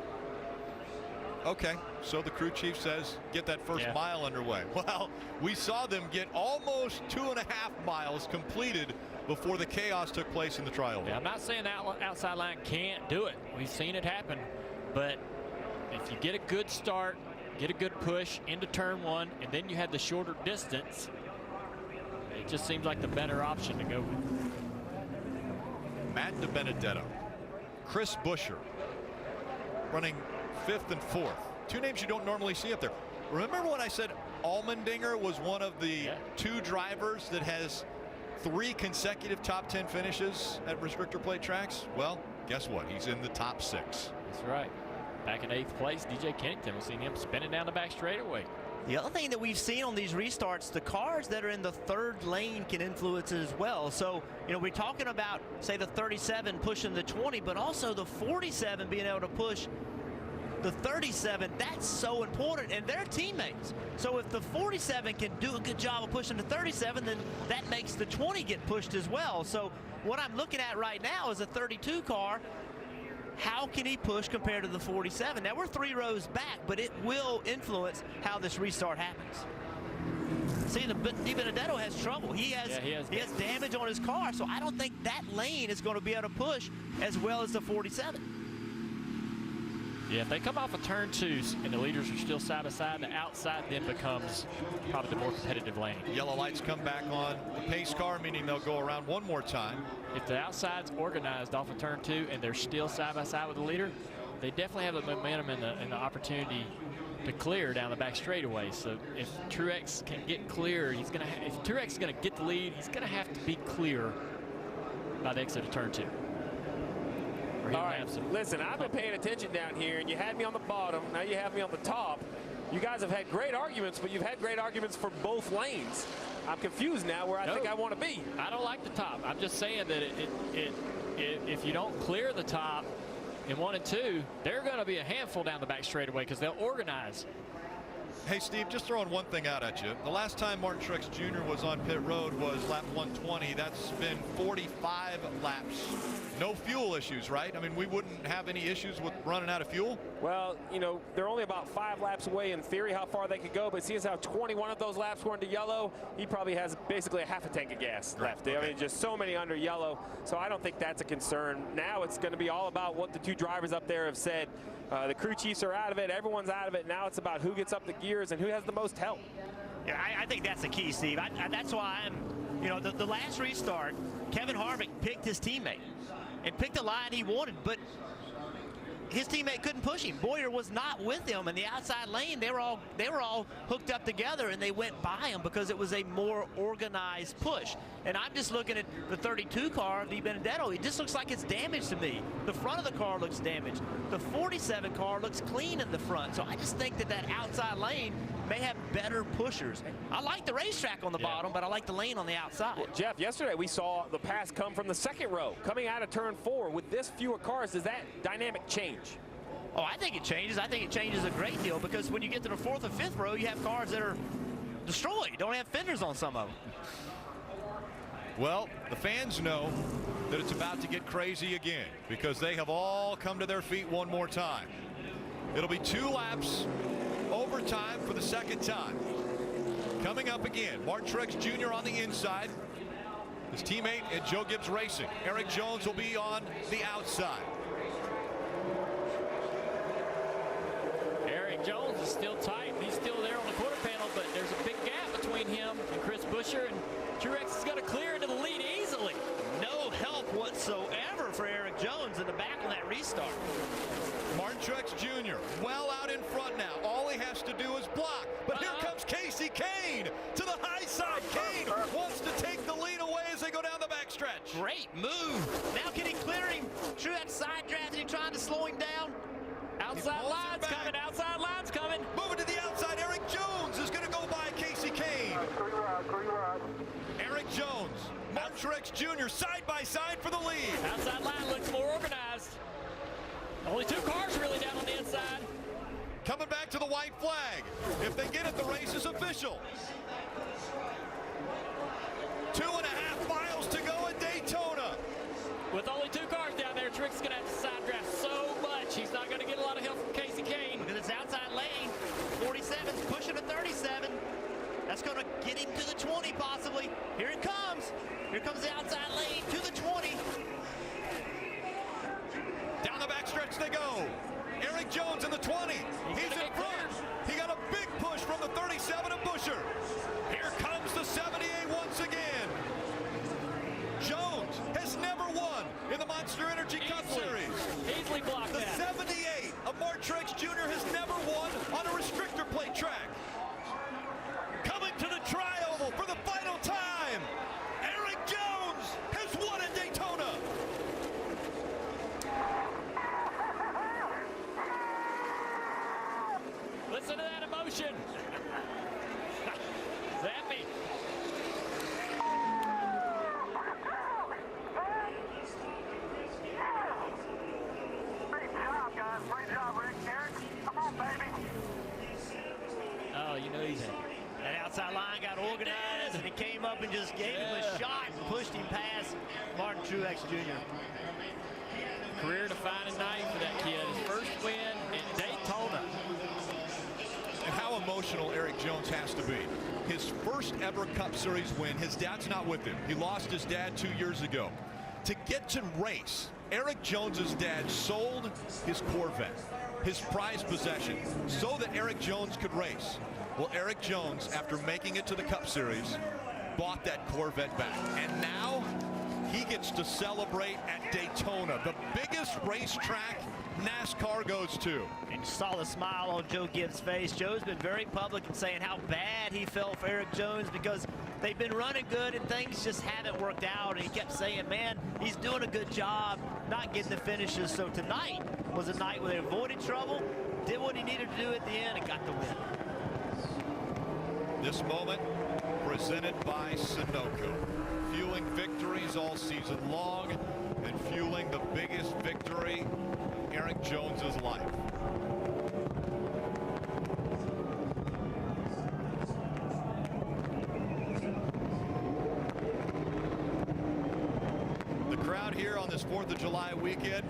Okay, so the crew chief says get that first mile underway. Well, we saw them get almost 2.5 miles completed before the chaos took place in the trial. Yeah, I'm not saying that outside line can't do it. We've seen it happen. But if you get a good start, get a good push into turn 1, and then you have the shorter distance, it just seems like the better option to go with. Matt DiBenedetto, Chris Buescher running 5th and 4th. 2 names you don't normally see up there. Remember when I said Allmendinger was one of the 2 drivers that has 3 consecutive top 10 finishes at restrictor plate tracks? Well, guess what? He's in the top 6. That's right. Back in 8th place, DJ Kennington. We've seen him spinning down the back straightaway. The other thing that we've seen on these restarts, the cars that are in the 3rd lane can influence it as well. So, you know, we're talking about, say, the 37 pushing the 20, but also the 47 being able to push the 37. That's so important, and they're teammates. So if the 47 can do a good job of pushing the 37, then that makes the 20 get pushed as well. So what I'm looking at right now is a 32 car. How can he push compared to the 47? Now we're 3 rows back, but it will influence how this restart happens. See, DiBenedetto has trouble. He has damage on his car, so I don't think that lane is going to be able to push as well as the 47. Yeah, if they come off of turn 2s and the leaders are still side by side, the outside then becomes probably the more competitive lane. Yellow lights come back on the pace car, meaning they'll go around one more time. If the outside's organized off of turn 2 and they're still side by side with the leader, they definitely have the momentum and the opportunity to clear down the back straightaway. So if Truex can get clear, if Truex is going to get the lead, he's going to have to be clear by the exit of turn 2. All right, listen, I've been paying attention down here, and you had me on the bottom. Now you have me on the top. You guys have had great arguments, but you've had great arguments for both lanes. I'm confused now where I think I want to be. I don't like the top. I'm just saying that if you don't clear the top in 1 and 2, they're going to be a handful down the back straightaway because they'll organize. Hey, Steve, just throwing one thing out at you. The last time Martin Truex Jr. was on pit road was lap 120. That's been 45 laps. No fuel issues, right? I mean, we wouldn't have any issues with running out of fuel? Well, you know, they're only about 5 laps away in theory how far they could go, but seeing how 21 of those laps were into yellow, he probably has basically a half a tank of gas left. I mean, just so many under yellow, so I don't think that's a concern. Now it's going to be all about what the 2 drivers up there have said. The crew chiefs are out of it. Everyone's out of it. Now it's about who gets up the gears and who has the most help. Yeah, I think that's the key, Steve. That's why you know, the last restart, Kevin Harvick picked his teammate and picked the line he wanted, but his teammate couldn't push him. Boyer was not with him in the outside lane. They were all hooked up together, and they went by him because it was a more organized push. And I'm just looking at the 32 car of DiBenedetto. It just looks like it's damaged to me. The front of the car looks damaged. The 47 car looks clean in the front. So I just think that outside lane may have better pushers. I like the racetrack on the bottom, but I like the lane on the outside. Well, Jeff, yesterday we saw the pass come from the 2nd row, coming out of turn 4. With this fewer cars, does that dynamic change? Oh, I think it changes. I think it changes a great deal because when you get to the 4th and 5th row, you have cars that are destroyed. You don't have fenders on some of them. Well, the fans know that it's about to get crazy again because they have all come to their feet one more time. It'll be 2 laps, overtime for the 2nd time. Coming up again, Martin Truex Jr. on the inside. His teammate at Joe Gibbs Racing, Eric Jones, will be on the outside. Eric Jones is still tight. He's still there on the quarter panel, but there's a big gap between him and Chris block, but here comes Casey Kane to the high side. Kane wants to take the lead away as they go down the backstretch. Great move. Now can he clear him? Truex side drafted him, trying to slow him down. Outside line's coming, outside line's coming. Moving to the outside, Eric Jones is going to go by Casey Kane. Eric Jones, Mark Truex Jr. side by side for the lead. Outside line looks more organized. Only 2 cars really down on the inside. Coming back to the white flag. If they get it, the race is official. 2.5 miles to go at Daytona. With only 2 cars down there, Truex is going to have to side draft so much. He's not going to get a lot of help from Casey Kane. Look at this outside lane. 47's pushing to 37. That's going to get him to the 20 possibly. Here it comes. Here comes the outside lane to the 20. Down the backstretch they go. Eric Jones in the 20. He's in front. He got a big push from the 37 of Buescher. Here comes the 78 once again. Jones has never won in the Monster Energy Cup Series. Easily blocked the that. 78 of Mark Truex Jr. has never won on a restrictor plate track. Coming to the tri-oval for the final time, Eric Jones has won at Daytona. Listen to that emotion. Zappy. Oh, you know he's happy. That outside line got organized, and he came up and just gave him a shot and pushed him past Martin Truex Jr. Career-defining night for that kid. His first win in Daytona. And how emotional Eric Jones has to be. His first ever Cup Series win. His dad's not with him. He lost his dad 2 years ago. To get to race, Eric Jones's dad sold his Corvette, his prized possession, so that Eric Jones could race. Well, Eric Jones, after making it to the Cup Series, bought that Corvette back. And now he gets to celebrate at Daytona, the biggest racetrack NASCAR goes to. And you saw the smile on Joe Gibbs' face. Joe's been very public in saying how bad he felt for Eric Jones because they've been running good and things just haven't worked out. And he kept saying, man, he's doing a good job not getting the finishes. So tonight was a night where they avoided trouble, did what he needed to do at the end, and got the win. This moment presented by Sunoco, fueling victories all season long and fueling the biggest victory in Eric Jones's life. The crowd here on this 4th of July weekend,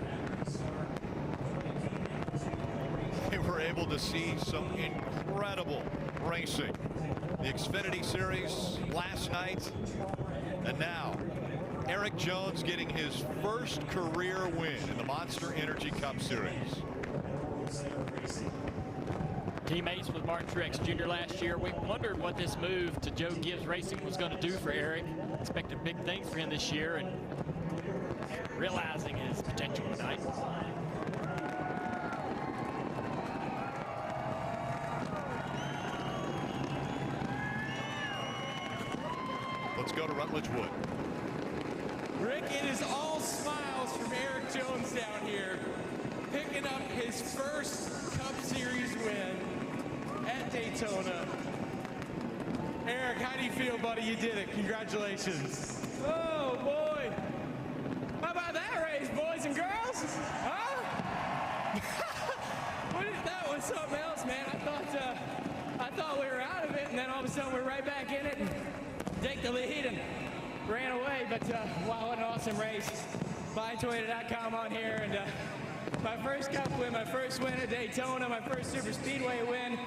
they were able to see some incredible racing. The Xfinity Series last night, and now Eric Jones getting his first career win in the Monster Energy Cup Series. Teammates with Martin Truex Jr. last year. We wondered what this move to Joe Gibbs Racing was going to do for Eric. Expected big things for him this year, and realizing his potential tonight. Let's go to Rutledge Wood. Rick, it is all smiles from Eric Jones down here, picking up his first Cup Series win at Daytona. Eric, how do you feel, buddy? You did it. Congratulations. Oh, boy. How about that race, boys and girls? Huh? That was something else, man. I thought we were out of it, and then all of a sudden we're right back in it and take the lead and ran away. But wow, what an awesome race. BuyToyota.com on here, and my first Cup win, my first win at Daytona, my first Super Speedway win.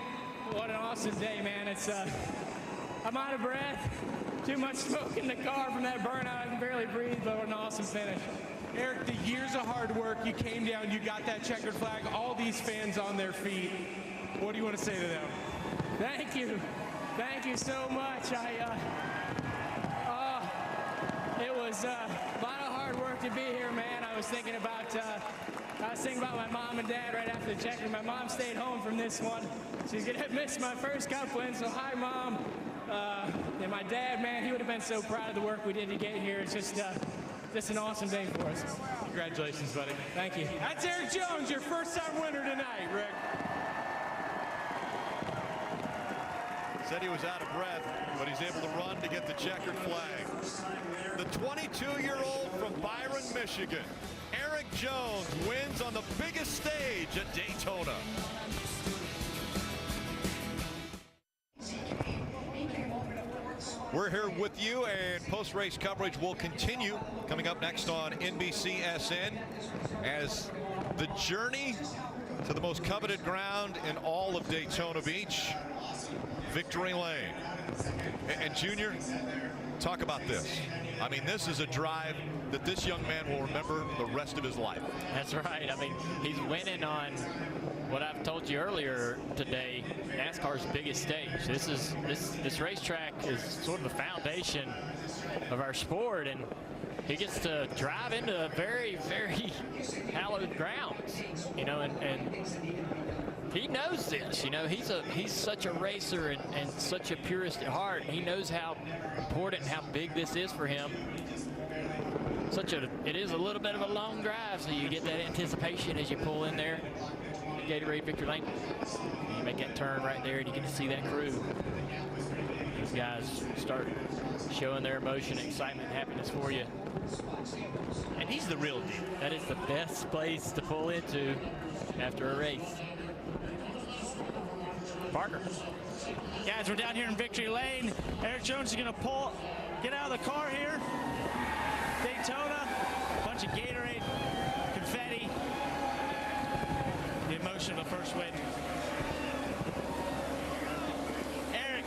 What an awesome day, man. It's I'm out of breath. Too much smoke in the car from that burnout. I can barely breathe, but what an awesome finish. Eric, the years of hard work, you came down, you got that checkered flag, all these fans on their feet. What do you want to say to them? Thank you. Thank you so much. It was a lot of hard work to be here, man. I was thinking about I was thinking about my mom and dad right after the checker. My mom stayed home from this one. She's going to miss my first Cup win, so hi, Mom. And my dad, man, he would have been so proud of the work we did to get here. It's just an awesome day for us. Congratulations, buddy. Thank you. That's Eric Jones, your first-time winner tonight, Rick. Said he was out of breath, but he's able to run to get the checkered flag. The 22-year-old from Byron, Michigan, Eric Jones, wins on the biggest stage at Daytona. We're here with you, and post-race coverage will continue. Coming up next on NBCSN as the journey to the most coveted ground in all of Daytona Beach, Victory Lane. And Junior, talk about this. I mean, this is a drive that this young man will remember the rest of his life. That's right. I mean, he's winning on what I've told you earlier today, NASCAR's biggest stage. This racetrack is sort of the foundation of our sport, and he gets to drive into very, very hallowed grounds, you know, and he knows this. You know, he's such a racer and such a purist at heart. He knows how important and how big this is for him. It is a little bit of a long drive, so you get that anticipation as you pull in there. Gatorade Victory Lane. You make that turn right there, and you get to see that crew. These guys start showing their emotion, excitement, and happiness for you. And he's the real deal. That is the best place to pull into after a race. Parker. Guys, we're down here in Victory Lane. Eric Jones is going to get out of the car here. Daytona, a bunch of Gatorade, confetti. The emotion of the first win. Eric,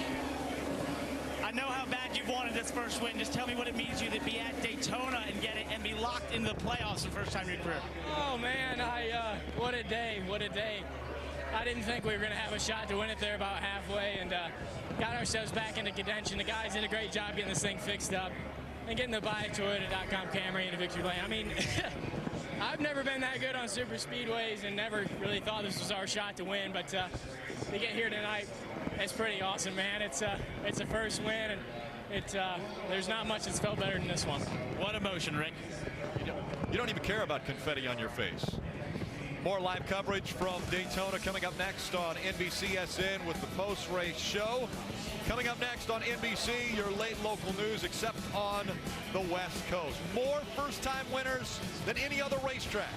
I know how bad you've wanted this first win. Just tell me what it means to you to be at Daytona and get it and be locked into the playoffs the first time in your career. Oh, man, what a day, what a day. I didn't think we were going to have a shot to win it there about halfway, and got ourselves back into contention. The guys did a great job getting this thing fixed up and getting the buytoyota.com Camry into Victory Lane. I mean, I've never been that good on super speedways and never really thought this was our shot to win, but to get here tonight, it's pretty awesome, man. It's a first win, and there's not much that's felt better than this one. What emotion, Rick? You don't even care about confetti on your face. More live coverage from Daytona coming up next on NBCSN with the post-race show. Coming up next on NBC, your late local news, except on the West Coast. More first-time winners than any other racetrack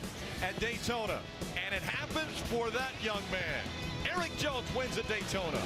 at Daytona. And it happens for that young man. Eric Jones wins at Daytona.